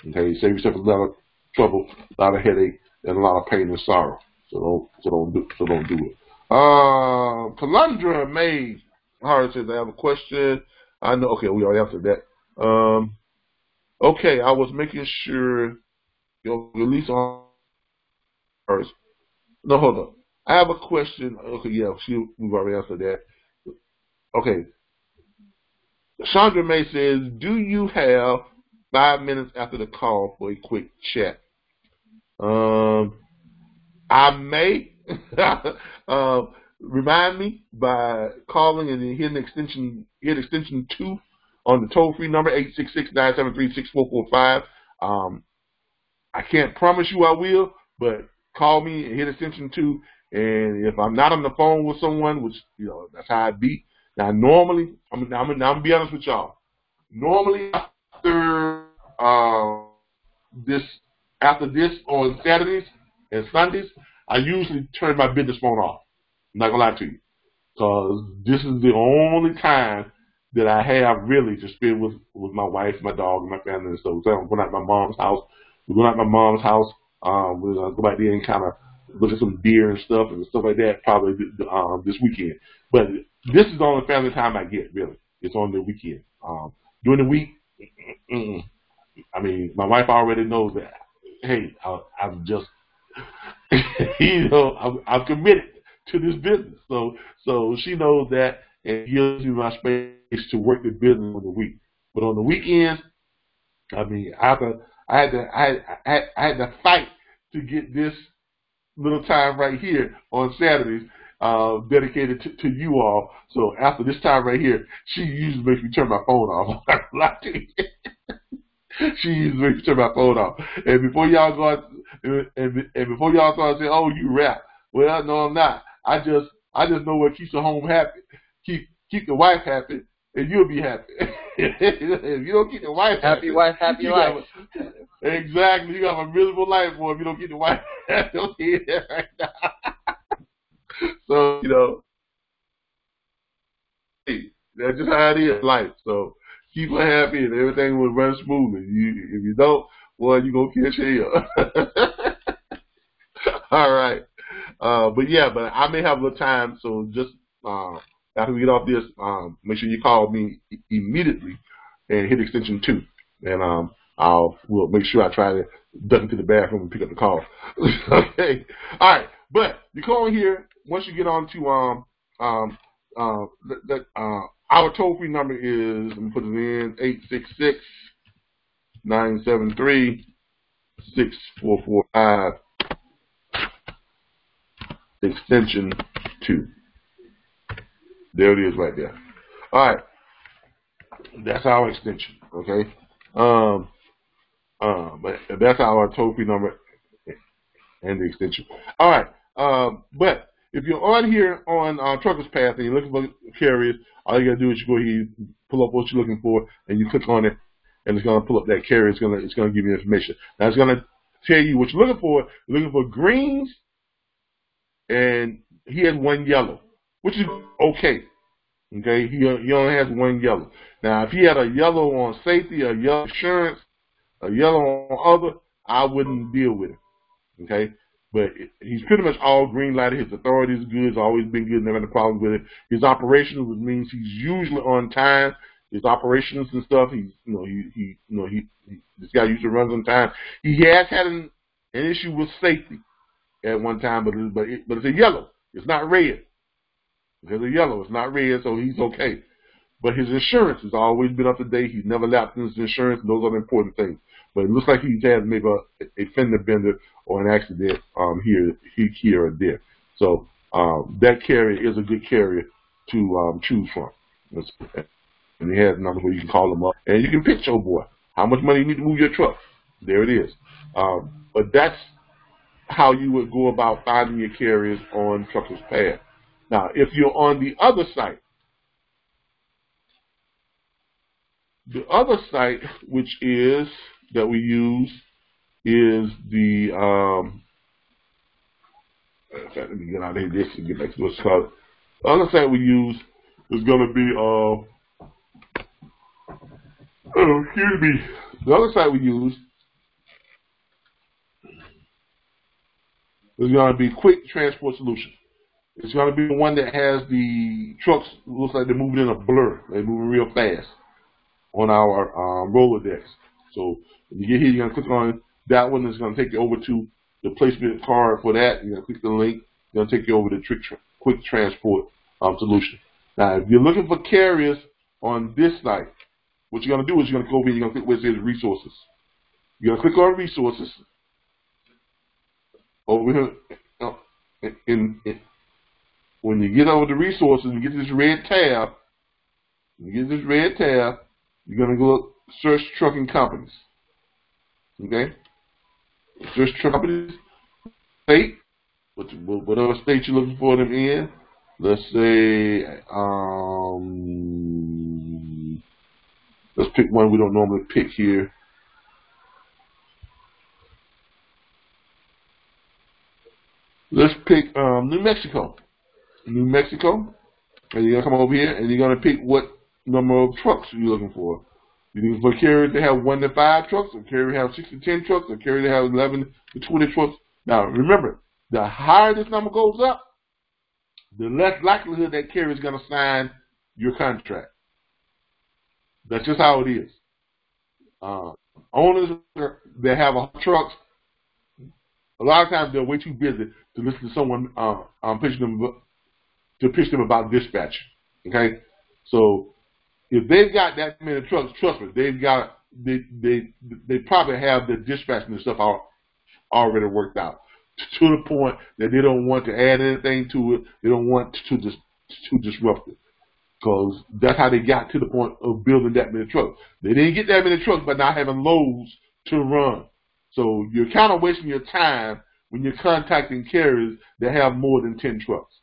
Okay, save yourself a lot of trouble, a lot of headache, and a lot of pain and sorrow. So don't do it. Calundra May Hard says, I have a question. I know. Okay, we already answered that. Okay, I was making sure you'll release on first. No, hold on. I have a question. Okay, yeah, we've already answered that. Okay. Chandra May says, do you have 5 minutes after the call for a quick chat? I may. Remind me by calling and then hit extension 2 on the toll-free number 866-973-6445. I can't promise you I will, but call me and hit extension 2. And if I'm not on the phone with someone, which that's how I be. Now normally, I'm gonna be honest with y'all. Normally after this on Saturdays and Sundays, I usually turn my business phone off. I'm not gonna lie to you, because this is the only time that I have really to spend with my wife, my dog, and my family and stuff. So I'm going out to my mom's house. We're going out to my mom's house We're gonna go back there and kind of look at some deer and stuff like that probably this weekend. But this is the only family time I get, really. It's on the weekend. During the week, I mean, my wife already knows that. Hey, I'm just, I'm committed to this business. So she knows that, and gives me my space to work the business on the week. But on the weekends, I mean, I had to fight to get this little time right here on Saturdays dedicated to you all. So after this time right here, she usually makes me turn my phone off. She usually makes me turn my phone off. And before y'all go out, and before y'all start saying, "Oh, you rap," well, no, I'm not. I just know what keeps the home happy. Keep the wife happy, and you'll be happy. If you don't keep the wife happy, wife, happy life. Exactly. You have a miserable life, boy, if you don't keep the wife happy. Right now. So, hey, that's just how it is in life. So keep her happy and everything will run smoothly. If you don't, boy, you're going to catch hell. All right. But I may have a little time, so just after we get off this, make sure you call me immediately and hit extension 2. And we'll make sure I try to duck into the bathroom and pick up the call. Okay. All right. But you call in here, once you get on to our toll-free number is, let me put it in, 866-973-6445, extension 2. There it is right there. All right. That's our extension, okay? But that's our toll-free number and the extension. All right. But if you're on here on Truckers Path and you're looking for carriers, all you gotta do is you go here, pull up what you're looking for, and you click on it, and it's gonna pull up that carrier. It's gonna give you information. Now it's gonna tell you what you're looking for. You're looking for greens, and he has 1 yellow, which is okay. Okay, he only has 1 yellow. Now if he had a yellow on safety, a yellow insurance, a yellow on other, I wouldn't deal with it. Okay. But he's pretty much all green lighted. His authority is good. He's always been good. Never had a problem with it. His operations, which means he's usually on time. His operations and stuff. This guy usually runs on time. He has had an issue with safety at one time, but it's a yellow. It's not red. It's a yellow. It's not red, so he's okay. But his insurance has always been up to date. He's never lapsed in his insurance. And those are the important things. But it looks like he's had maybe a fender bender or an accident here or there. So that carrier is a good carrier to choose from. And he has numbers where you can call them up. And you can pitch your boy. How much money you need to move your truck. There it is. But that's how you would go about finding your carriers on Truckers Path. Now, if you're on the other site, which is that we use is the in fact, let me get out of here this and get back to what's called. The other site we use is going to be excuse me. The other site we use is going to be Quick Transport Solution. It's going to be the one that has the trucks, looks like they're moving in a blur. They're moving real fast on our Rolodex. So when you get here, you're going to click on that one. It's going to take you over to the placement card for that. You're going to click the link. It's going to take you over to Quick Transport Solution. Now, if you're looking for carriers on this site, what you're going to do is you're going to go over here and you're going to click where it says Resources. You're going to click on Resources. Over here, when you get over to Resources, you get this red tab. You're going to go search trucking companies. Okay? Search trucking companies. State. Whatever state you're looking for them in. Let's say, let's pick one we don't normally pick here. Let's pick New Mexico. New Mexico. And you're going to come over here and you're going to pick what number of trucks you're looking for. You're looking for carriers that have 1 to 5 trucks, or carriers that have 6 to 10 trucks, or carriers that have 11 to 20 trucks. Now, remember, the higher this number goes up, the less likelihood that carrier is going to sign your contract. That's just how it is. Owners that have trucks, a lot of times they're way too busy to listen to someone pitch them about dispatch. Okay, so if they've got that many trucks, trust me, they probably have the dispatching and stuff already worked out to the point that they don't want to add anything to it. They don't want to disrupt it, because that's how they got to the point of building that many trucks. They didn't get that many trucks by not having loads to run. So you're kind of wasting your time when you're contacting carriers that have more than 10 trucks.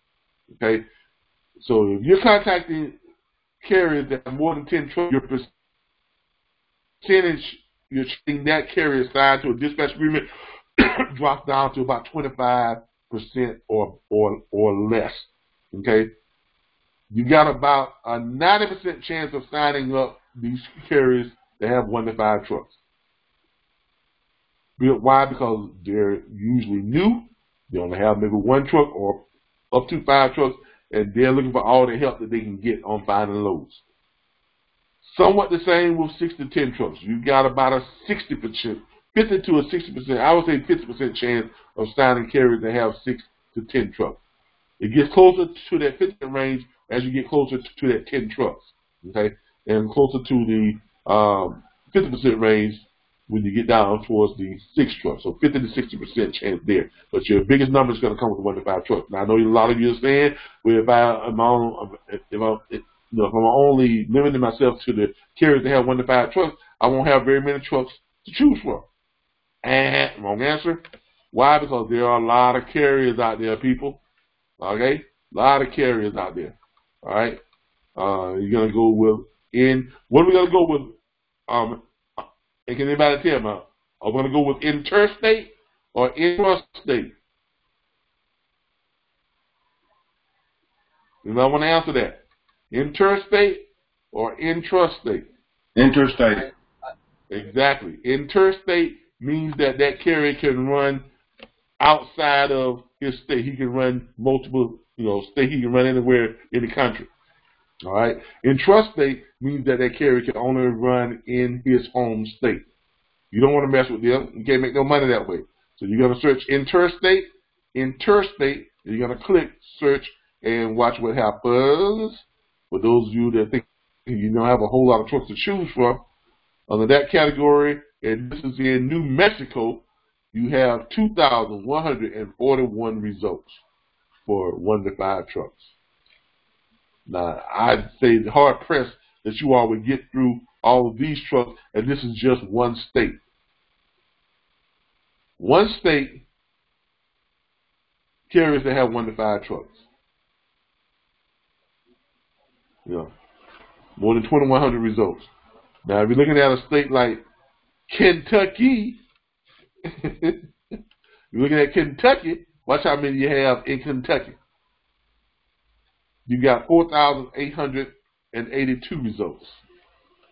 Okay, so if you're contacting carriers that have more than 10 trucks, your percentage you're seeing that carrier signed to a dispatch agreement drops down to about 25% or less. Okay, you got about a 90% chance of signing up these carriers that have 1 to 5 trucks. Why? Because they're usually new. They only have maybe 1 truck or up to 5 trucks, and they're looking for all the help that they can get on finding loads. Somewhat the same with 6 to 10 trucks. You got about a 60%, 50 to a 60%, I would say 50% chance of signing carriers that have 6 to 10 trucks. It gets closer to that 50% range as you get closer to that 10 trucks, okay, and closer to the 50% range when you get down towards the 6 trucks. So 50 to 60% chance there. But your biggest number is going to come with 1 to 5 trucks. Now I know a lot of you are saying, well, if I'm only limiting myself to the carriers that have 1 to 5 trucks, I won't have very many trucks to choose from. And wrong answer. Why? Because there are a lot of carriers out there, people. Okay, a lot of carriers out there. All right, you're gonna go with what are we gonna go with? And can anybody tell me? Are we gonna go with interstate or intrastate? You I want to answer that. Interstate or intrastate? Interstate. Exactly. Interstate means that carrier can run outside of his state. He can run multiple, state. He can run anywhere in the country. All right. Intrastate means that carrier can only run in his home state. You don't want to mess with them. You can't make no money that way. So you're going to search interstate, and you're going to click search and watch what happens. For those of you that think you don't have a whole lot of trucks to choose from, under that category, and this is in New Mexico, you have 2,141 results for 1 to 5 trucks. Now, I'd say hard pressed that you all would get through all of these trucks, and this is just one state. One state carriers that have 1 to 5 trucks. More than 2,100 results. Now, if you're looking at a state like Kentucky, you're looking at Kentucky, watch how many you have in Kentucky. You got 4,882 results.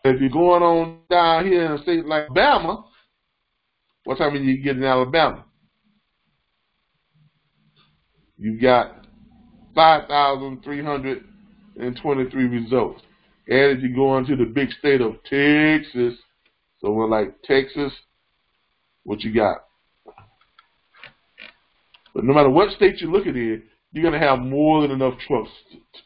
If you're going on down here in a state like Alabama, watch how many you get in Alabama. You got 5,323 results. And if you go into the big state of Texas, somewhere like Texas, what you got? But no matter what state you look at here, you're going to have more than enough trucks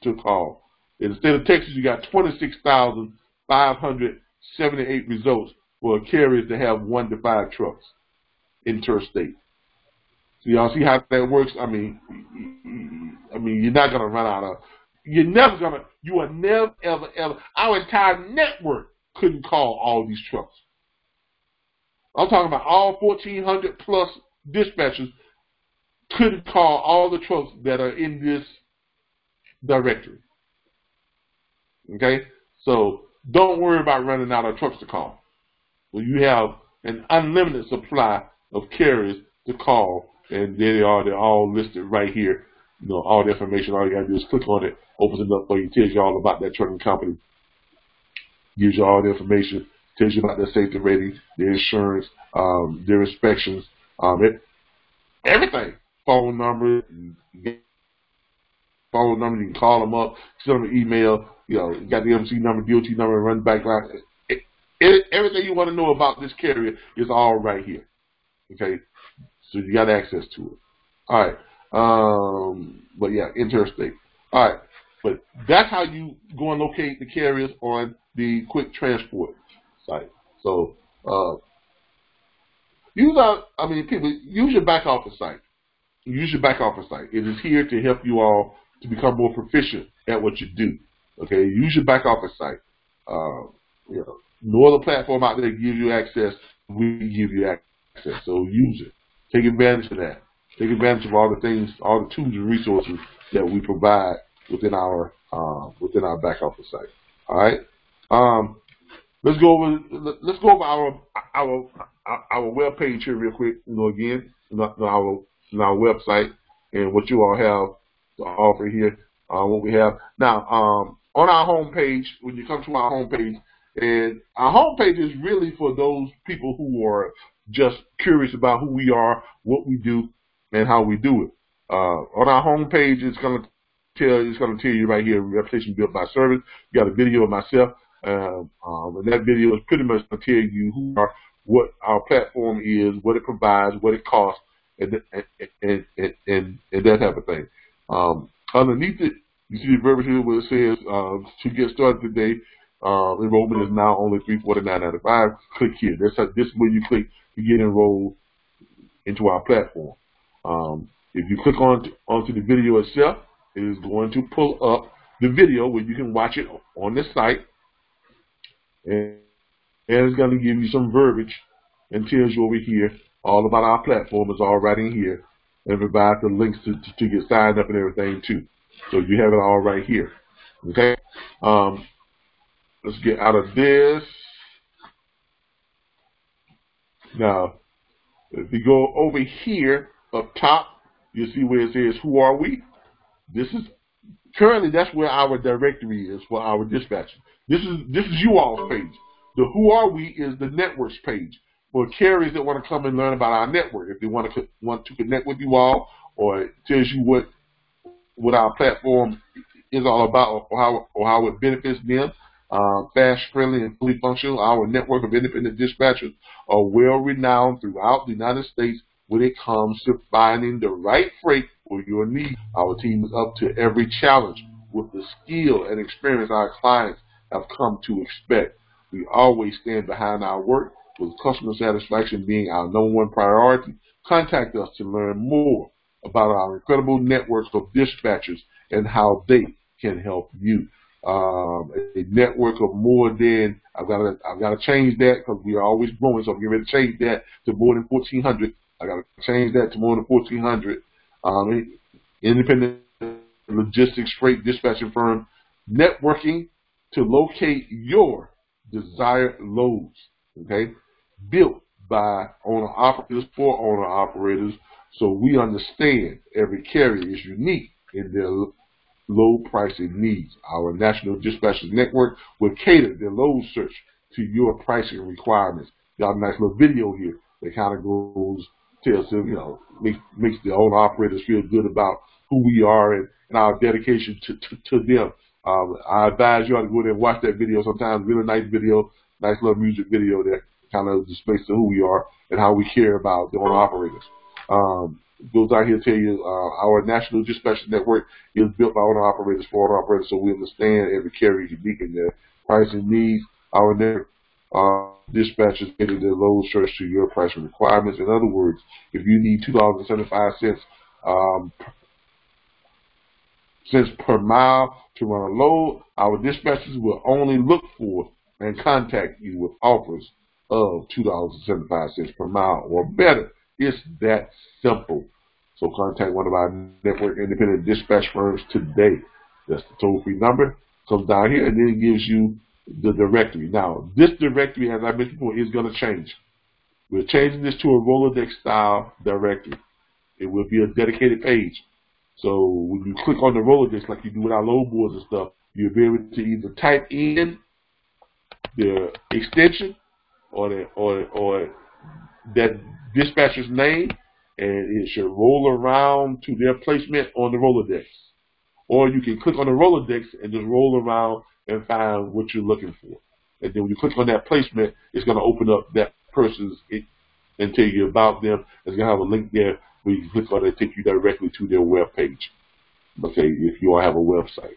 to call. In the state of Texas, you got 26,578 results for carriers that have 1 to 5 trucks interstate. So y'all see how that works? I mean, you're not going to run out of. You are never, ever. Our entire network couldn't call all these trucks. I'm talking about all 1,400 plus dispatchers couldn't call all the trucks that are in this directory. Okay? So don't worry about running out of trucks to call. Well, you have an unlimited supply of carriers to call, and there they are. They're all listed right here. All the information. All you got to do is click on it, opens it up for you, tells you all about that trucking company, gives you all the information, tells you about their safety rating, their insurance, their inspections, everything. Phone number, you can call them up, send them an email. You got the MC number, DOT number, run background. Everything you want to know about this carrier is all right here. Okay, so you got access to it. All right, but yeah, interstate. All right, but that's how you go and locate the carriers on the quick transport site. So people use your back office site. Use your back office site. It is here to help you all to become more proficient at what you do. Okay, use your back office site. No other platform out there gives you access. We give you access, so use it. Take advantage of that. Take advantage of all the things, all the tools and resources that we provide within our back office site. All right. Let's go over our web page here real quick. Again, our website and what you all have to offer here. What we have now on our home page. When you come to our home page, and our home page is really for those people who are just curious about who we are, what we do, and how we do it. On our home page, it's going to tell you right here, reputation built by service. You got a video of myself, and that video is pretty much going to tell you who we are, what our platform is, what it provides, what it costs, and that type of thing. Underneath it, you see the verbiage here where it says to get started today. Enrollment is now only $349.95. Click here. This is where you click to get enrolled into our platform. If you click onto the video itself, it is going to pull up the video where you can watch it on the site, and it's going to give you some verbiage and tells you over here all about our platform. Is all right in here, and provide the links to get signed up and everything too. So you have it all right here. Okay. Let's get out of this. Now, if you go over here up top, you'll see where it says, who are we? This is currently, that's where our directory is for our dispatchers. This is you all's page. The who are we is the networks page for carriers that want to come and learn about our network. If they want to connect with you all, or it tells you what our platform is all about, or how it benefits them. Fast, friendly, and fully functional. Our network of independent dispatchers are well renowned throughout the United States when it comes to finding the right freight for your needs. Our team is up to every challenge with the skill and experience our clients have come to expect. We always stand behind our work, with customer satisfaction being our #1 priority. Contact us to learn more about our incredible networks of dispatchers and how they can help you. A network of more than, I've got to change that because we are always growing, so I'm getting ready to change that to more than 1,400. I got to change that to more than 1,400 independent logistics freight dispatching firm networking to locate your desired loads. Okay, built by owner-operators for owner-operators, so we understand every carrier is unique in their low pricing needs. Our National Dispatchers Network will cater their load search to your pricing requirements. Got a nice little video here that kind of tells them, makes the owner operators feel good about who we are and our dedication to them. I advise you all to go there and watch that video. Sometimes really nice video, nice little music video that kind of displays who we are and how we care about the owner operators. Goes out here to tell you our National Dispatcher Network is built by owner-operators for owner-operators, so we understand every carrier is unique in their pricing needs. Our network dispatchers cater their load search to your pricing requirements. In other words, if you need $2.75 cents per mile to run a load, our dispatchers will only look for and contact you with offers of $2.75 per mile or better. It's that simple. So contact one of our network independent dispatch firms today. That's the toll-free number. Comes down here and then it gives you the directory. Now, this directory, as I mentioned before, is going to change. We're changing this to a Rolodex style directory. It will be a dedicated page. So when you click on the Rolodex, like you do with our load boards and stuff, you'll be able to either type in the extension or that dispatcher's name, and it should roll around to their placement on the Rolodex. Or you can click on the Rolodex and just roll around and find what you're looking for. And then when you click on that placement, it's going to open up that person's and tell you about them. It's going to have a link there where you can click on it and take you directly to their web page. Okay, if you all have a website.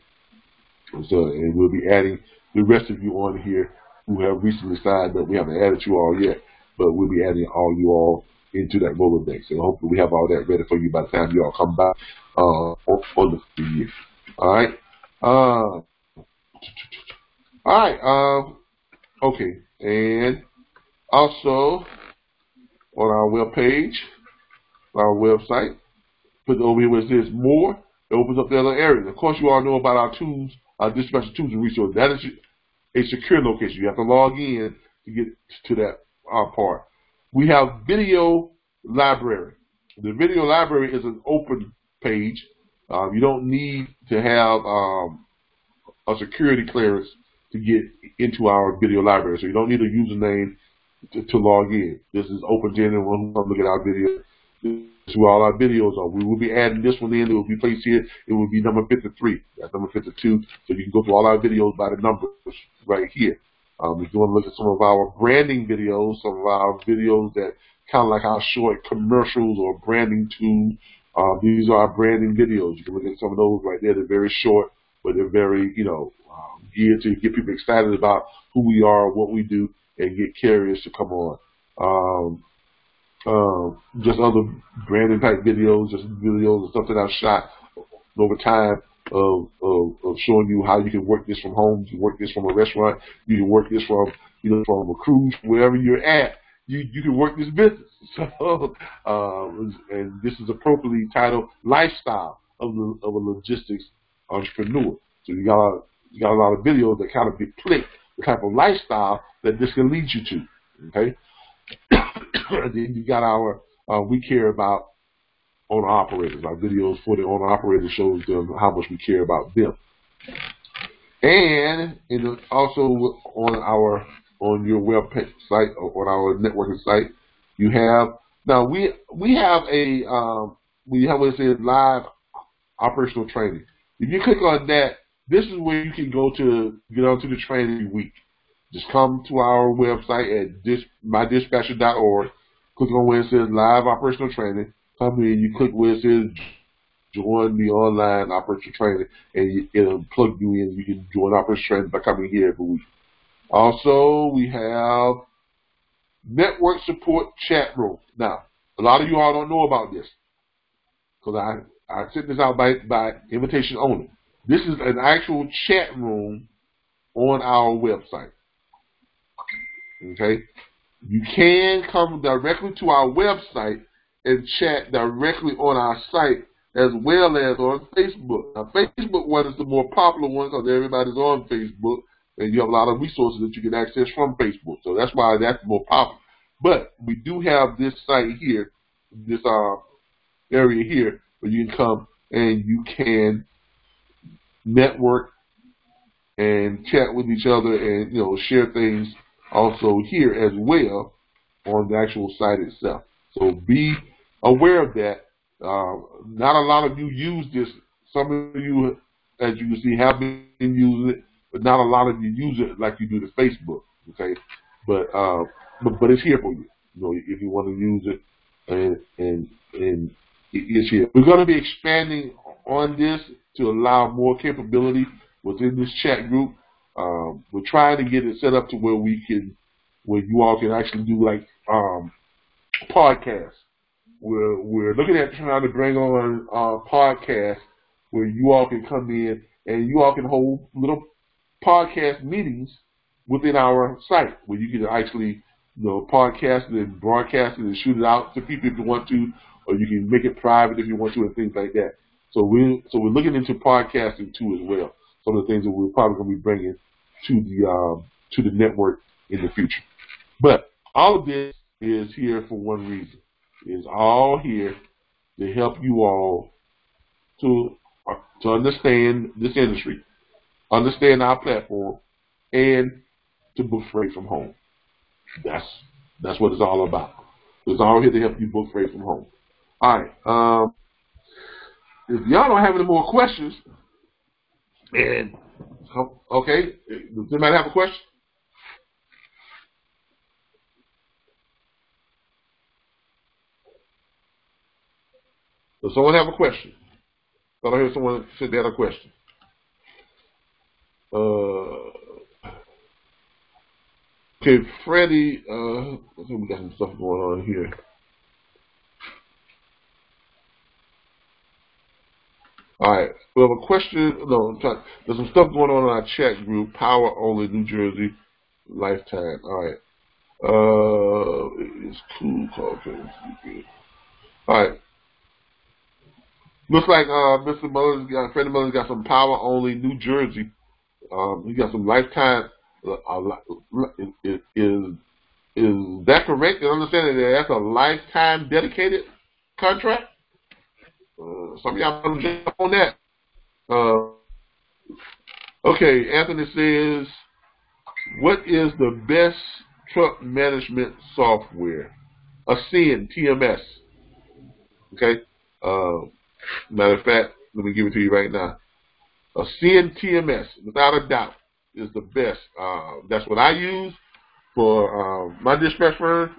And we'll be adding the rest of you on here who have recently signed up. We haven't added you all yet, but we'll be adding all you all into that Rolodex. And hopefully we have all that ready for you by the time you all come back on the year. All right. Okay. And also on our web page, our website, put over here where it says more. It opens up the other areas. Of course, you all know about our tools, our dispatcher tools and resources. That is a secure location. You have to log in to get to that part. We have video library. The video library is an open page. You don't need to have a security clearance to get into our video library. So you don't need a username to log in. This is open to anyone who wants to look at our video. This is where all our videos are. We will be adding this one in. It will be placed here. It will be number 53. That's number 52. So you can go through all our videos by the numbers right here. If you want to look at some of our branding videos, some of our videos that kind of like our short commercials or branding tools, these are our branding videos. You can look at some of those right there. They're very short, but they're very, geared to get people excited about who we are, what we do, and get carriers to come on. Just other branding type videos, just videos and stuff that I've shot over time of showing you how you can work this from home, you can work this from a restaurant, you can work this from from a cruise, wherever you're at, you can work this business. So and this is appropriately titled Lifestyle of a Logistics Entrepreneur. So you got a lot of videos that kind of depict the type of lifestyle that this can lead you to. Okay. And then you got our we care about owner operators. Our videos for the owner operators shows them how much we care about them. And also on your web site or on our networking site, you have now we have what it says live operational training. If you click on that, this is where you can go to get onto the training every week. Just come to our website at mydispatcher.org, click on where it says live operational training, come in, you click where it says join the online operational training, and it'll plug you in. You can join operational training by coming here every week. Also, we have network support chat room. Now, a lot of you all don't know about this, because I sent this out by invitation only. This is an actual chat room on our website. Okay, you can come directly to our website and chat directly on our site as well as on Facebook. Now, Facebook one is the more popular one because everybody's on Facebook, and you have a lot of resources that you can access from Facebook. So that's why that's more popular. But we do have this site here, this area here, where you can come and you can network and chat with each other and share things also here as well on the actual site itself. So be aware of that. Not a lot of you use this. Some of you, as you can see, have been using it, but not a lot of you use it like you do to Facebook. Okay, but it's here for you. If you want to use it, and it's here. We're going to be expanding on this to allow more capability within this chat group. We're trying to get it set up to where you all can actually do like podcasts. We're looking at trying to bring on podcasts where you all can come in and you all can hold little podcast meetings within our site where you can actually podcast it and broadcast it and shoot it out to people if you want to, or you can make it private if you want to, and things like that. So we're looking into podcasting too as well. Some of the things that we're probably going to be bringing to the network in the future. But all of this is here for one reason. It's all here to help you all to understand this industry, understand our platform, and to book freight from home. That's what it's all about. It's all here to help you book freight from home. All right. If y'all don't have any more questions, and okay, does anybody have a question? Does someone have a question? Thought I heard someone said they had a question. Okay, Freddie, I think we got some stuff going on here. All right, we have a question. No, there's some stuff going on in our chat group. Power only, New Jersey, lifetime. All right. It's cool. All right. Looks like Mr. Mullen's Freddie Mullen's got some power only, New Jersey. He got some lifetime. Is that correct? You understand that that's a lifetime dedicated contract? Some of y'all don't jump on that. Okay, Anthony says, what is the best truck management software? LIII, TMS. Okay. Matter of fact, let me give it to you right now. LIII TMS, without a doubt, is the best. That's what I use for my dispatch firm.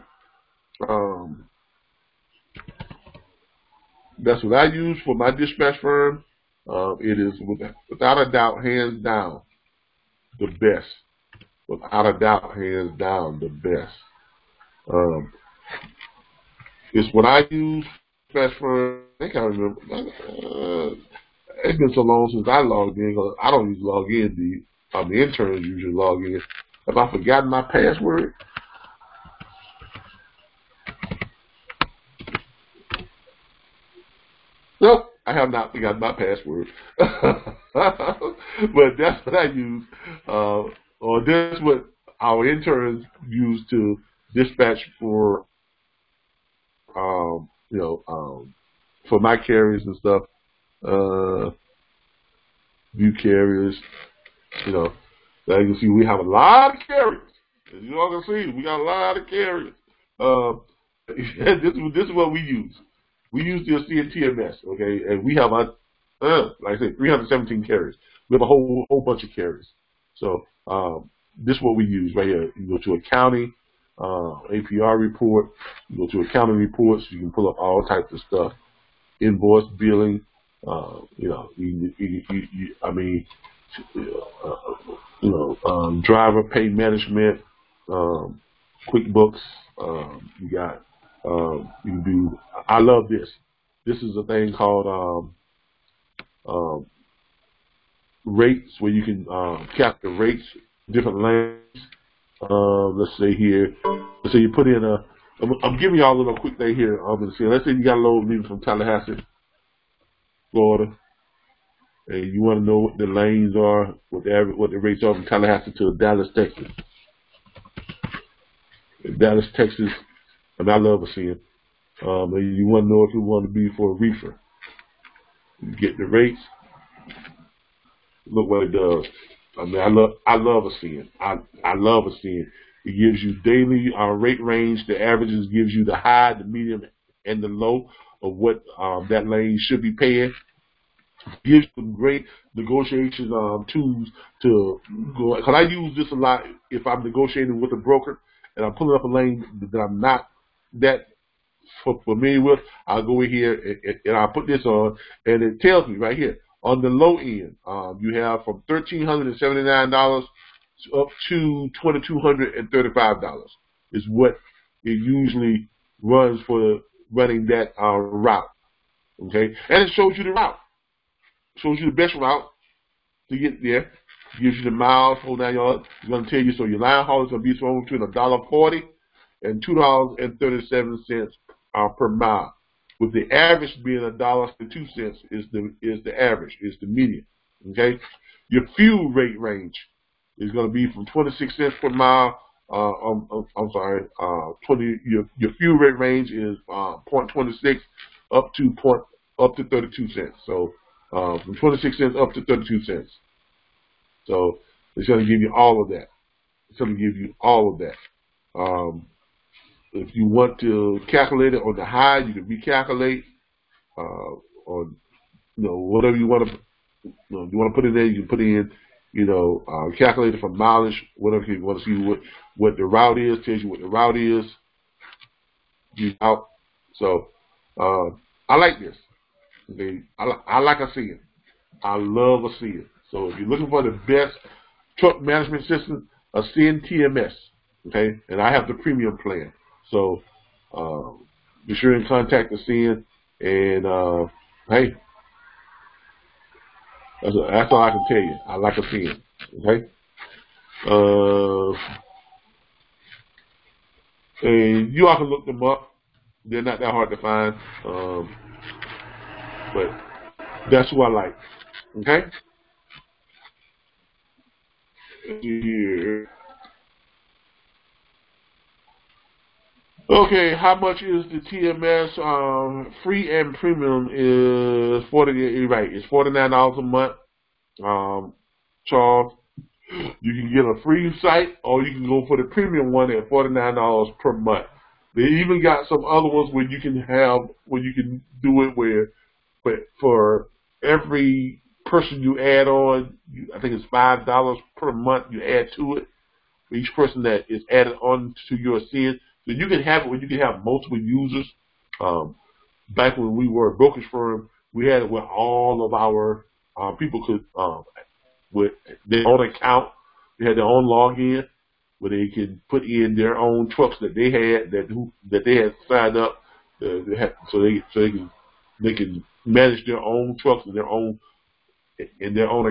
That's what I use for my dispatch firm. It is without a doubt, hands down, the best. Without a doubt, hands down, the best. It's what I use. Dispatch firm. I think I remember. It's been so long since I logged in. I don't usually log in. The interns usually log in. Have I forgotten my password? No, I have not forgotten my password. But that's what I use. Or that's what our interns use to dispatch for, for my carriers and stuff. View carriers, as you can see, we have a lot of carriers. As you all can see, we got a lot of carriers. This is what we use. We use the LIII TMS, okay, and we have like I said, 317 carriers. We have a whole bunch of carriers. So this is what we use right here. You go to accounting, APR report. You go to accounting reports. You can pull up all types of stuff. Invoice billing. Driver pay management, QuickBooks. You got, you can do. I love this. This is a thing called rates, where you can capture rates, different lanes. Let's say here. Let's say you put in a. I'm giving y'all a little quick thing here. Let's say you got a load leaving from Tallahassee, Florida, and you want to know what the lanes are, what the rates are from Tallahassee to Dallas, Texas. Dallas, Texas, and I love LIII. And you want to know if you want to be for a reefer. You get the rates. Look what it does. I love LIII. I love LIII. It gives you daily rate range. The averages gives you the high, the medium, and the low of what that lane should be paying. Gives you great negotiation tools to go. Because I use this a lot if I'm negotiating with a broker and I'm pulling up a lane that I'm not that familiar with. I'll go in here and I'll put this on, and it tells me right here on the low end, you have from $1,379 up to $2,235 is what it usually runs for running that route. Okay, and it shows you the route. Shows you the best route to get there. Gives you the miles, hold down your. It's going to tell you, so your line haul is going to be somewhere between $1.40 and $2.37 per mile. With the average being $1.02 is the average, is the median. Okay, your fuel rate range is going to be from 26 cents per mile. Your fuel rate range is 0.26 up to 32 cents. So from 26 cents up to 32 cents. So it's going to give you all of that. It's going to give you all of that. If you want to calculate it on the high, you can recalculate, or whatever you want to. You want to put in there, you can put in, calculate it for mileage, whatever you want to see what the route is, tells you what the route is. So I like this. Okay, I like ASEAN. I love ASEAN. So if you're looking for the best truck management system, ASEAN TMS. Okay, and I have the premium plan. So be sure and contact ASEAN. And hey, that's all I can tell you. I like ASEAN. Okay. And you all can look them up. They're not that hard to find. But that's who I like. Okay? Here. Okay, how much is the TMS? Free and premium is it's $49 a month. Charles, you can get a free site, or you can go for the premium one at $49 per month. They even got some other ones where you can do it where, but for every person you add on, I think it's $5 per month you add to it. For each person that is added on to your ASEAN. So you can have it where you can have multiple users. Back when we were a brokerage firm, we had it where all of our people could, with their own account, they had their own login, where they can put in their own trucks that they had that they had signed up, so they can manage their own trucks and their own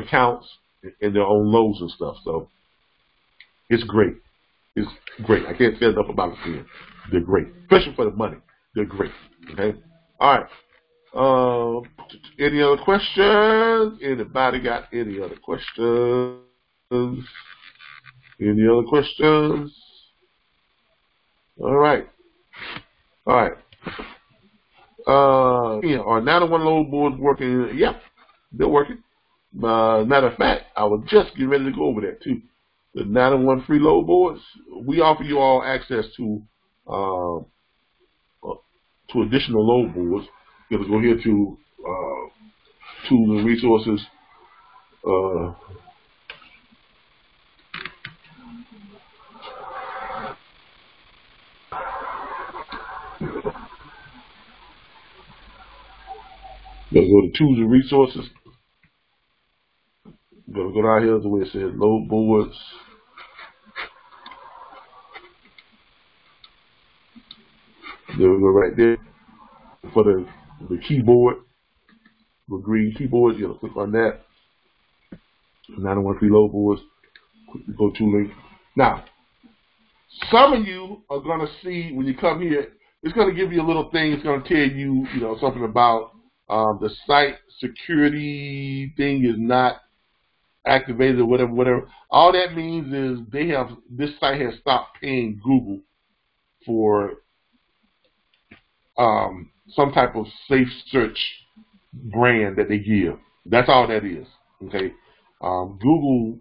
accounts and their own loads and stuff. So it's great. It's great. I can't say enough about it. They're great, especially for the money. They're great. Okay. All right. Any other questions? Anybody got any other questions? Any other questions? All right. All right. Are 901 load boards working? Yep, they're working. Matter of fact, I was just getting ready to go over that too. The 901 free load boards, we offer you all access to additional load boards. You're going to go here to tools and resources. You're going to go to tools and resources. You're going to go down here to where it says load boards. There we go right there for the keyboard, the green keyboard. You're going to click on that. 901 free load boards. Go to link. Now, some of you are going to see when you come here, it's going to give you a little thing. It's going to tell you, something about the site security thing is not activated or whatever. All that means is this site has stopped paying Google for some type of safe search brand that they give. That's all that is. Okay. Google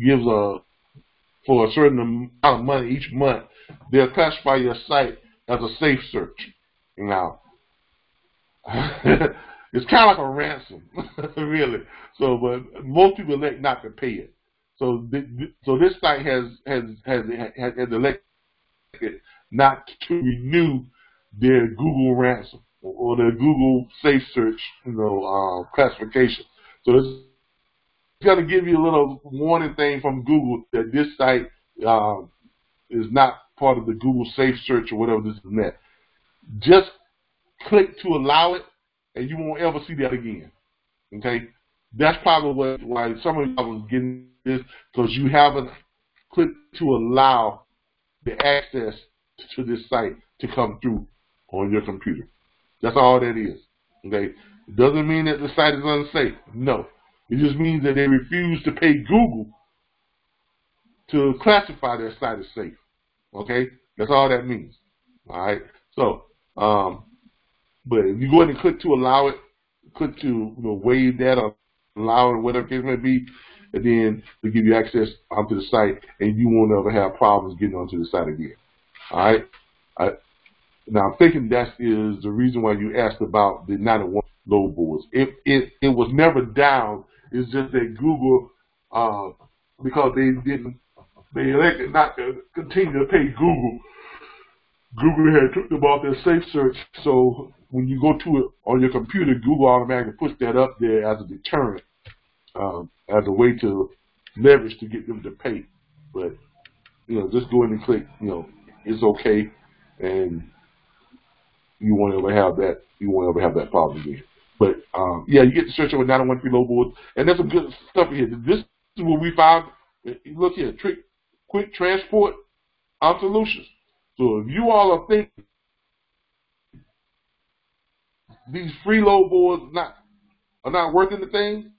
gives for a certain amount of money each month, they'll classify your site as a safe search. Now, it's kind of like a ransom, really. So, but most people elect not to pay it. So this site has elected not to renew their Google ransom or their Google safe search, classification. So it's going to give you a little warning thing from Google that this site is not part of the Google safe search or whatever this and that. Just click to allow it, and you won't ever see that again. Okay, that's probably why some of y'all was getting this, because you haven't clicked to allow the access to this site to come through on your computer. That's all that is. Okay, it doesn't mean that the site is unsafe. No, it just means that they refuse to pay Google to classify their site as safe. Okay, that's all that means. All right, so but if you go ahead and click to allow it, click to waive that or allow it, whatever it may be, and then to give you access onto the site, and you won't ever have problems getting onto the site again. All right. Now I'm thinking that is the reason why you asked about the 901 load boards. It was never down. It's just that Google, because they elected not to continue to pay Google. Google had took them off their safe search, so when you go to it on your computer, Google automatically puts that up there as a deterrent, as a way to leverage to get them to pay. But just go in and click. It's okay, and you won't ever have that. You won't ever have that problem again. But yeah, you get to search over 901 load boards, and there's some good stuff here. This is what we found. Look here, quick transport solutions. So if you all are thinking these free load boards are not worth anything,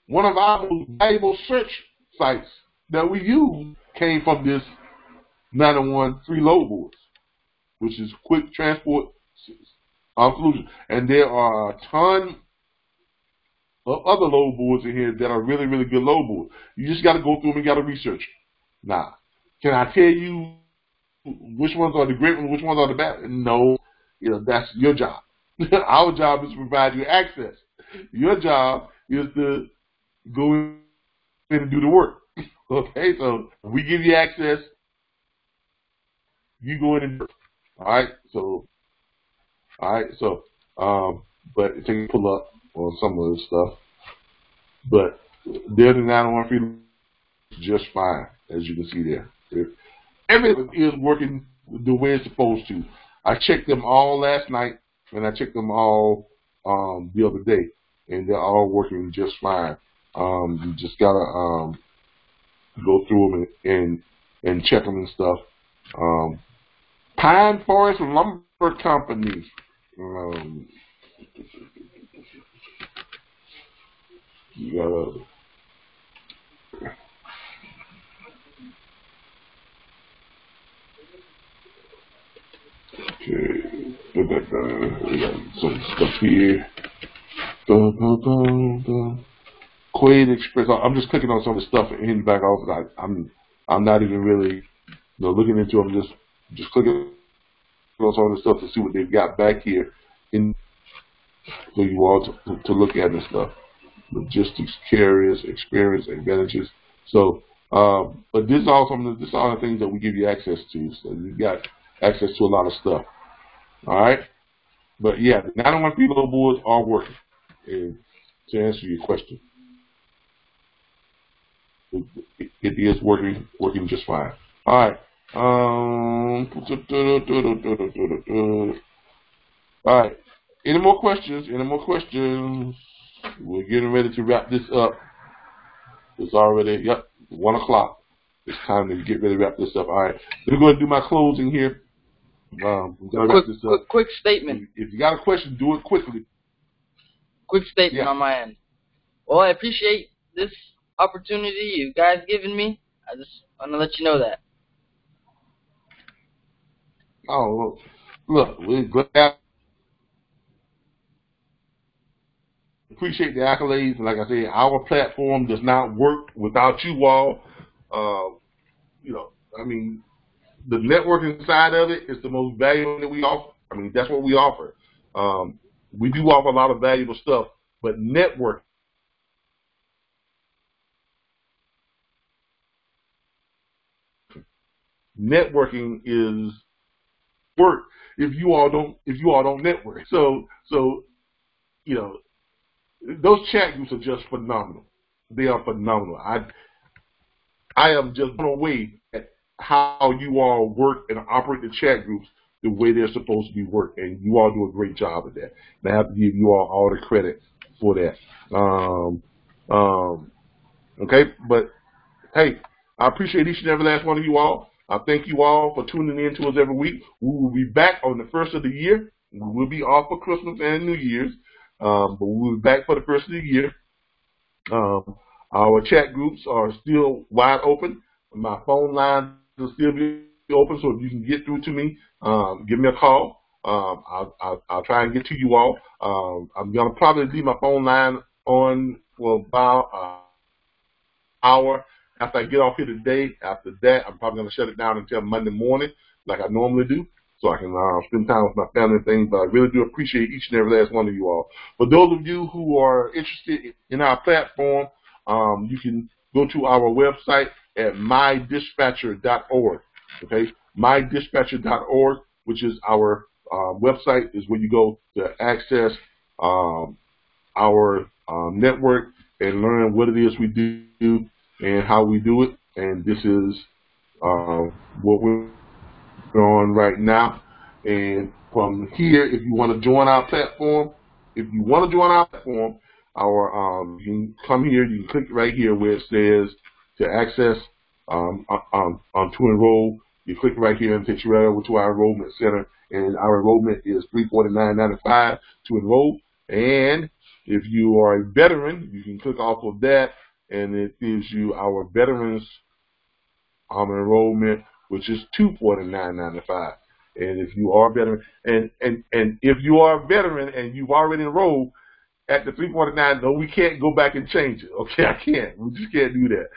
one of our most valuable search sites that we use came from this 901 free load boards, which is quick transport solutions. And there are a ton of other load boards in here that are really, really good load boards. You just got to go through them and got to research. Now, can I tell you which ones are the great ones, which ones are the bad? No, that's your job. Our job is to provide you access. Your job is to go in and do the work. Okay, so we give you access, you go in and do it. All right, so but take a pull up on some of this stuff. But there's the 901 free just fine, as you can see there. Everything is working the way it's supposed to. I checked them all last night, and I checked them all the other day, and they're all working just fine. You just gotta go through them and check them and stuff. Pine Forest Lumber Company. You gotta. Okay, put that down. We got some stuff here. Quaid Express. I'm just clicking on some of the stuff and hitting back off. I'm not even really looking into them. Just clicking on some of the stuff to see what they've got back here in for you all to look at and stuff. Logistics, carriers, experience, advantages. So, but this is all the things that we give you access to. So you've got access to a lot of stuff. All right, but yeah, the 901 load boards are working. And to answer your question, it is working just fine. All right. All right. Any more questions? We're getting ready to wrap this up. It's already 1 o'clock. It's time to get ready to wrap this up. All right. We're going to do my closing here. Wrap this up. Quick statement. If you got a question, do it quickly. Quick statement on my end. Well, I appreciate this opportunity you guys given me. I just want to let you know that. Oh, look, we're glad. Appreciate the accolades. Like I said, our platform does not work without you all. The networking side of it is the most valuable that we offer. That's what we offer. We do offer a lot of valuable stuff, but networking is work if you all don't network. So those chat groups are just phenomenal. They are phenomenal. I am just blown away at how you all work and operate the chat groups the way they're supposed to be worked, and you all do a great job at that. And I have to give you all the credit for that. Okay, but hey, I appreciate each and every last one of you all. I thank you all for tuning in to us every week. We will be back on the first of the year. We will be off for Christmas and New Year's, but we will be back for the first of the year. Our chat groups are still wide open. My phone line will still be open, so if you can get through to me, give me a call. I'll try and get to you all. I'm gonna probably leave my phone line on for about hour after I get off here today. After that, I'm probably going to shut it down until Monday morning, like I normally do, so I can spend time with my family and things. But I really do appreciate each and every last one of you all. For those of you who are interested in our platform, you can go to our website at mydispatcher.org. Okay, mydispatcher.org, which is our website, is where you go to access our network and learn what it is we do and how we do it. And this is what we're on right now. And from here, if you want to join our platform, you can come here. You can click right here where it says to access to enroll. You click right here and takes you right over to our enrollment center. And our enrollment is $349.95 to enroll. And if you are a veteran, you can click off of that, and it gives you our veterans enrollment, which is $249.95. And if you are a veteran, and if you are a veteran and you've already enrolled at the $349, no, we can't go back and change it. Okay, I can't. We just can't do that.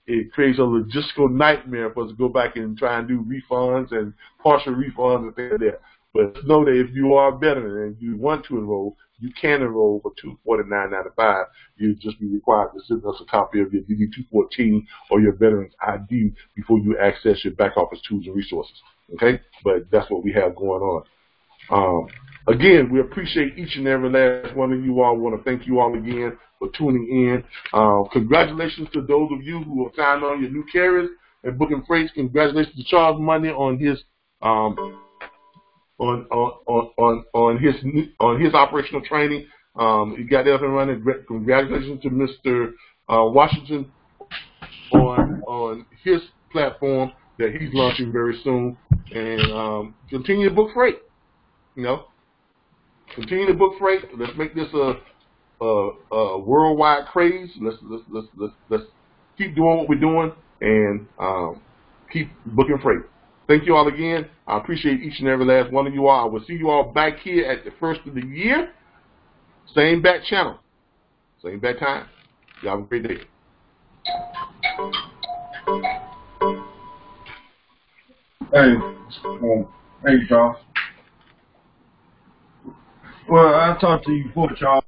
It creates a logistical nightmare for us to go back and try and do refunds and partial refunds and things like that. But know that if you are a veteran and you want to enroll, you can enroll for $249.95. You just be required to send us a copy of your DD-214 or your veteran's ID before you access your back office tools and resources. Okay, but that's what we have going on. Again, we appreciate each and every last one of you all. I want to thank you all again for tuning in. Congratulations to those of you who have signed on your new carriers and booking freights. Congratulations to Charles Money on his on his operational training. He got that up and running. Congratulations to Mr. Washington on his platform that he's launching very soon. And continue to book freight. You know, continue to book freight. Let's make this a worldwide craze. Let's keep doing what we're doing and keep booking freight. Thank you all again. I appreciate each and every last one of you all. I will see you all back here at the first of the year. Same bat channel, same bat time. Y'all have a great day. Hey, Charles. Well, I talked to you before, Charles.